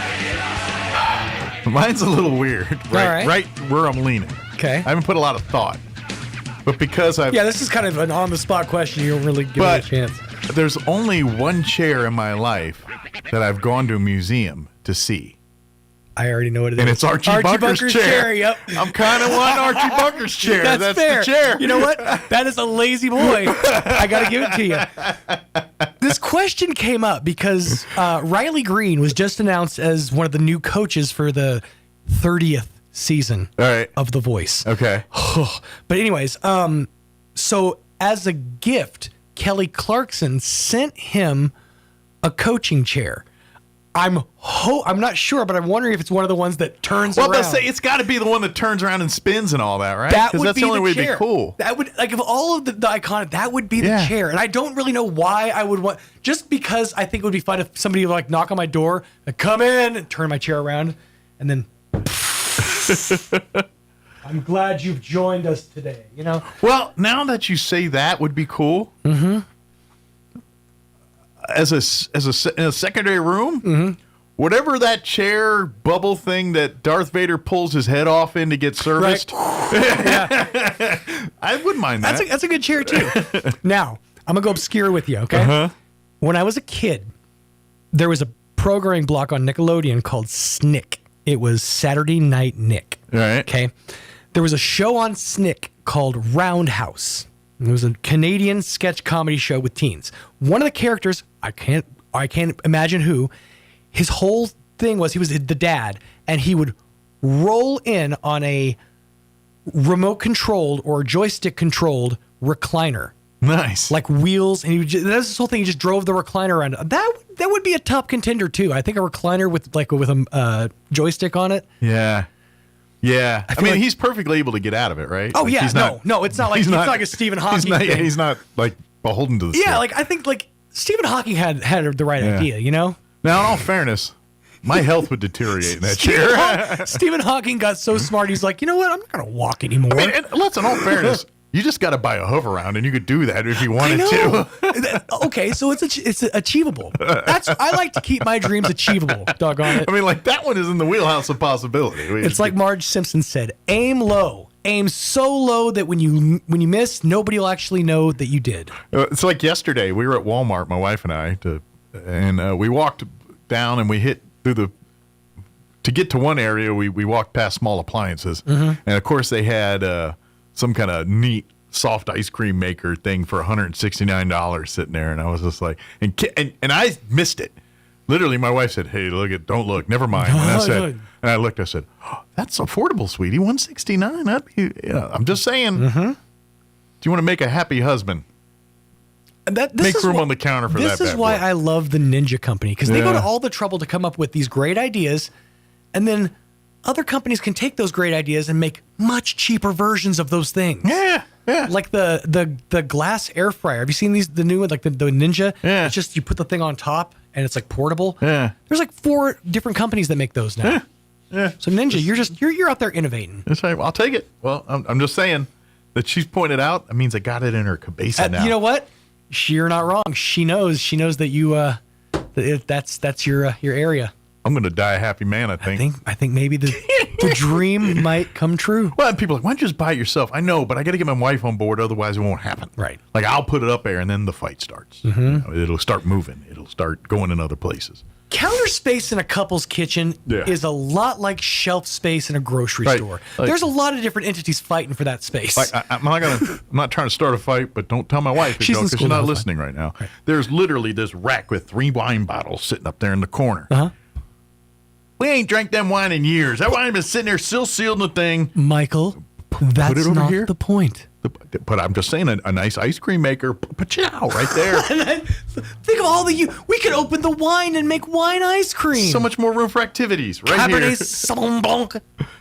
Speaker 13: Mine's a little weird.
Speaker 16: Right.
Speaker 13: Right where I'm leaning.
Speaker 16: Okay.
Speaker 13: I haven't put a lot of thought, but because I've
Speaker 16: this is kind of an on-the-spot question. You don't really give it a chance.
Speaker 13: There's only one chair in my life that I've gone to a museum to see.
Speaker 2: I already know what it is.
Speaker 13: And it's Archie Bunker's chair.
Speaker 2: Yep.
Speaker 13: I'm kind of wanting Archie Bunker's chair.
Speaker 2: That's fair.
Speaker 13: the chair.
Speaker 2: You know what? That is a lazy boy. I got to give it to you. This question came up because Riley Green was just announced as one of the new coaches for the 30th season of The Voice.
Speaker 13: Okay.
Speaker 2: But anyways, so as a gift, Kelly Clarkson sent him a coaching chair. I'm not sure, but I'm wondering if it's one of the ones that turns around.
Speaker 13: Well, let's say it's got to be the one that turns around and spins and all that, right?
Speaker 2: That would
Speaker 13: that's
Speaker 2: be
Speaker 13: the only way
Speaker 2: chair.
Speaker 13: it'd be cool.
Speaker 2: That would, like, of all of the iconic, that would be the chair. And I don't really know why I would want, just because I think it would be fun if somebody would like knock on my door, like, come in, and turn my chair around, and then. I'm glad you've joined us today. You know.
Speaker 13: Well, now that you say that would be cool.
Speaker 2: Mm-hmm.
Speaker 13: In a secondary room, whatever that chair bubble thing that Darth Vader pulls his head off in to get serviced, I wouldn't mind that.
Speaker 2: That's a good chair too. Now I'm gonna go obscure with you. Okay. When I was a kid, there was a programming block on Nickelodeon called SNICK. It was Saturday Night Nick.
Speaker 13: Right.
Speaker 2: Okay. There was a show on SNICK called Roundhouse. It was a Canadian sketch comedy show with teens. One of the characters, I can't imagine who, his whole thing was he was the dad, and he would roll in on a remote controlled or joystick controlled recliner.
Speaker 13: Nice.
Speaker 2: Like wheels, and that's this whole thing. He just drove the recliner around. That would be a top contender too. I think a recliner with a joystick on it.
Speaker 13: Yeah. Yeah, I mean, he's perfectly able to get out of it, right?
Speaker 2: Oh
Speaker 13: like,
Speaker 2: yeah, no, it's not like a Stephen Hawking thing.
Speaker 13: He's not like beholden to the
Speaker 2: Yeah, like I think like Stephen Hawking had the right idea, you know.
Speaker 13: Now, in all fairness, my health would deteriorate in that chair.
Speaker 2: Stephen Hawking got so smart, he's like, you know what? I'm not gonna walk anymore.
Speaker 13: I mean, and let's, in all fairness, you just got to buy a hover round, and you could do that if you wanted to.
Speaker 2: Okay, so it's achievable. I like to keep my dreams achievable. Doggone it.
Speaker 13: I mean, like that one is in the wheelhouse of possibility.
Speaker 2: It's like Marge Simpson said: aim low, aim so low that when you miss, nobody will actually know that you did.
Speaker 13: It's like yesterday. We were at Walmart, my wife and I, and we walked down and we hit through to get to one area. We walked past small appliances, and of course they had some kind of neat soft ice cream maker thing for $169 sitting there, and I was just like, and I missed it. Literally, my wife said, "Hey, don't look, never mind." And I looked. I said, "Oh, that's affordable, sweetie, $169. That'd be, I'm just saying. Do you want to make a happy husband? Make room on the counter for that.
Speaker 2: This is why I love the Ninja Company, because they go to all the trouble to come up with these great ideas, and then other companies can take those great ideas and make much cheaper versions of those things.
Speaker 13: Yeah.
Speaker 2: Like the glass air fryer. Have you seen the new one, like the Ninja?
Speaker 13: Yeah.
Speaker 2: It's just you put the thing on top and it's like portable.
Speaker 13: Yeah.
Speaker 2: There's like 4 different companies that make those now.
Speaker 13: Yeah.
Speaker 2: So Ninja, you're out there innovating.
Speaker 13: That's right. Well, I'll take it. Well, I'm just saying that she's pointed out. That means I got it in her cabeza now.
Speaker 2: You know what? You're not wrong. She knows that you that's your area.
Speaker 13: I'm going to die a happy man, I think.
Speaker 2: I think maybe the dream might come true.
Speaker 13: Well, and people are like, why don't you just buy it yourself? I know, but I got to get my wife on board, otherwise it won't happen.
Speaker 2: Right.
Speaker 13: Like, I'll put it up there, and then the fight starts. It'll start moving. It'll start going in other places.
Speaker 2: Counter space in a couple's kitchen is a lot like shelf space in a grocery store.
Speaker 13: Like,
Speaker 2: there's a lot of different entities fighting for that space.
Speaker 13: Like, I'm not trying to start a fight, but don't tell my wife because she's not listening right now. Right. There's literally this rack with 3 wine bottles sitting up there in the corner. We ain't drank them wine in years. That wine has been sitting there still sealed in the thing.
Speaker 2: Michael, that's not the point.
Speaker 13: But I'm just saying, a nice ice cream maker, pa-chow, right there.
Speaker 2: Think of all we could open the wine and make wine ice cream.
Speaker 13: So much more room for activities, right
Speaker 2: Cabernet
Speaker 13: here.
Speaker 2: Sauvignon Blanc.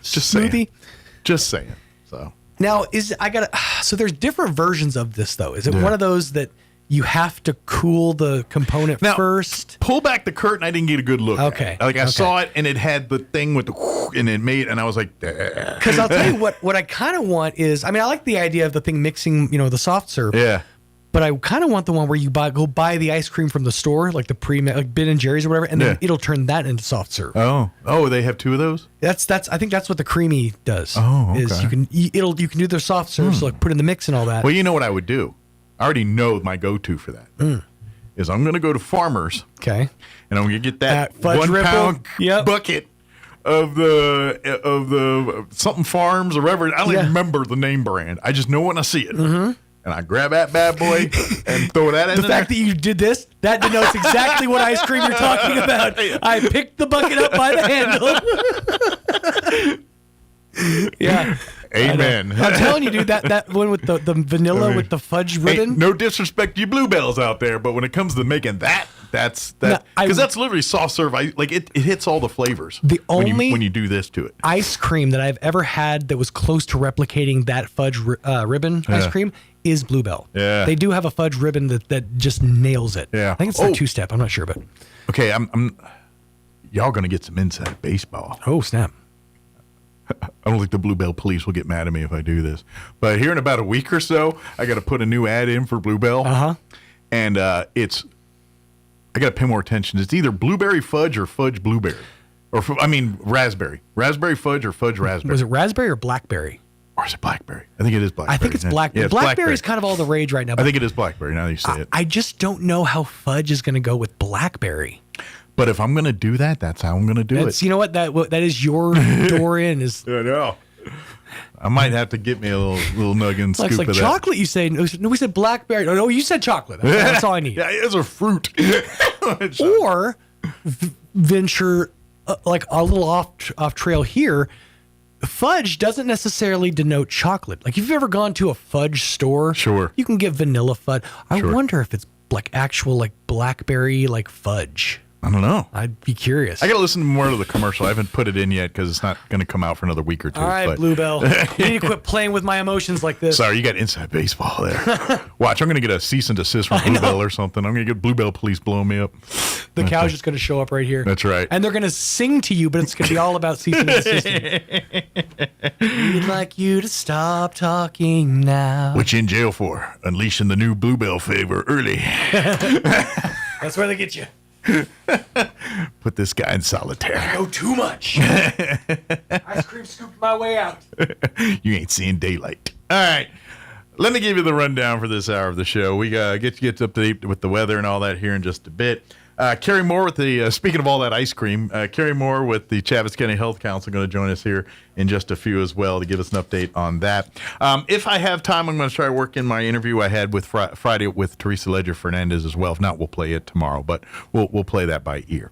Speaker 13: Just
Speaker 2: smoothie.
Speaker 13: Saying. Just saying. So
Speaker 2: now so there's different versions of this though. Is it one of those that you have to cool the component first?
Speaker 13: Pull back the curtain. I didn't get a good look.
Speaker 2: Okay.
Speaker 13: At it. I saw it, and it had the thing with the and I was like,
Speaker 2: because I'll tell you what I kind of want is, I like the idea of the thing mixing, the soft serve.
Speaker 13: Yeah.
Speaker 2: But I kind of want the one where you go buy the ice cream from the store, like the like Ben and Jerry's or whatever, and then it'll turn that into soft serve.
Speaker 13: Oh, they have 2 of those.
Speaker 2: I think that's what the Creamy does.
Speaker 13: Oh, okay.
Speaker 2: Is you can do their soft serve, so like put in the mix and all that.
Speaker 13: Well, you know what I would do? I already know my go-to for that. Is I'm going to go to Farmer's.
Speaker 2: Okay.
Speaker 13: And I'm going to get that
Speaker 2: fudge
Speaker 13: 1 pound
Speaker 2: ripple.
Speaker 13: bucket the something farms or whatever. I don't even remember the name brand. I just know when I see it. Mm-hmm. And I grab that bad boy and throw that in there.
Speaker 2: The fact that you did this, that denotes exactly what ice cream you're talking about. I picked the bucket up by the handle. Yeah.
Speaker 13: Amen.
Speaker 2: I'm telling you, dude, that one with the vanilla with the fudge ribbon.
Speaker 13: Hey, no disrespect to you Bluebells out there, but when it comes to making that's because that's literally soft serve. It hits all the flavors.
Speaker 2: The only
Speaker 13: when you do this to it.
Speaker 2: Ice cream that I've ever had that was close to replicating that fudge ribbon ice cream is Bluebell.
Speaker 13: Yeah,
Speaker 2: they do have a fudge ribbon that just nails it.
Speaker 13: Yeah,
Speaker 2: I think it's a 2-step. I'm not sure, but
Speaker 13: okay, I'm y'all gonna get some inside baseball.
Speaker 2: Oh snap!
Speaker 13: I don't think the Bluebell police will get mad at me if I do this, but here in about a week or so, I got to put a new ad in for Bluebell. And I got to pay more attention. It's either blueberry fudge or fudge blueberry, raspberry fudge or fudge raspberry.
Speaker 2: Was it raspberry or blackberry?
Speaker 13: Or is it blackberry? I think it is blackberry.
Speaker 2: I think it's blackberry.
Speaker 13: Yeah,
Speaker 2: Blackberry is kind of all the rage right now.
Speaker 13: I think it is blackberry now that you say it.
Speaker 2: I just don't know how fudge is going to go with blackberry.
Speaker 13: But if I'm going to do that, that's how I'm going to do it.
Speaker 2: You know what? That is your door in. Is
Speaker 13: I know. I might have to get me a little nug and scoop
Speaker 2: like
Speaker 13: of
Speaker 2: chocolate. You say no? We said blackberry. No, you said chocolate. That's all I need.
Speaker 13: Yeah, it's a fruit.
Speaker 2: Or venture like a little off trail here. Fudge doesn't necessarily denote chocolate. Like if you've ever gone to a fudge store,
Speaker 13: sure,
Speaker 2: you can get vanilla fudge. I wonder if it's like actual like blackberry like fudge.
Speaker 13: I don't know.
Speaker 2: I'd be curious.
Speaker 13: I got to listen more to the commercial. I haven't put it in yet because it's not going to come out for another week or two.
Speaker 2: All right, Bluebell. You need to quit playing with my emotions like this.
Speaker 13: Sorry, you got inside baseball there. Watch, I'm going to get a cease and desist from Bluebell or something. I'm going to get Bluebell police blowing me up.
Speaker 2: The cow's just going to show up right here.
Speaker 13: That's right.
Speaker 2: And they're going to sing to you, but it's going to be all about cease and desist. We'd like you to stop talking now.
Speaker 13: What you in jail for? Unleashing the new Bluebell flavor early.
Speaker 2: That's where they get you.
Speaker 13: Put this guy in solitaire.
Speaker 2: I know too much. Ice cream scooped my way out.
Speaker 13: You ain't seeing daylight. All right. Let me give you the rundown for this hour of the show. We get up to date with the weather and all that here in just a bit. Carrie Moore with the, speaking of all that ice cream, Carrie Moore with the Chaves County Health Council going to join us here in just a few as well to give us an update on that. If I have time, I'm going to try to work in my interview I had with Friday with Teresa Ledger Fernandez as well. If not, we'll play it tomorrow, but we'll play that by ear.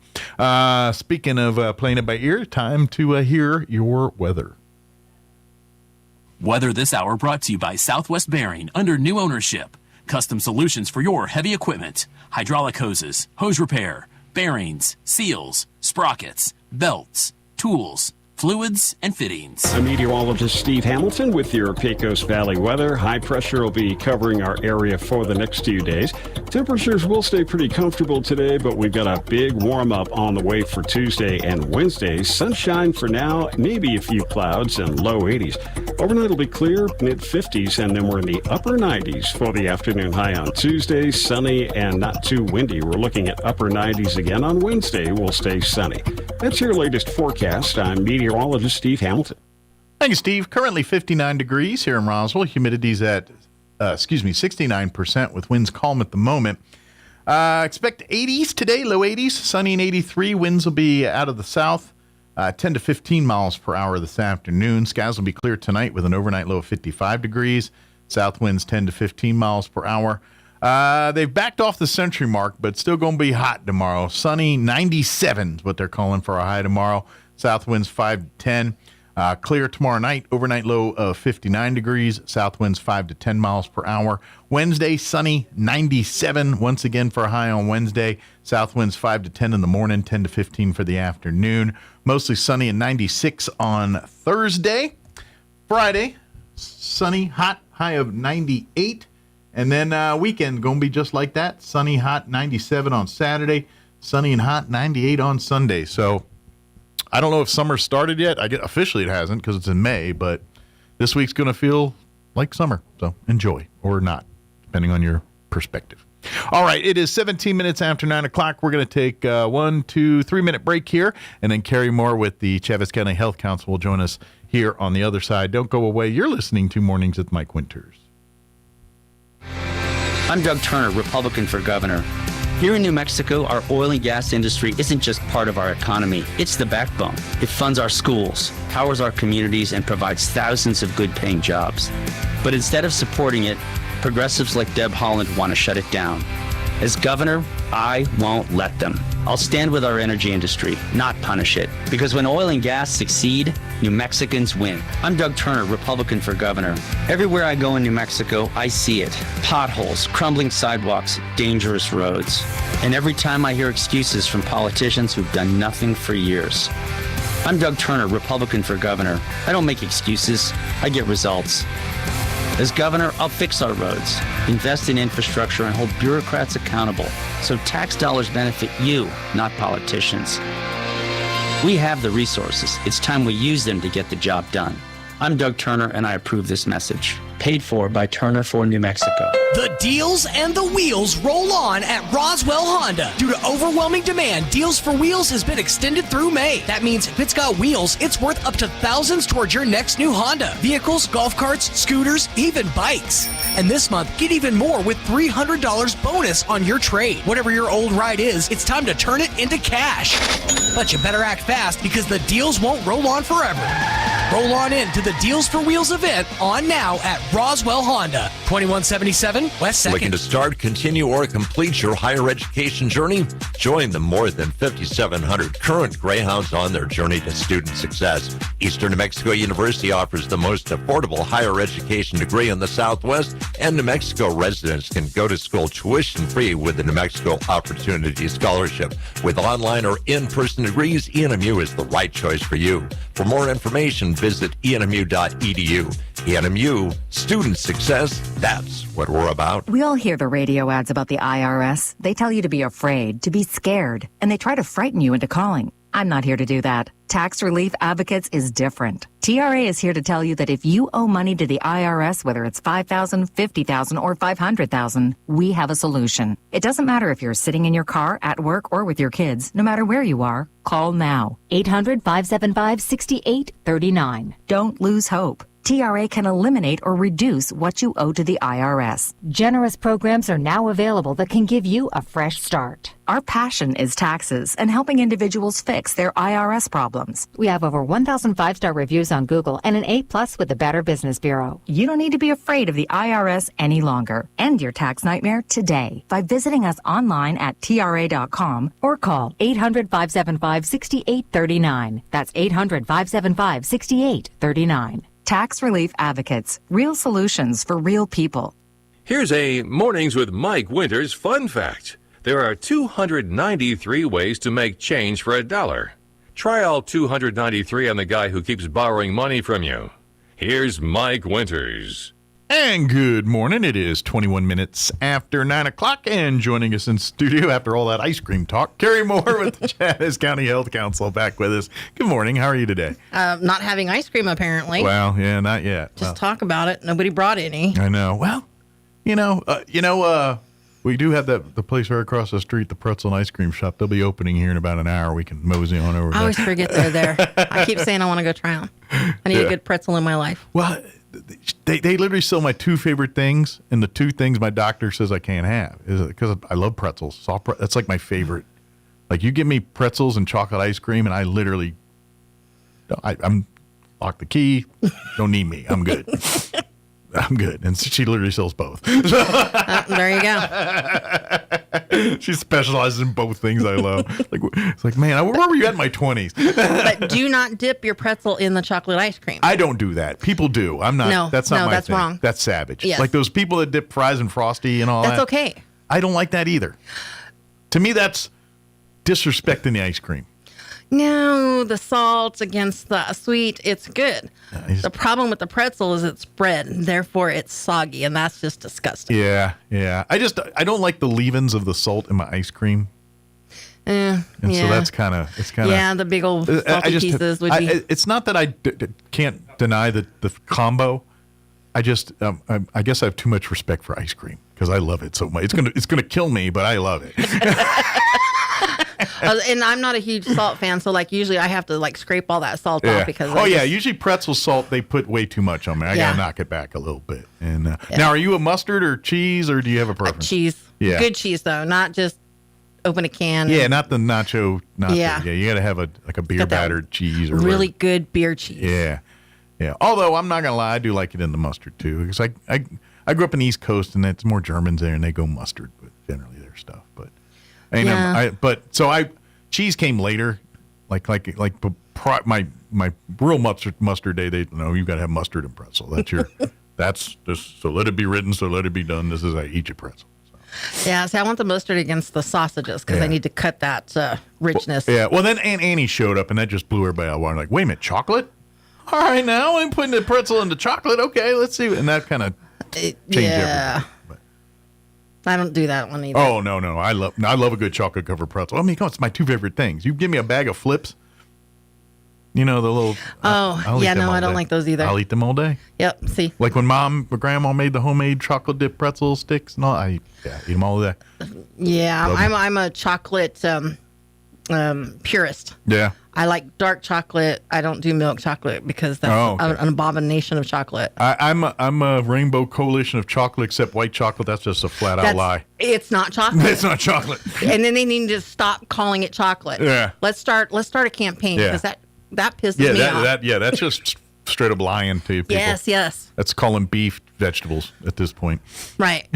Speaker 13: Speaking of playing it by ear, time to hear your weather.
Speaker 6: Weather this hour brought to you by Southwest Bearing under new ownership. Custom solutions for your heavy equipment. Hydraulic hoses, hose repair, bearings, seals, sprockets, belts, tools, fluids, and fittings.
Speaker 8: I'm meteorologist Steve Hamilton with your Pecos Valley weather. High pressure will be covering our area for the next few days. Temperatures will stay pretty comfortable today, but we've got a big warm-up on the way for Tuesday and Wednesday. Sunshine for now, maybe a few clouds and low 80s. Overnight will be clear, mid-50s, and then we're in the upper 90s for the afternoon high on Tuesday. Sunny and not too windy. We're looking at upper 90s again on Wednesday. We'll stay sunny. That's your latest forecast. I'm meteorologist Steve Hamilton.
Speaker 13: Thank you, Steve. Currently 59 degrees here in Roswell. Humidity's at 69% with winds calm at the moment. Expect 80s today, low 80s, sunny and 83. Winds will be out of the south, 10 to 15 miles per hour this afternoon. Skies will be clear tonight with an overnight low of 55 degrees. South winds 10 to 15 miles per hour. They've backed off the century mark, but still going to be hot tomorrow. Sunny, 97 is what they're calling for a high tomorrow. South winds 5 to 10. Clear tomorrow night, overnight low of 59 degrees. South winds 5 to 10 miles per hour. Wednesday, sunny, 97 once again for a high on Wednesday. South winds 5 to 10 in the morning, 10 to 15 for the afternoon. Mostly sunny and 96 on Thursday. Friday, sunny, hot, high of 98. And then weekend going to be just like that. Sunny, hot, 97 on Saturday. Sunny and hot, 98 on Sunday. So I don't know if summer started yet. Officially it hasn't because it's in May, but this week's going to feel like summer. So enjoy or not, depending on your perspective. All right, it is 17 minutes after 9 o'clock. We're going to take a 1, 2, 3 minute break here, and then Carrie Moore with the Chaves County Health Council will join us here on the other side. Don't go away. You're listening to Mornings with Mike Winters.
Speaker 17: I'm Doug Turner, Republican for governor. Here in New Mexico, our oil and gas industry isn't just part of our economy, it's the backbone. It funds our schools, powers our communities, and provides thousands of good-paying jobs. But instead of supporting it, progressives like Deb Haaland want to shut it down. As governor, I won't let them. I'll stand with our energy industry, not punish it. Because when oil and gas succeed, New Mexicans win. I'm Doug Turner, Republican for governor. Everywhere I go in New Mexico, I see it. Potholes, crumbling sidewalks, dangerous roads. And every time I hear excuses from politicians who've done nothing for years. I'm Doug Turner, Republican for governor. I don't make excuses. I get results. As governor, I'll fix our roads, invest in infrastructure, and hold bureaucrats accountable so tax dollars benefit you, not politicians. We have the resources. It's time we use them to get the job done. I'm Doug Turner, and I approve this message. Paid for by Turner for New Mexico.
Speaker 16: The deals and the wheels roll on at Roswell Honda. Due to overwhelming demand, Deals for Wheels has been extended through May. That means if it's got wheels, it's worth up to thousands towards your next new Honda. Vehicles, golf carts, scooters, even bikes. And this month, get even more with $300 bonus on your trade. Whatever your old ride is, it's time to turn it into cash. But you better act fast because the deals won't roll on forever. Roll on in to the Deals for Wheels event on now at Roswell Honda, 2177 West 2nd.
Speaker 18: Looking to start, continue, or complete your higher education journey? Join the more than 5,700 current Greyhounds on their journey to student success. Eastern New Mexico University offers the most affordable higher education degree in the Southwest, and New Mexico residents can go to school tuition-free with the New Mexico Opportunity Scholarship. With online or in-person degrees, ENMU is the right choice for you. For more information, visit enmu.edu. ENMU, student success, that's what we're about.
Speaker 19: We all hear the radio ads about the IRS. They tell you to be afraid, to be scared, and they try to frighten you into calling. I'm not here to do that. Tax Relief Advocates is different. TRA is here to tell you that if you owe money to the IRS, whether it's $5,000, $50,000, or $500,000, we have a solution. It doesn't matter if you're sitting in your car, at work, or with your kids. No matter where you are, call now. 800-575-6839. Don't lose hope. TRA can eliminate or reduce what you owe to the IRS.
Speaker 20: Generous programs are now available that can give you a fresh start.
Speaker 19: Our passion is taxes and helping individuals fix their IRS problems.
Speaker 20: We have over 1,000 5-star reviews on Google and an A+ with the Better Business Bureau.
Speaker 19: You don't need to be afraid of the IRS any longer. End your tax nightmare today by visiting us online at TRA.com
Speaker 20: or call 800-575-6839. That's 800-575-6839.
Speaker 19: Tax Relief Advocates. Real solutions for real people.
Speaker 12: Here's a Mornings with Mike Winters fun fact. There are 293 ways to make change for $1. Try all 293 on the guy who keeps borrowing money from you. Here's Mike Winters.
Speaker 13: And good morning. It is 21 minutes after 9 o'clock, and joining us in studio after all that ice cream talk, Carrie Moore with the Chavez County Health Council back with us. Good morning. How are you today?
Speaker 21: Not having ice cream, apparently.
Speaker 13: Well, yeah, not yet.
Speaker 21: Just talk about it. Nobody brought any.
Speaker 13: I know. Well, we do have the place right across the street, the Pretzel and Ice Cream Shop. They'll be opening here in about an hour. We can mosey on over there.
Speaker 21: I always forget they're there. I keep saying I want to go try them. I need a good pretzel in my life.
Speaker 13: Well, they literally sell my two favorite things, and the two things my doctor says I can't have is because I love pretzels. That's like my favorite. Like, you give me pretzels and chocolate ice cream, and I literally, I'm lock the key. Don't need me. I'm good. I'm good. And she literally sells both.
Speaker 21: There you go.
Speaker 13: She specializes in both things I love. It's like, man, where were you at in my 20s?
Speaker 21: But do not dip your pretzel in the chocolate ice cream.
Speaker 13: I don't do that. People do. I'm not.
Speaker 21: No,
Speaker 13: that's not my
Speaker 21: that's
Speaker 13: thing.
Speaker 21: wrong.
Speaker 13: That's savage.
Speaker 21: Yes.
Speaker 13: Like those people that dip fries in Frosty and all that.
Speaker 21: That's okay.
Speaker 13: I don't like that either. To me, that's disrespecting the ice cream.
Speaker 21: No, the salt against the sweet, it's good. The problem with the pretzel is it's bread, and therefore it's soggy, and that's just disgusting.
Speaker 13: Yeah. I don't like the leavings of the salt in my ice cream. So that's kind of,
Speaker 21: yeah, the big old salty pieces would be.
Speaker 13: It's not that I can't deny the combo. I guess I have too much respect for ice cream because I love it so much. It's gonna kill me, but I love it.
Speaker 21: And I'm not a huge salt fan, so usually I have to scrape all that salt off because.
Speaker 13: Usually pretzel salt they put way too much on me. I gotta knock it back a little bit. And now, are you a mustard or cheese, or do you have a preference?
Speaker 21: Cheese.
Speaker 13: Yeah.
Speaker 21: Good cheese though, not just open a can.
Speaker 13: Yeah, not the nacho.
Speaker 21: Yeah.
Speaker 13: You got to have a beer battered cheese or
Speaker 21: really
Speaker 13: whatever.
Speaker 21: good beer cheese.
Speaker 13: Yeah. Although I'm not gonna lie, I do like it in the mustard too, because I grew up in the East Coast and it's more Germans there and they go mustard, but generally their stuff. But cheese came later, my real mustard day. They you got to have mustard and pretzel. That's your that's just so let it be written, so let it be done. This is how you eat your pretzel.
Speaker 21: Yeah, see, I want the mustard against the sausages because I need to cut that richness.
Speaker 13: Well, then Aunt Annie showed up and that just blew everybody out. I'm like, wait a minute, chocolate? All right, now I'm putting the pretzel into chocolate. Okay, let's see. And that kind of changed everything. But
Speaker 21: I don't do that one either.
Speaker 13: Oh, no. I love a good chocolate covered pretzel. I mean, come on, it's my two favorite things. You give me a bag of Flips, the little.
Speaker 21: I don't like those either.
Speaker 13: I'll eat them all day.
Speaker 21: Yep. See,
Speaker 13: like when grandma made the homemade chocolate dip pretzel sticks and all. I eat them all day.
Speaker 21: Yeah, I'm a chocolate purist.
Speaker 13: Yeah.
Speaker 21: I like dark chocolate. I don't do milk chocolate because that's an abomination of chocolate.
Speaker 13: I'm a rainbow coalition of chocolate, except white chocolate. That's just a flat out lie.
Speaker 21: It's not chocolate.
Speaker 13: It's not chocolate.
Speaker 21: And then they need to stop calling it chocolate.
Speaker 13: Yeah.
Speaker 21: Let's start a campaign because that pisses me off.
Speaker 13: That's just straight up lying to people.
Speaker 21: Yes.
Speaker 13: That's calling beef vegetables at this point.
Speaker 21: Right.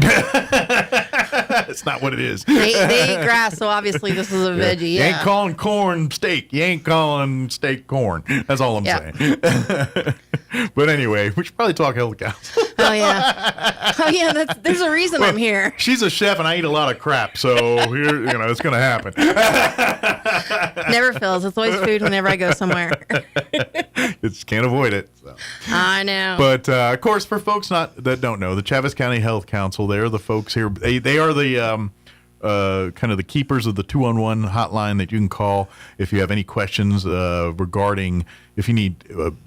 Speaker 13: It's not what it is.
Speaker 21: They eat grass, so obviously this is a veggie.
Speaker 13: You ain't calling corn steak. You ain't calling steak corn. That's all I'm saying. But anyway, we should probably talk health council.
Speaker 21: Oh yeah. There's a reason I'm here.
Speaker 13: She's a chef, and I eat a lot of crap, so here, it's going to happen.
Speaker 21: Never fails. It's always food whenever I go somewhere.
Speaker 13: Just can't avoid it. So.
Speaker 21: I know.
Speaker 13: But of course, for folks that don't know, the Chaves County Health Council, they're the folks here. They are the kind of the keepers of the 211 hotline that you can call if you have any questions regarding if you need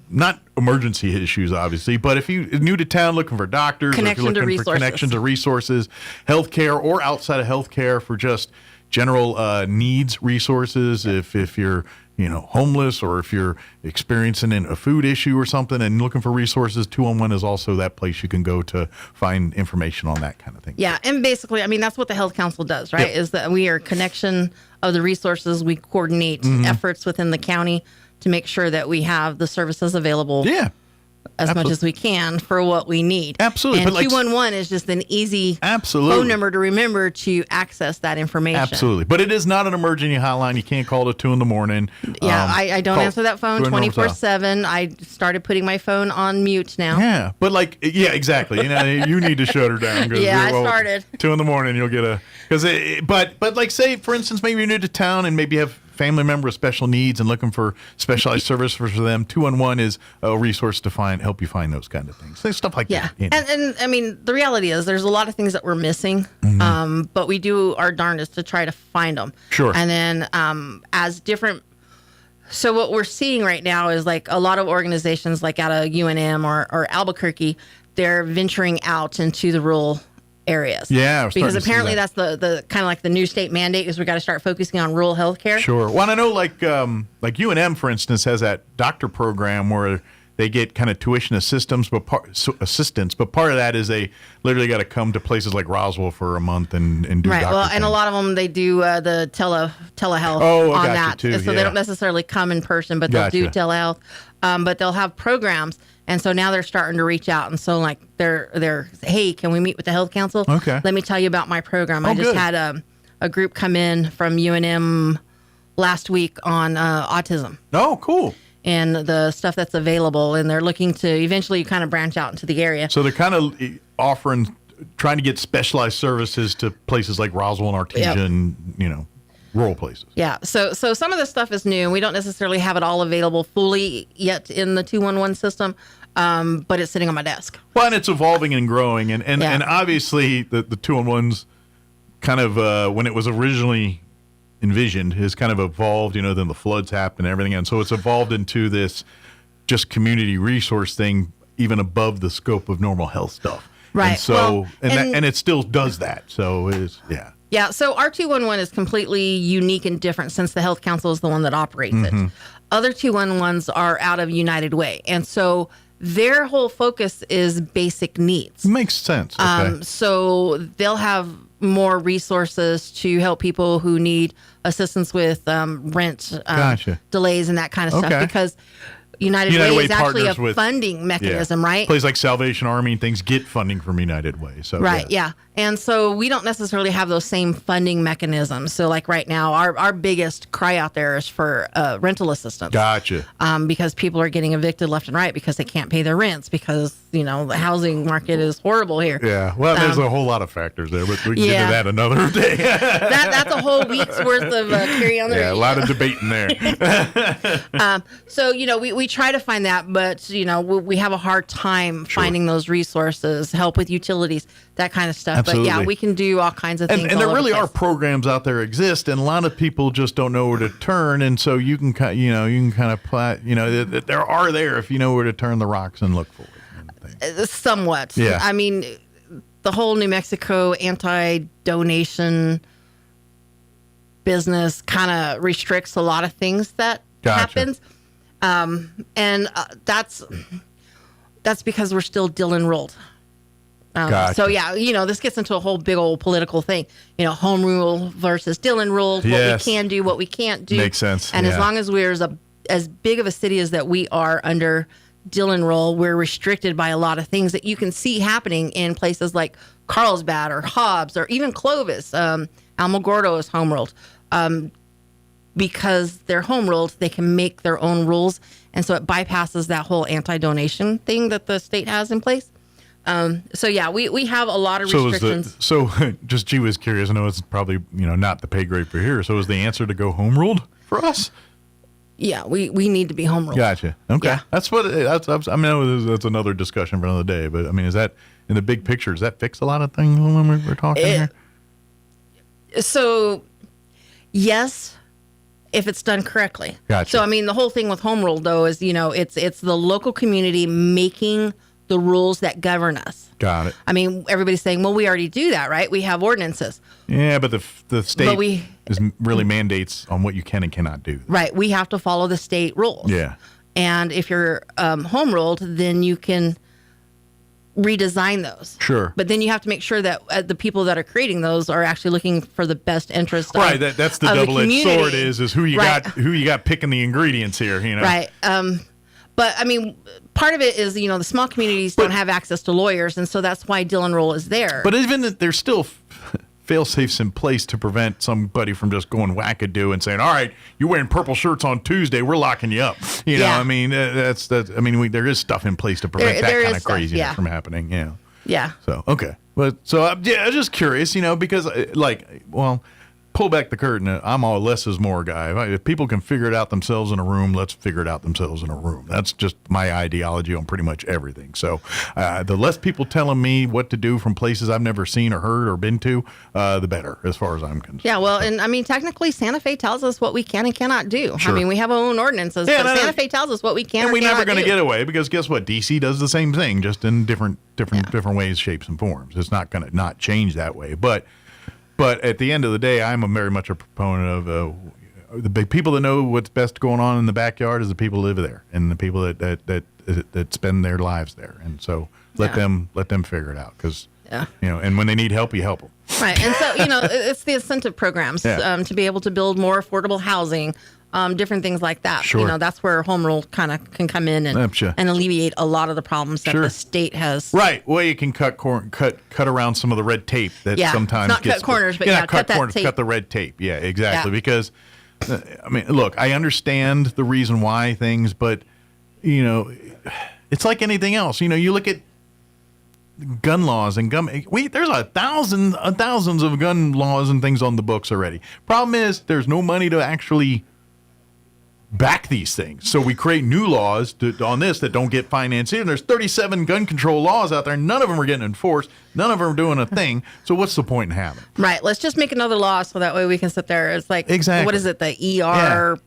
Speaker 13: not emergency issues, obviously, but if you're new to town looking for doctors, or if you're looking for connections to resources, healthcare, or outside of healthcare for just general needs resources. If you're homeless, or if you're experiencing a food issue or something and looking for resources, 211 is also that place you can go to find information on that kind of thing.
Speaker 21: Yeah, and basically, I mean, that's what the Health Council does, right? Yep. Is that we are a connection of the resources. We coordinate efforts within the county to make sure that we have the services available.
Speaker 13: Yeah.
Speaker 21: As much as we can for what we need.
Speaker 13: Absolutely.
Speaker 21: And 211 is just an easy phone number to remember to access that information.
Speaker 13: Absolutely. But it is not an emergency hotline. You can't call it at 2 a.m.
Speaker 21: Yeah, I don't answer that phone 24/7. I started putting my phone on mute now.
Speaker 13: Yeah, but exactly. You need to shut her down.
Speaker 21: Yeah, I started.
Speaker 13: 2 a.m. you'll get a but like say for instance maybe you're new to town and maybe you have family member with special needs and looking for specialized services for them. 211 is a resource to help you find those kind of things. Stuff like that.
Speaker 21: And I mean, the reality is there's a lot of things that we're missing, but we do our darndest to try to find them.
Speaker 13: Sure.
Speaker 21: And then so what we're seeing right now is like a lot of organizations like out of UNM or Albuquerque, they're venturing out into the rural areas.
Speaker 13: Yeah,
Speaker 21: because apparently that's the kind of like the new state mandate is we got to start focusing on rural health care.
Speaker 13: Sure. Well, I know like UNM, for instance, has that doctor program where they get kind of tuition assistance, but part of that is they literally got to come to places like Roswell for a month and do
Speaker 21: right.
Speaker 13: doctor
Speaker 21: Well,
Speaker 13: things.
Speaker 21: And a lot of them they do the telehealth on that,
Speaker 13: too,
Speaker 21: so they don't necessarily come in person, but they'll do telehealth. But they'll have programs. And so now they're starting to reach out. And so like they're hey, can we meet with the health council?
Speaker 13: Okay.
Speaker 21: Let me tell you about my program. I just had a group come in from UNM last week on autism.
Speaker 13: Oh, cool.
Speaker 21: And the stuff that's available. And they're looking to eventually kind of branch out into the area.
Speaker 13: So they're kind of trying to get specialized services to places like Roswell and Artesia and, rural places.
Speaker 21: Yeah. So some of this stuff is new. We don't necessarily have it all available fully yet in the 211 system. But it's sitting on my desk.
Speaker 13: Well, and it's evolving and growing. And obviously the 211's kind of, when it was originally envisioned, has kind of evolved, then the floods happened and everything. And so it's evolved into this just community resource thing, even above the scope of normal health stuff.
Speaker 21: Right.
Speaker 13: And so, and it still does that. So it's, yeah.
Speaker 21: Yeah, so our 211 is completely unique and different since the Health Council is the one that operates it. Other 211s are out of United Way. And so their whole focus is basic needs.
Speaker 13: Makes sense. Okay.
Speaker 21: So they'll have more resources to help people who need assistance with rent delays and that kind of stuff, because United Way is actually a funding mechanism, right?
Speaker 13: Places like Salvation Army and things get funding from United Way. So
Speaker 21: yeah. And so we don't necessarily have those same funding mechanisms. So like right now, our biggest cry out there is for rental assistance.
Speaker 13: Gotcha.
Speaker 21: Because people are getting evicted left and right because they can't pay their rents because, the housing market is horrible here.
Speaker 13: Yeah. Well, there's a whole lot of factors there, but we can get to that another day.
Speaker 21: That's a whole week's worth of carry on there.
Speaker 13: Yeah, a lot of debating there.
Speaker 21: So, we try to find that, but, we have a hard time finding those resources, help with utilities, that kind of stuff.
Speaker 13: Absolutely.
Speaker 21: But yeah, we can do all kinds of things.
Speaker 13: And there really are programs out there exist, and a lot of people just don't know where to turn. And so you can kind of there are there if you know where to turn the rocks and look for it.
Speaker 21: Somewhat.
Speaker 13: Yeah.
Speaker 21: I mean, the whole New Mexico anti-donation business kind of restricts a lot of things that happens. And that's because we're still Dill enrolled. So yeah, this gets into a whole big old political thing. Home rule versus Dill enrolled. What we can do, what we can't do.
Speaker 13: Makes sense.
Speaker 21: And as long as we're as big of a city as that we are under Dill enroll, we're restricted by a lot of things that you can see happening in places like Carlsbad or Hobbs or even Clovis. Alamogordo is home ruled. Because they're home ruled, they can make their own rules, and so it bypasses that whole anti-donation thing that the state has in place. So yeah, we have a lot of restrictions.
Speaker 13: Just G was curious. I know it's probably not the pay grade for here. So is the answer to go home ruled for us?
Speaker 21: Yeah, we need to be home ruled.
Speaker 13: Gotcha. Okay,
Speaker 21: yeah.
Speaker 13: That's that's another discussion for another day. But I mean, is that in the big picture? Does that fix a lot of things when we're talking here?
Speaker 21: So, yes. If it's done correctly.
Speaker 13: Gotcha.
Speaker 21: So, I mean, the whole thing with home rule, though, is, it's the local community making the rules that govern us.
Speaker 13: Got it.
Speaker 21: I mean, everybody's saying, well, we already do that, right? We have ordinances.
Speaker 13: Yeah, but the state really mandates on what you can and cannot do.
Speaker 21: Right. We have to follow the state rules.
Speaker 13: Yeah.
Speaker 21: And if you're home ruled, then you can redesign those.
Speaker 13: Sure.
Speaker 21: But then you have to make sure that the people that are creating those are actually looking for the best interest of
Speaker 13: that's the double-edged sword is who you got picking the ingredients here,
Speaker 21: Right. But I mean, part of it is, the small communities don't have access to lawyers, and so that's why Dill enroll is there.
Speaker 13: But even there's still fail-safes in place to prevent somebody from just going wackadoo and saying, all right, you're wearing purple shirts on Tuesday, we're locking you up. I mean, there is stuff in place to prevent that kind of craziness from happening.
Speaker 21: Yeah.
Speaker 13: So, okay. But so, I'm just curious, because pull back the curtain. I'm a less is more guy. If people can figure it out themselves in a room, let's figure it out themselves in a room. That's just my ideology on pretty much everything. So the less people telling me what to do from places I've never seen or heard or been to, the better, as far as I'm concerned.
Speaker 21: Yeah, well, and I mean, technically, Santa Fe tells us what we can and cannot do.
Speaker 13: Sure.
Speaker 21: I mean, we have our own ordinances, but Santa Fe tells us what we can and
Speaker 13: we're never
Speaker 21: going to
Speaker 13: get away, because guess what? DC does the same thing, just in different ways, shapes, and forms. It's not going to not change that way, But at the end of the day, I'm very much a proponent of the big people that know what's best going on in the backyard is the people who live there and the people that spend their lives there. And so let them figure it out, because and when they need help, you help them.
Speaker 21: Right. And so it's the incentive programs to be able to build more affordable housing. Different things like that.
Speaker 13: Sure.
Speaker 21: That's where home rule kind of can come in and alleviate a lot of the problems that the state has.
Speaker 13: Right. Well, you can cut around some of the red tape that sometimes
Speaker 21: not
Speaker 13: gets
Speaker 21: cut corners, but
Speaker 13: cut
Speaker 21: that
Speaker 13: corners,
Speaker 21: tape.
Speaker 13: cut the red tape. Yeah, exactly. Because I mean, look, I understand the reason why things, but it's like anything else. You look at gun laws and there's thousands of gun laws and things on the books already. Problem is, there's no money to actually back these things. So we create new laws on this that don't get financed either. There's 37 gun control laws out there. None of them are getting enforced. None of them are doing a thing. So what's the point in having it?
Speaker 21: Right. Let's just make another law so that way we can sit there. It's like,
Speaker 13: exactly.
Speaker 21: What is it? The ERPR,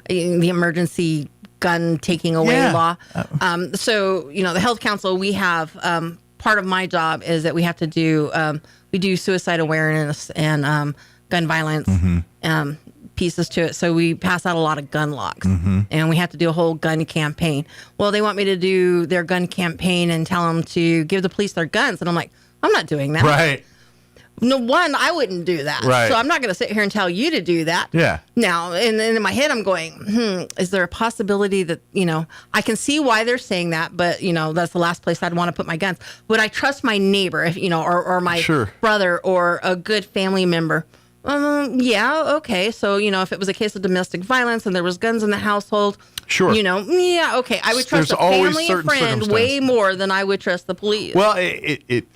Speaker 21: the emergency gun taking away law. So, the Health Council, we have, part of my job is that we have to do, we do suicide awareness and gun violence pieces to it. So we pass out a lot of gun laws, and we have to do a whole gun campaign. Well, they want me to do their gun campaign and tell them to give the police their guns. And I'm like, I'm not doing that.
Speaker 13: Right.
Speaker 21: No, one, I wouldn't do that.
Speaker 13: Right.
Speaker 21: So I'm not going to sit here and tell you to do that.
Speaker 13: Yeah.
Speaker 21: Now, and then in my head, I'm going, is there a possibility that, I can see why they're saying that, but, that's the last place I'd want to put my guns. Would I trust my neighbor, if or my brother or a good family member? Yeah, okay. So, if it was a case of domestic violence and there was guns in the household, yeah, okay. I would trust a family and friend way more than I would trust the police.
Speaker 13: Well,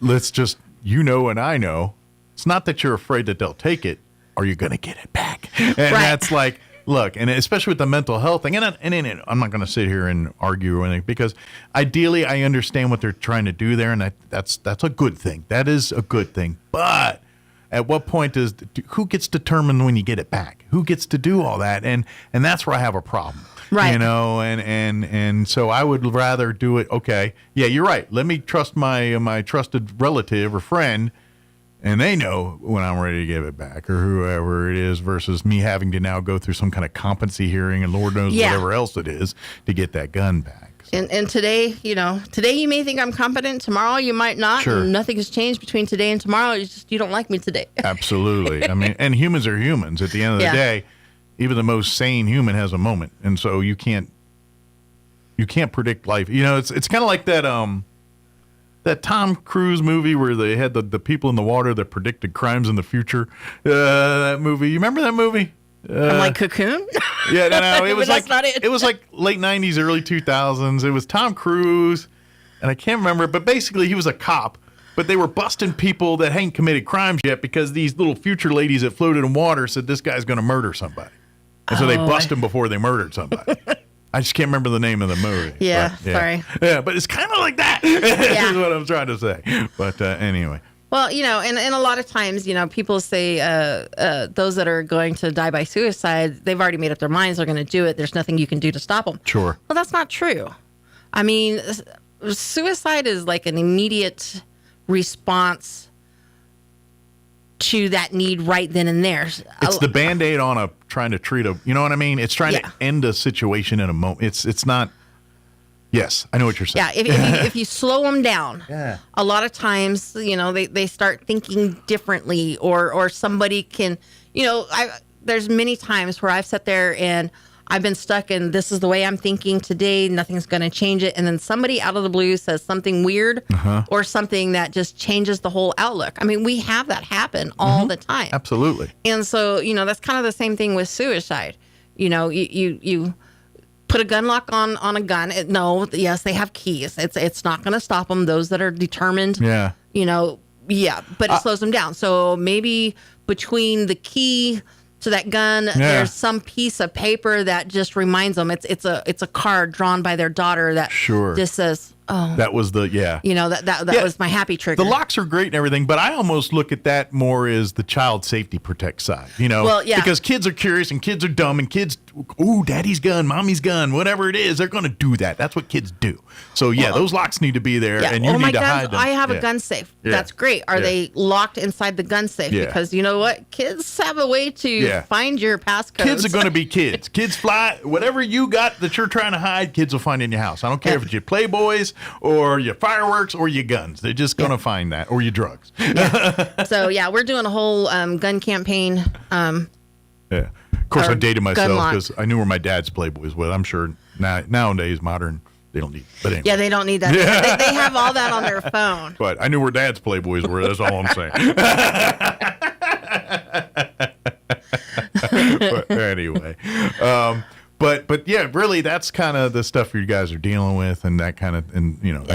Speaker 13: let's just, and I know, it's not that you're afraid that they'll take it. Are you going to get it back? And that's like, look, and especially with the mental health thing, and I'm not going to sit here and argue or anything, because ideally I understand what they're trying to do there, and that's a good thing. That is a good thing. But at what point who gets determined when you get it back? Who gets to do all that? And that's where I have a problem. Right. And so I would rather do it. Okay. Yeah, you're right. Let me trust my trusted relative or friend, and they know when I'm ready to give it back, or whoever it is, versus me having to now go through some kind of competency hearing and Lord knows whatever else it is to get that gun back. So.
Speaker 21: And today, today you may think I'm competent. Tomorrow you might not.
Speaker 13: Sure.
Speaker 21: And nothing has changed between today and tomorrow. It's just you don't like me today. Absolutely.
Speaker 13: I mean, and humans are humans. At the end of the day, even the most sane human has a moment, and so you can't predict life. It's kind of like that Tom Cruise movie where they had the people in the water that predicted crimes in the future. That movie, you remember that movie?
Speaker 21: I'm like Cocoon.
Speaker 13: Yeah, no, it was
Speaker 21: that's not it.
Speaker 13: It was like late '90s, early 2000s. It was Tom Cruise, and I can't remember, but basically he was a cop. But they were busting people that hadn't committed crimes yet because these little future ladies that floated in water said this guy's going to murder somebody. And so they bust him before they murdered somebody. I just can't remember the name of the movie.
Speaker 21: Yeah, sorry.
Speaker 13: Yeah, but it's kind of like that. Is what I'm trying to say. But anyway.
Speaker 21: Well, and a lot of times, people say those that are going to die by suicide, they've already made up their minds they're going to do it. There's nothing you can do to stop them.
Speaker 13: Sure.
Speaker 21: Well, that's not true. I mean, suicide is like an immediate response to that need right then and there.
Speaker 13: It's the Band-Aid on trying to treat you know what I mean? It's trying to end a situation in a moment. It's not. Yes, I know what you're saying.
Speaker 21: Yeah, if you slow them down, a lot of times, they start thinking differently, or somebody can, there's many times where I've sat there and I've been stuck and this is the way I'm thinking today. Nothing's going to change it. And then somebody out of the blue says something weird or something that just changes the whole outlook. I mean, we have that happen all the time.
Speaker 13: Absolutely.
Speaker 21: And so, that's kind of the same thing with suicide. You put a gun lock on a gun. Yes, they have keys. It's not going to stop them. Those that are determined, but it slows them down. So maybe between the key to that gun, there's some piece of paper that just reminds them. It's a card drawn by their daughter that just says, "Oh,
Speaker 13: that was the
Speaker 21: that was my happy trigger."
Speaker 13: The locks are great and everything, but I almost look at that more as the child safety protect side. Because kids are curious and kids are dumb and kids, daddy's gun, mommy's gun, whatever it is, they're going to do that. That's what kids do. So those locks need to be there, and you need to hide them.
Speaker 21: I have a gun safe. That's great. Are they locked inside the gun safe? Because you know what, kids have a way to find your passcodes.
Speaker 13: Kids are going to be kids. Kids fly whatever you got that you're trying to hide. Kids will find in your house. I don't care if it's your Playboys or your fireworks or your guns. They're just going to find that, or your drugs.
Speaker 21: So we're doing a whole gun campaign.
Speaker 13: Of course, I dated myself because I knew where my dad's Playboys was. I'm sure nowadays modern they don't need. But anyway.
Speaker 21: Yeah, they don't need that. They have all that on their phone.
Speaker 13: But I knew where dad's Playboys were. That's all I'm saying. But anyway. But yeah, really, that's kind of the stuff you guys are dealing with, and that kind of, I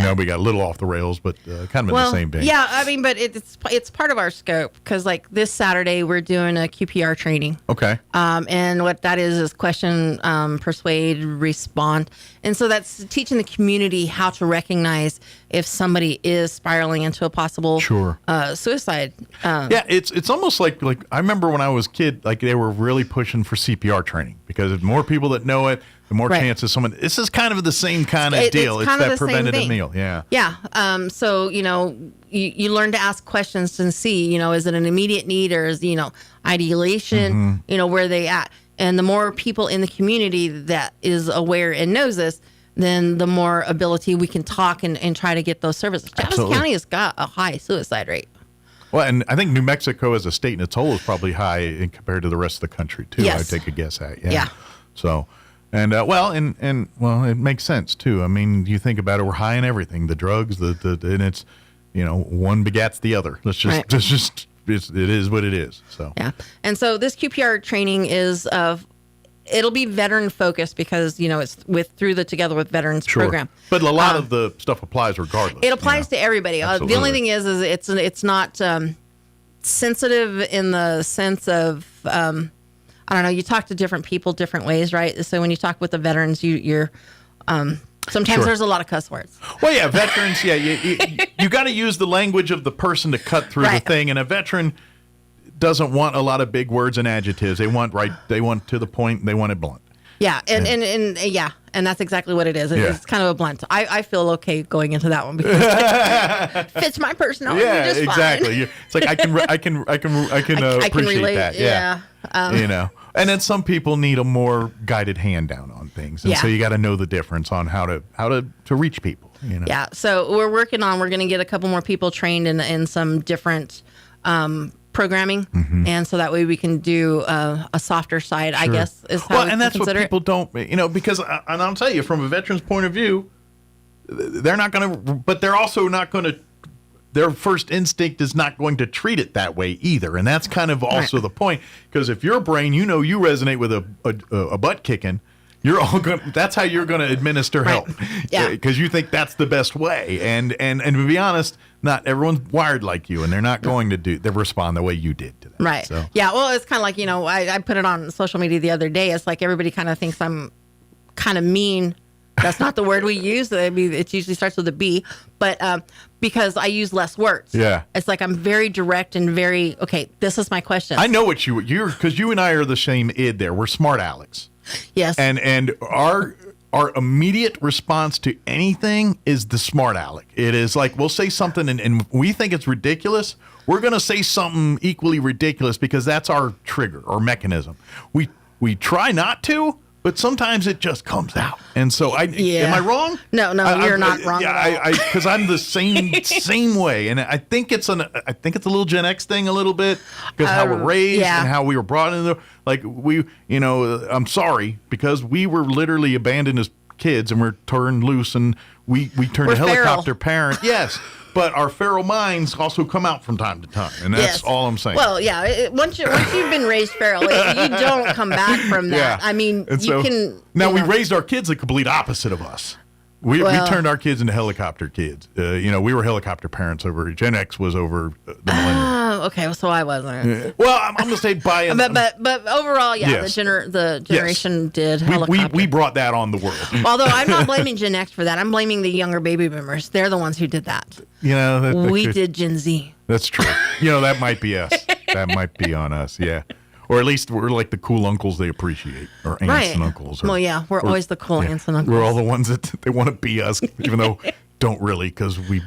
Speaker 13: know we got a little off the rails, but kind of in the same vein.
Speaker 21: Yeah, I mean, but it's part of our scope because, like, this Saturday we're doing a QPR training.
Speaker 13: Okay.
Speaker 21: And what that is question, persuade, respond, and so that's teaching the community how to recognize if somebody is spiraling into a possible suicide.
Speaker 13: It's almost like I remember when I was a kid, like they were really pushing for CPR training because the more people that know it, the more chances someone. This is kind of the same kind of deal. It's that preventative meal. Yeah.
Speaker 21: Yeah. So you learn to ask questions and see. Is it an immediate need or is ideation? Where they at? And the more people in the community that is aware and knows this, then the more ability we can talk and try to get those services. Travis County has got a high suicide rate.
Speaker 13: Well, and I think New Mexico as a state in its whole is probably high in compared to the rest of the country too.
Speaker 21: Yes.
Speaker 13: I'd take a guess at.
Speaker 21: Yeah.
Speaker 13: So, and it makes sense too. I mean, you think about it, we're high in everything, the drugs, and it's, one begats the other. It is what it is. So
Speaker 21: yeah. And so this QPR training is it'll be veteran focused because it's through the Together with Veterans program.
Speaker 13: But a lot of the stuff applies regardless.
Speaker 21: It applies to everybody. The only thing is it's not sensitive in the sense of I don't know. You talk to different people different ways, right? So when you talk with the veterans, you're sometimes there's a lot of cuss words.
Speaker 13: Well, yeah, veterans. Yeah, you got to use the language of the person to cut through the thing, and a veteran doesn't want a lot of big words and adjectives. They want to the point. They want it blunt.
Speaker 21: Yeah, and that's exactly what it is. It's kind of a blunt. I feel okay going into that one because it fits my personality.
Speaker 13: Yeah,
Speaker 21: just
Speaker 13: exactly.
Speaker 21: Fine.
Speaker 13: It's like I can appreciate
Speaker 21: relate,
Speaker 13: that. Yeah. And then some people need a more guided hand down on things, and so you got to know the difference on how to reach people.
Speaker 21: Yeah. So we're going to get a couple more people trained in some different programming, and so that way we can do a softer side, I guess, is how
Speaker 13: and that's what people don't, because, and I'll tell you, from a veteran's point of view, they're not going to, but they're also not going to, their first instinct is not going to treat it that way either, and that's kind of also the point, because if your brain, you resonate with a butt kicking, you're all going. That's how you're going to administer help, because you think that's the best way. And to be honest, not everyone's wired like you, and they're not going to respond the way you did to that.
Speaker 21: Right.
Speaker 13: So.
Speaker 21: Yeah. Well, it's kind of like I put it on social media the other day. It's like everybody kind of thinks I'm kind of mean. That's not the word we use. I mean, it usually starts with a B, but because I use less words.
Speaker 13: Yeah.
Speaker 21: It's like I'm very direct and very okay. This is my question.
Speaker 13: I know what you're because you and I are the same id. There, we're smart Alex.
Speaker 21: Yes.
Speaker 13: And our immediate response to anything is the smart aleck. It is like we'll say something and we think it's ridiculous. We're going to say something equally ridiculous because that's our trigger or mechanism. We try not to, but sometimes it just comes out. And so am I wrong?
Speaker 21: No, you're not wrong.
Speaker 13: Yeah, because I'm the same way, and I think it's a little Gen X thing a little bit because how we're raised and how we were brought into I'm sorry because we were literally abandoned as kids and we're turned loose and we turned a helicopter parent. Yes. But our feral minds also come out from time to time, and that's all I'm saying.
Speaker 21: Well, once you've been raised feral, you don't come back from that.
Speaker 13: Yeah.
Speaker 21: I mean,
Speaker 13: Now, we raised our kids the complete opposite of us. We turned our kids into helicopter kids. We were helicopter parents over. Gen X was over the millennium.
Speaker 21: Okay, so I wasn't.
Speaker 13: Yeah. Well, I'm going to say by
Speaker 21: but overall,
Speaker 13: yes.
Speaker 21: the generation did helicopter.
Speaker 13: We brought that on the world.
Speaker 21: Although I'm not blaming Gen X for that. I'm blaming the younger baby boomers. They're the ones who did that. We did Gen Z.
Speaker 13: That's true. That might be us. That might be on us. Yeah. Or at least we're like the cool uncles they appreciate, or aunts and uncles.
Speaker 21: We're always the cool aunts and uncles.
Speaker 13: We're all the ones that they want to be us, even though don't really, because we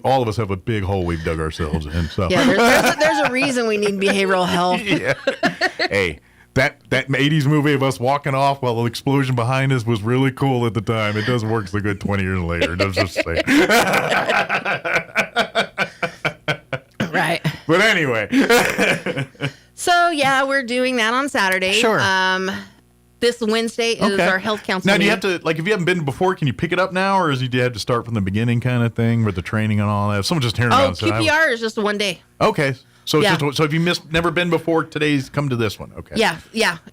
Speaker 13: all of us have a big hole we've dug ourselves in. So
Speaker 21: there's a reason we need behavioral health.
Speaker 13: Yeah. Hey, that 80s movie of us walking off while the explosion behind us was really cool at the time. It doesn't work so good 20 years later. Does just say.
Speaker 21: Right.
Speaker 13: But anyway.
Speaker 21: So, we're doing that on Saturday.
Speaker 13: Sure.
Speaker 21: This Wednesday is our health council
Speaker 13: Now, do you
Speaker 21: meeting.
Speaker 13: have to, if you haven't been before, can you pick it up now? Or do you have to start from the beginning kind of thing with the training and all that? If someone just hearing about it.
Speaker 21: QPR is just one day.
Speaker 13: Okay. So if you never been before, come to this one. Okay.
Speaker 21: Yeah.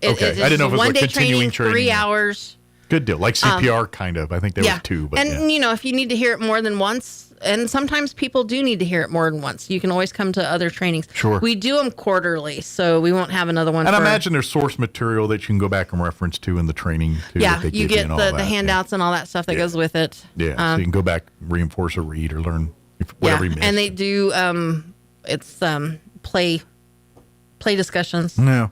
Speaker 13: Okay. I didn't know if it was
Speaker 21: one day
Speaker 13: continuing training.
Speaker 21: 3 hours.
Speaker 13: Good deal. Like CPR, kind of. I think there was two. But
Speaker 21: if you need to hear it more than once, and sometimes people do need to hear it more than once, you can always come to other trainings.
Speaker 13: Sure.
Speaker 21: We do them quarterly, so we won't have another one.
Speaker 13: And I imagine there's source material that you can go back and reference to in the training, too.
Speaker 21: Yeah, you get the handouts and all that stuff that goes with it.
Speaker 13: Yeah, so you can go back, reinforce or read or learn whatever you missed.
Speaker 21: And they do, it's play discussions.
Speaker 13: No.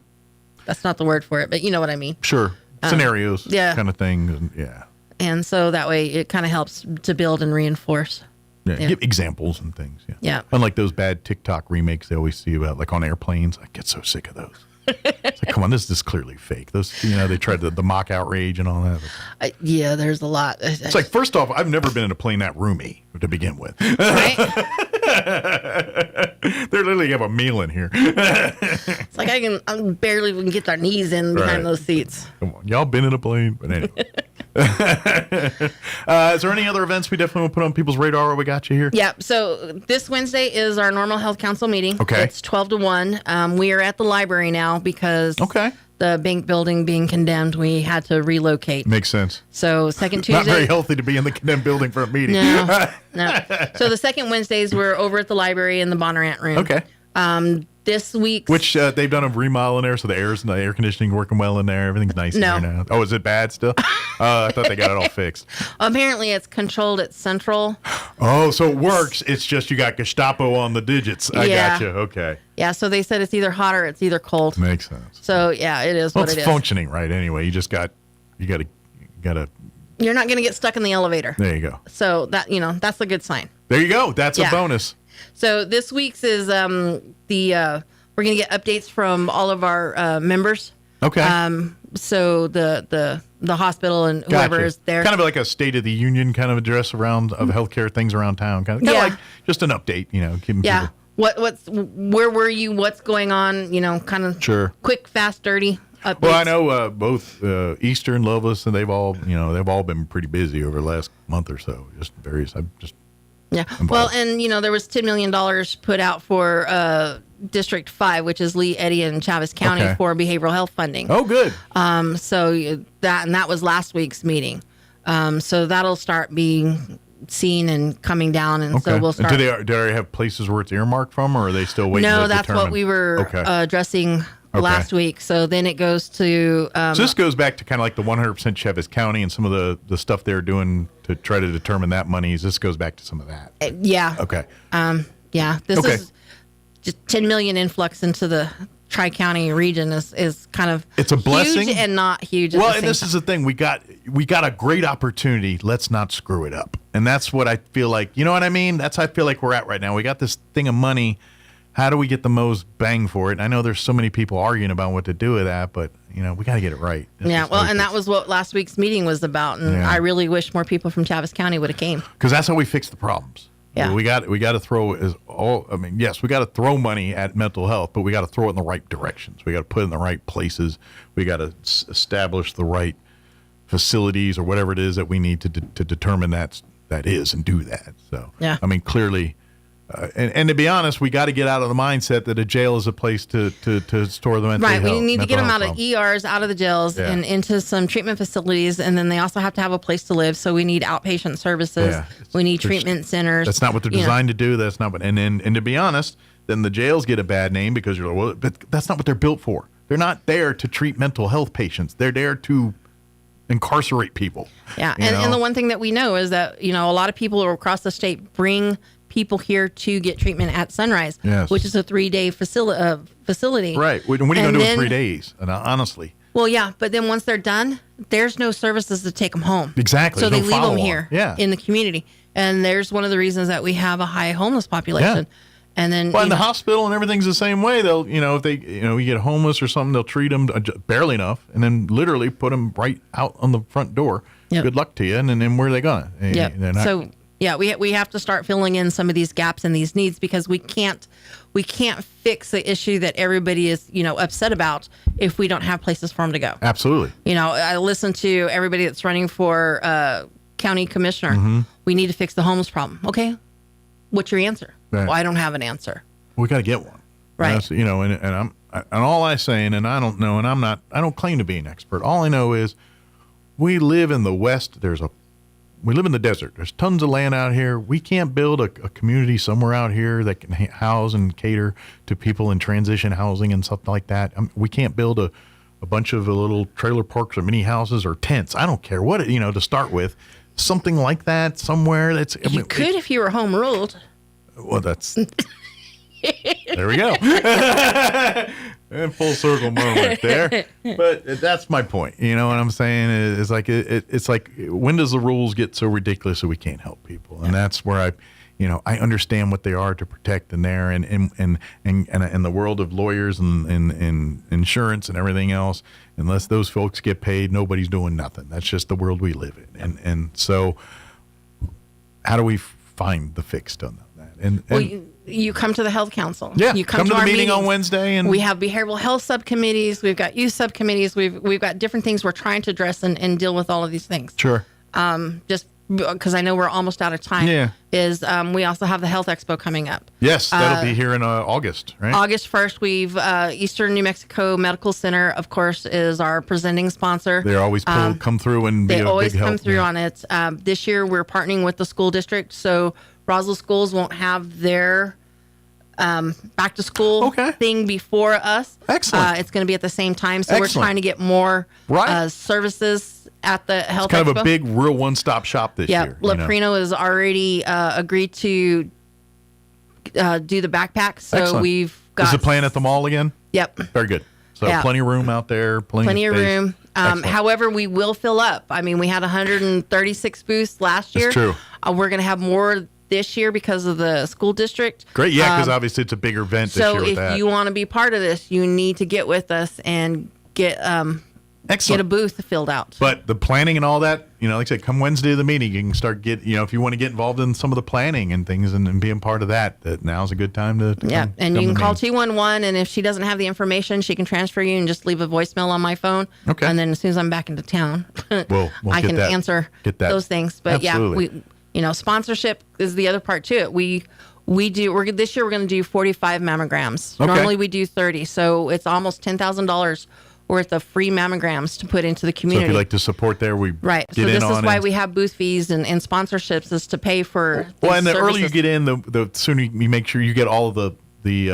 Speaker 21: That's not the word for it, but you know what I mean.
Speaker 13: Sure. Scenarios kind of thing. Yeah.
Speaker 21: And so that way it kind of helps to build and reinforce.
Speaker 13: Yeah. Give examples and things.
Speaker 21: Yeah.
Speaker 13: Unlike those bad TikTok remakes they always see about, like on airplanes. I get so sick of those. It's like, come on, this is clearly fake. Those, they tried the mock outrage and all that.
Speaker 21: There's a lot.
Speaker 13: It's like, first off, I've never been in a plane that roomy to begin with.
Speaker 21: Right?
Speaker 13: They literally have a meal in here.
Speaker 21: It's like I barely can get our knees in behind those seats.
Speaker 13: Come on, y'all been in a plane, but anyway. Is there any other events we definitely want to put on people's radar while we got you here?
Speaker 21: Yeah. So this Wednesday is our normal health council meeting.
Speaker 13: Okay.
Speaker 21: It's 12 to 1. We are at the library now because the bank building being condemned, we had to relocate.
Speaker 13: Makes sense.
Speaker 21: So second Tuesday.
Speaker 13: Not very healthy to be in the condemned building for a meeting.
Speaker 21: No. So the second Wednesdays we're over at the library in the Bonnarant room.
Speaker 13: Okay.
Speaker 21: This week,
Speaker 13: which they've done a remodel in there, so the air conditioning working well in there. Everything's nice in there now. Oh, is it bad still? I thought they got it all fixed.
Speaker 21: Apparently, it's controlled at Central.
Speaker 13: Oh, so it works. It's just you got Gestapo on the digits. I got you. Okay.
Speaker 21: Yeah, so they said it's either hot or it's either cold.
Speaker 13: Makes sense.
Speaker 21: So yeah, it is what it is.
Speaker 13: It's functioning right anyway. You just got to.
Speaker 21: You're not going to get stuck in the elevator.
Speaker 13: There you go.
Speaker 21: So that that's a good sign.
Speaker 13: There you go. That's a bonus.
Speaker 21: So this week's is we're going to get updates from all of our members.
Speaker 13: Okay.
Speaker 21: So the hospital and whoever is there.
Speaker 13: Kind of like a State of the Union kind of address around of healthcare things around town. Kind of like just an update, giving people.
Speaker 21: Where were you? What's going on? Kind of quick, fast, dirty updates.
Speaker 13: Well, I know both Eastern, Loveless, and they've all been pretty busy over the last month or so. Just various.
Speaker 21: Involved. Well, and there was $10 million put out for District 5, which is Lee, Eddy, and Chaves County for behavioral health funding.
Speaker 13: Oh, good.
Speaker 21: So that was last week's meeting. So that'll start being seen and coming down, and so we'll start.
Speaker 13: Do they already have places where it's earmarked from, or are they still waiting?
Speaker 21: No,
Speaker 13: to
Speaker 21: that's
Speaker 13: determine?
Speaker 21: what we were addressing last week. So then it goes to.
Speaker 13: So this goes back to kind of like the 100% Chaves County and some of the stuff they're doing to try to determine that money. This goes back to some of that.
Speaker 21: Yeah.
Speaker 13: Okay.
Speaker 21: This is just 10 million influx into the Tri-County region is kind of
Speaker 13: it's a blessing
Speaker 21: huge and not huge.
Speaker 13: Well, and this is the thing, we got a great opportunity. Let's not screw it up, and that's what I feel like. You know what I mean? That's how I feel like we're at right now. We got this thing of money. How do we get the most bang for it? And I know there's so many people arguing about what to do with that, but we got to get it right.
Speaker 21: And that was what last week's meeting was about, and I really wish more people from Chaves County would have came,
Speaker 13: because that's how we fix the problems.
Speaker 21: Yeah,
Speaker 13: we got to throw yes, we got to throw money at mental health, but we got to throw it in the right directions. We got to put it in the right places. We got to establish the right facilities or whatever it is that we need to determine that is and do that. So I mean, clearly. And to be honest, we got to get out of the mindset that a jail is a place to store the mental health.
Speaker 21: Right, we need to get them out of ERs, out of the jails, and into some treatment facilities, and then they also have to have a place to live. So we need outpatient services. Yeah. We need treatment centers.
Speaker 13: That's not what they're designed to do. That's not what. And to be honest, then the jails get a bad name because you're like, well, but that's not what they're built for. They're not there to treat mental health patients. They're there to incarcerate people.
Speaker 21: Yeah, and the one thing that we know is that a lot of people across the state bring people here to get treatment at Sunrise, which is a 3-day facility.
Speaker 13: Right. What are you going to do in 3 days? And honestly.
Speaker 21: Well, yeah, but then once they're done, there's no services to take them home.
Speaker 13: Exactly.
Speaker 21: So they leave them here in the community. And there's one of the reasons that we have a high homeless population. Yeah. And then,
Speaker 13: in the hospital and everything's the same way. They'll, if they, you get homeless or something, they'll treat them barely enough, and then literally put them right out on the front door. Yep. Good luck to you. And then where are they going?
Speaker 21: Yeah. So. Yeah, we have to start filling in some of these gaps and these needs, because we can't fix the issue that everybody is upset about if we don't have places for them to go.
Speaker 13: Absolutely.
Speaker 21: I listen to everybody that's running for county commissioner. Mm-hmm. We need to fix the homeless problem. Okay, what's your answer? Right. Well, I don't have an answer.
Speaker 13: We got to get one.
Speaker 21: Right.
Speaker 13: And all I'm saying, and I don't know, and I don't claim to be an expert. All I know is we live in the West. We live in the desert. There's tons of land out here. We can't build a community somewhere out here that can house and cater to people in transition housing and stuff like that. We can't build a bunch of little trailer parks or mini houses or tents. I don't care what, to start with. Something like that somewhere.
Speaker 21: You could if you were home ruled.
Speaker 13: Well, that's... There we go. And full circle moment there. But that's my point. You know what I'm saying? It's like when does the rules get so ridiculous that we can't help people? And that's where I understand what they are to protect in there, and the world of lawyers and insurance and everything else. Unless those folks get paid, nobody's doing nothing. That's just the world we live in. And so how do we find the fix on that?
Speaker 21: you come to the health council.
Speaker 13: Yeah,
Speaker 21: you
Speaker 13: come to the
Speaker 21: our
Speaker 13: meeting on
Speaker 21: meetings.
Speaker 13: Wednesday, and
Speaker 21: we have behavioral health subcommittees. We've got youth subcommittees. We've got different things we're trying to address and deal with all of these things.
Speaker 13: Sure.
Speaker 21: Just because I know we're almost out of time.
Speaker 13: Yeah.
Speaker 21: Is we also have the Health Expo coming up.
Speaker 13: Yes, that'll be here in August, right?
Speaker 21: August 1st, we've Eastern New Mexico Medical Center, of course, is our presenting sponsor.
Speaker 13: They always come through and be a big help.
Speaker 21: They always come through on it. This year, we're partnering with the school district, so Roswell schools won't have their back to school thing before us.
Speaker 13: Excellent.
Speaker 21: It's going to be at the same time, so we're trying to get more services at the Health
Speaker 13: Expo. It's kind
Speaker 21: Expo.
Speaker 13: of a big, real one-stop shop this year.
Speaker 21: Leprino has already agreed to do the backpack, so
Speaker 13: Excellent.
Speaker 21: we've got.
Speaker 13: Is it playing at the mall again?
Speaker 21: Yep.
Speaker 13: Very good. So plenty of room out there. Plenty
Speaker 21: of
Speaker 13: space.
Speaker 21: room. However, we will fill up. I mean, we had 136 booths last year.
Speaker 13: That's true.
Speaker 21: We're going to have more this year because of the school district.
Speaker 13: Great, yeah, because obviously it's a bigger event this year with that.
Speaker 21: So if you want to be part of this, you need to get with us and get a booth filled out.
Speaker 13: But the planning and all that, like I said, come Wednesday to the meeting, you can start if you want to get involved in some of the planning and things and being part of that now's a good time to come,
Speaker 21: and
Speaker 13: come
Speaker 21: you can
Speaker 13: to
Speaker 21: call
Speaker 13: meetings.
Speaker 21: 211, and if she doesn't have the information, she can transfer you and just leave a voicemail on my phone.
Speaker 13: Okay.
Speaker 21: And then as soon as I'm back into town,
Speaker 13: we'll
Speaker 21: I
Speaker 13: get
Speaker 21: can
Speaker 13: that-
Speaker 21: answer
Speaker 13: get that.
Speaker 21: those things. But
Speaker 13: Absolutely.
Speaker 21: sponsorship is the other part to it. This year we're going to do 45 mammograms.
Speaker 13: Okay.
Speaker 21: Normally we do 30, so it's almost $10,000 worth of free mammograms to put into the
Speaker 13: So
Speaker 21: community.
Speaker 13: if you'd like to support there, we
Speaker 21: Right.
Speaker 13: get
Speaker 21: So
Speaker 13: in
Speaker 21: this
Speaker 13: on
Speaker 21: is why
Speaker 13: it.
Speaker 21: we have booth fees and sponsorships is to pay for.
Speaker 13: Well,
Speaker 21: these
Speaker 13: and the earlier you
Speaker 21: services.
Speaker 13: get in, the sooner you make sure you get all of the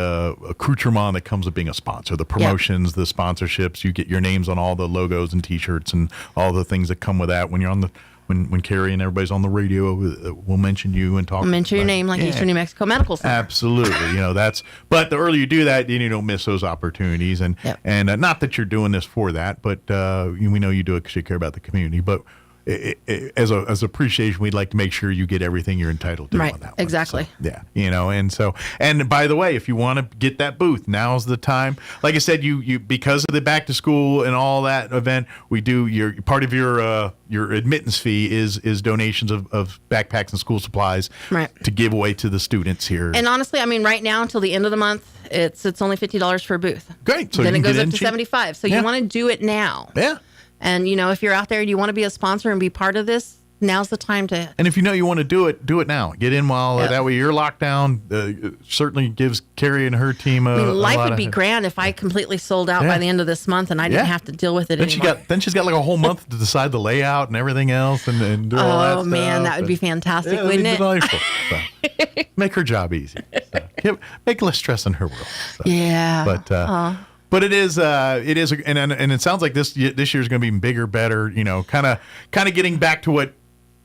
Speaker 13: accoutrement that comes with being a sponsor, the promotions, the sponsorships. You get your names on all the logos and T-shirts and all the things that come with that. When you're on when Carrie and everybody's on the radio, we'll mention you and talk.
Speaker 21: I'll mention your
Speaker 13: about-
Speaker 21: name like
Speaker 13: Yeah.
Speaker 21: Eastern New Mexico Medical Center.
Speaker 13: Absolutely, that's. But the earlier you do that, then you don't miss those opportunities. And not that you're doing this for that, but we know you do it because you care about the community. But as appreciation, we'd like to make sure you get everything you're entitled to
Speaker 21: Right.
Speaker 13: on that one.
Speaker 21: Exactly.
Speaker 13: So, and by the way, if you want to get that booth, now's the time. Like I said, you because of the back to school and all that event, we do your part of your admittance fee is donations of backpacks and school supplies to give away to the students here.
Speaker 21: And honestly, I mean, right now until the end of the month, it's only $50 for a booth.
Speaker 13: Great. So
Speaker 21: then
Speaker 13: you
Speaker 21: it
Speaker 13: can
Speaker 21: goes
Speaker 13: get
Speaker 21: up
Speaker 13: in
Speaker 21: to
Speaker 13: cheap.
Speaker 21: $75. So
Speaker 13: Yeah.
Speaker 21: you want to do it now.
Speaker 13: Yeah.
Speaker 21: And if you're out there and you want to be a sponsor and be part of this, now's the time to.
Speaker 13: And if you know you want to do it now. Get in while that way you're locked down. Certainly gives Carrie and her team
Speaker 21: Life
Speaker 13: lot
Speaker 21: would be
Speaker 13: of,
Speaker 21: grand if I completely sold out by the end of this month and I didn't have to deal with it anymore.
Speaker 13: Then she's got like a whole month to decide the layout and everything else and do all that stuff.
Speaker 21: Oh man, that would be fantastic,
Speaker 13: Yeah,
Speaker 21: wouldn't
Speaker 13: it'd
Speaker 21: it?
Speaker 13: be delightful. So, make her job easy. So, make less stress in her world. So.
Speaker 21: Yeah.
Speaker 13: But it is, and it sounds like this year's going to be bigger, better. Kind of getting back to what,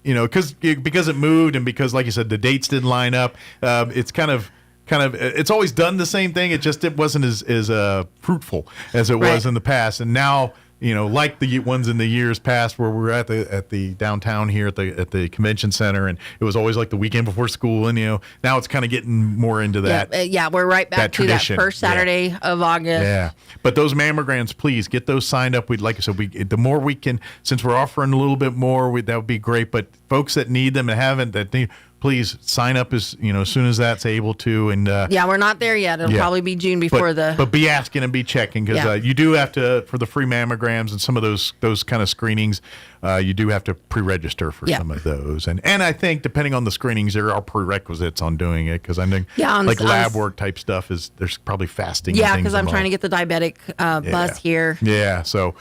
Speaker 13: because it moved and because, like you said, the dates didn't line up. It's kind of it's always done the same thing. It wasn't as fruitful as it was in the past, and now. Like the ones in the years past where we were at the downtown here at the convention center, and it was always like the weekend before school, and now it's kind of getting more into that.
Speaker 21: We're right back to that
Speaker 13: tradition.
Speaker 21: first Saturday of August.
Speaker 13: Yeah, but those mammograms, please get those signed up. Like I said, the more we can, since we're offering a little bit more, that would be great. But folks that need them and haven't, please sign up as soon as that's able to. And
Speaker 21: we're not there yet. It'll probably be June before
Speaker 13: but be asking and be checking because you do have to, for the free mammograms and some of those kind of screenings, you do have to pre-register for some of those. And I think depending on the screenings, there are prerequisites on doing it because I think lab work type stuff there's probably fasting.
Speaker 21: Yeah, because I'm trying to get the diabetic bus here.
Speaker 13: Yeah. So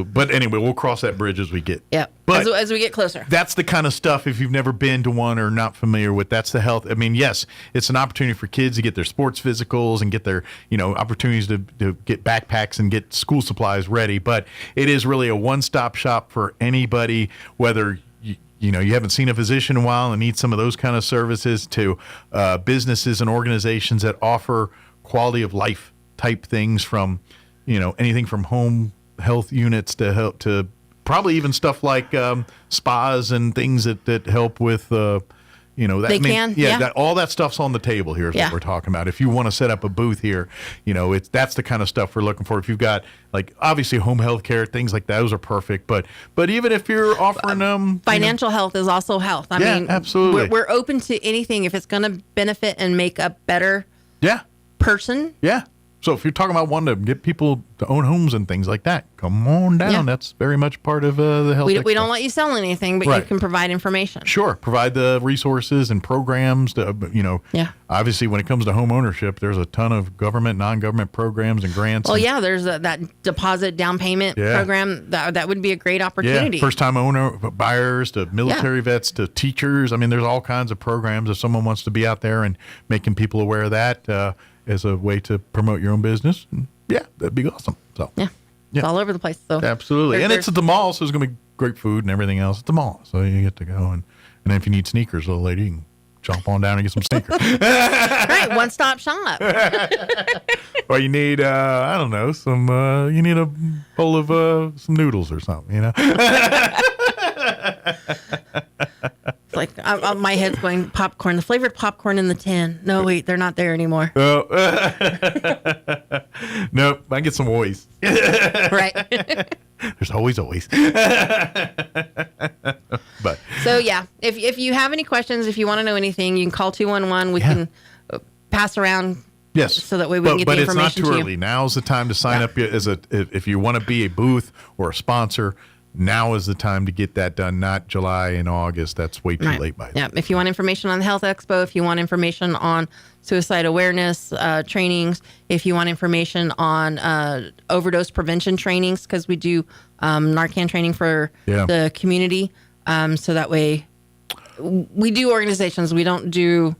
Speaker 13: but anyway, we'll cross that bridge as we get.
Speaker 21: Yeah.
Speaker 13: But
Speaker 21: as we get closer.
Speaker 13: That's the kind of stuff, if you've never been to one or not familiar with, that's the health. I mean, yes, it's an opportunity for kids to get their sports physicals and get their, opportunities to get backpacks and get school supplies ready. But it is really a one-stop shop for anybody, whether you haven't seen a physician in a while and need some of those kind of services, to businesses and organizations that offer quality of life type things, from, anything from home health units to probably even stuff like spas and things that help with That,
Speaker 21: They can, yeah.
Speaker 13: That, all that stuff's on the table here is what we're talking about. If you want to set up a booth here, that's the kind of stuff we're looking for. If you've got, like, obviously home health care, things like those are perfect. But even if you're offering them...
Speaker 21: Financial health is also health. I mean,
Speaker 13: absolutely.
Speaker 21: We're open to anything if it's going to benefit and make a better person.
Speaker 13: Yeah. So if you're talking about wanting to get people to own homes and things like that, come on down. Yeah. That's very much part of the health.
Speaker 21: We don't let you sell anything, but you can provide information.
Speaker 13: Sure. Provide the resources and programs to, obviously when it comes to home ownership, there's a ton of government, non-government programs and grants.
Speaker 21: Well, there's that deposit down payment program. That would be a great opportunity.
Speaker 13: Yeah. First-time owner buyers to military vets to teachers. I mean, there's all kinds of programs if someone wants to be out there and making people aware of that. As a way to promote your own business. Yeah, that'd be awesome. So
Speaker 21: it's all over the place. So
Speaker 13: absolutely. And it's at the mall, so there's going to be great food and everything else at the mall. So you get to go. And then if you need sneakers, little lady, you can jump on down and get some sneakers.
Speaker 21: Right, one-stop shop.
Speaker 13: Or you need, I don't know, you need a bowl of some noodles or something,
Speaker 21: It's like my head's going popcorn, the flavored popcorn in the tin. No, wait, they're not there anymore.
Speaker 13: Oh. Nope, I can get some Oys.
Speaker 21: Right.
Speaker 13: There's always. But
Speaker 21: so if you have any questions, if you want to know anything, you can call 211. We can pass around.
Speaker 13: Yes.
Speaker 21: So that way we can get the information to you.
Speaker 13: But it's not too early. Now's the time to sign up if you want to be a booth or a sponsor. Now is the time to get that done, not July and August. That's way too late by then.
Speaker 21: Yeah. If you want information on the Health Expo, if you want information on suicide awareness trainings, if you want information on overdose prevention trainings, because we do Narcan training for the community. So that way we do organizations. We don't do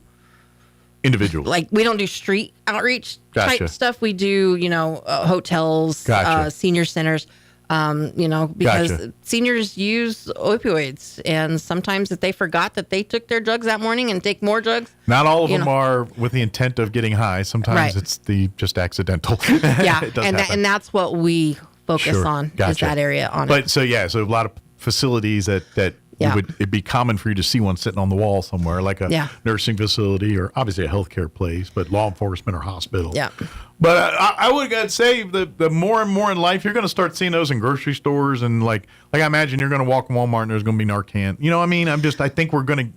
Speaker 13: individuals.
Speaker 21: Like we don't do street outreach type stuff. We do, hotels, senior centers. Because seniors use opioids, and sometimes if they forgot that they took their drugs that morning and take more drugs.
Speaker 13: Not all of them are with the intent of getting high. Sometimes it's just accidental.
Speaker 21: Yeah, and that's what we focus on is that area on it.
Speaker 13: So a lot of facilities that it'd be common for you to see one sitting on the wall somewhere, like a nursing facility or obviously a healthcare place, but law enforcement or hospital.
Speaker 21: Yeah.
Speaker 13: But I would say the more and more in life, you're going to start seeing those in grocery stores and like I imagine you're going to walk in Walmart and there's going to be Narcan. You know what I mean? I think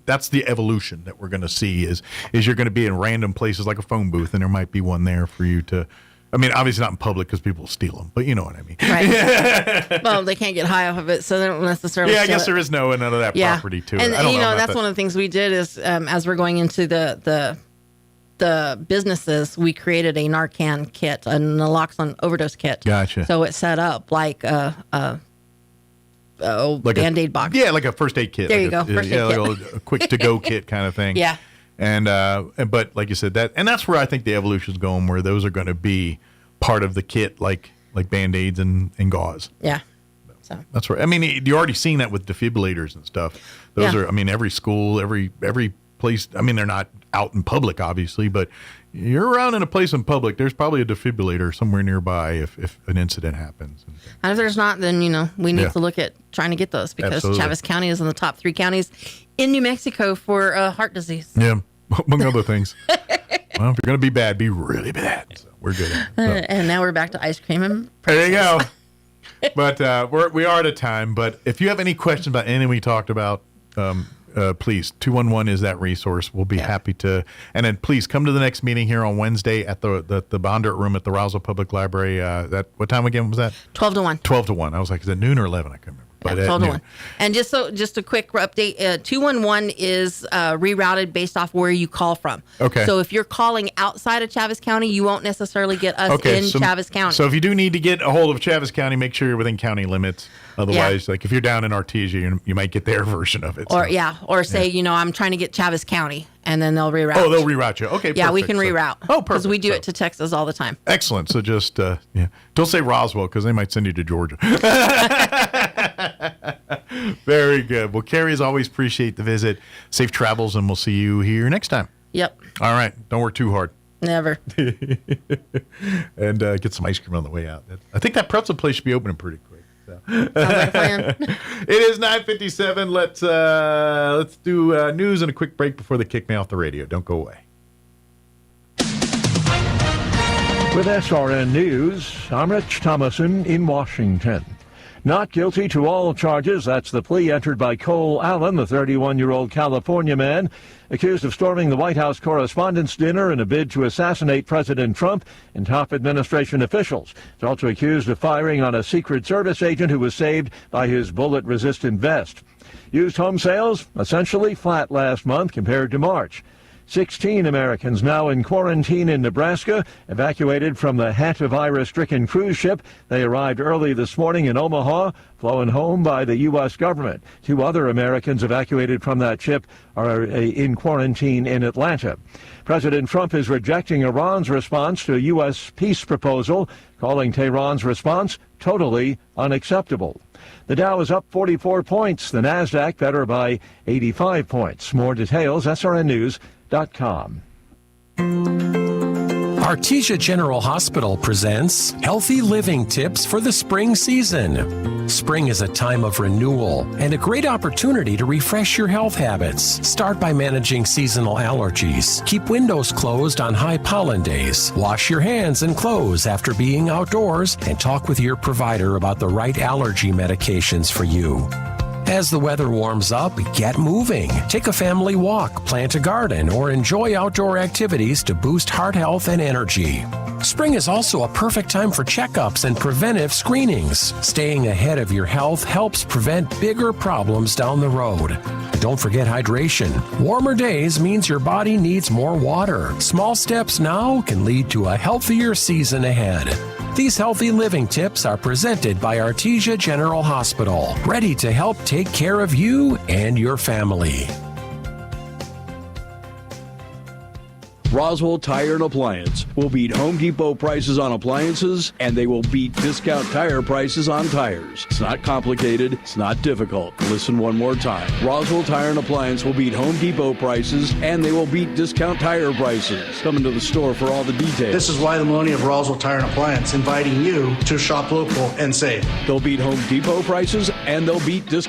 Speaker 13: that's the evolution that we're going to see is you're going to be in random places like a phone booth and there might be one there for you to. I mean, obviously not in public because people steal them, but you know what I mean.
Speaker 21: Right. Well, they can't get high off of it, so they don't necessarily steal
Speaker 13: I guess
Speaker 21: it.
Speaker 13: there is none of that property to it.
Speaker 21: And that's one of the things we did is as we're going into the businesses, we created a Narcan kit, a naloxone overdose kit.
Speaker 13: Gotcha.
Speaker 21: So it's set up like a Band-Aid box.
Speaker 13: Yeah, like a first aid kit.
Speaker 21: There you go, first aid kit.
Speaker 13: Like a quick to-go kit kind of thing.
Speaker 21: Yeah.
Speaker 13: But like you said, that's where I think the evolution's going, where those are going to be part of the kit, like Band-Aids and gauze.
Speaker 21: Yeah. So
Speaker 13: that's right. I mean, you're already seeing that with defibrillators and stuff. Those are, I mean, every school, every place. I mean, they're not out in public, obviously, but you're around in a place in public, there's probably a defibrillator somewhere nearby if an incident happens.
Speaker 21: And if there's not, then, we need to look at trying to get those because Chaves County is in the top 3 counties in New Mexico for heart disease.
Speaker 13: Yeah, among other things. Well, if you're going to be bad, be really bad. So we're good at it.
Speaker 21: And now we're back to ice cream and
Speaker 13: there you go. But we are out of time. But if you have any questions about anything we talked about, please, 211 is that resource. We'll be happy to. And then please come to the next meeting here on Wednesday at the Bondurant Room at the Roswell Public Library. What time again was that?
Speaker 21: 12 to 1.
Speaker 13: 12 to 1. I was like, is it noon or 11? I couldn't remember. But
Speaker 21: 12 to 1. And just a quick update, 211 is rerouted based off where you call from.
Speaker 13: Okay.
Speaker 21: So if you're calling outside of Chaves County, you won't necessarily get us in Chaves County.
Speaker 13: So if you do need to get a hold of Chaves County, make sure you're within county limits. Otherwise, like if you're down in Artesia, you might get their version of it.
Speaker 21: Or say, I'm trying to get Chaves County, and then they'll reroute.
Speaker 13: Oh, they'll reroute you. Okay,
Speaker 21: yeah, we can reroute.
Speaker 13: Perfect.
Speaker 21: Because we do it to Texas all the time.
Speaker 13: Excellent. So just, don't say Roswell because they might send you to Georgia. Very good. Well, Carrie, as always, appreciate the visit. Safe travels, and we'll see you here next time.
Speaker 21: Yep.
Speaker 13: All right. Don't work too hard.
Speaker 21: Never.
Speaker 13: And get some ice cream on the way out. I think that pretzel place should be opening pretty quick. So.
Speaker 21: Sounds like a plan.
Speaker 13: It is 9:57. Let's do news and a quick break before they kick me off the radio. Don't go away.
Speaker 1: With SRN News, I'm Rich Thomason in Washington. Not guilty to all charges. That's the plea entered by Cole Allen, the 31-year-old California man, accused of storming the White House Correspondents' Dinner in a bid to assassinate President Trump and top administration officials. He's also accused of firing on a Secret Service agent who was saved by his bullet-resistant vest. Used home sales essentially flat last month compared to March. 16 Americans now in quarantine in Nebraska, evacuated from the hantavirus-stricken cruise ship. They arrived early this morning in Omaha, flown home by the U.S. government. 2 other Americans evacuated from that ship are in quarantine in Atlanta. President Trump is rejecting Iran's response to a U.S. peace proposal, calling Tehran's response totally unacceptable. The Dow is up 44 points. The Nasdaq better by 85 points. More details, srnnews.com.
Speaker 3: Artesia General Hospital presents Healthy Living Tips for the Spring Season. Spring is a time of renewal and a great opportunity to refresh your health habits. Start by managing seasonal allergies. Keep windows closed on high pollen days. Wash your hands and clothes after being outdoors, and talk with your provider about the right allergy medications for you. As the weather warms up, get moving. Take a family walk, plant a garden, or enjoy outdoor activities to boost heart health and energy. Spring is also a perfect time for checkups and preventive screenings. Staying ahead of your health helps prevent bigger problems down the road. And don't forget hydration. Warmer days means your body needs more water. Small steps now can lead to a healthier season ahead. These healthy living tips are presented by Artesia General Hospital, ready to help take care of you and your family.
Speaker 9: Roswell Tire and Appliance will beat Home Depot prices on appliances, and they will beat discount tire prices on tires. It's not complicated. It's not difficult. Listen one more time. Roswell Tire and Appliance will beat Home Depot prices, and they will beat discount tire prices. Come into the store for all the details.
Speaker 10: This is why the Maloney of Roswell Tire and Appliance inviting you to shop local and save.
Speaker 9: They'll beat Home Depot prices, and they'll beat discount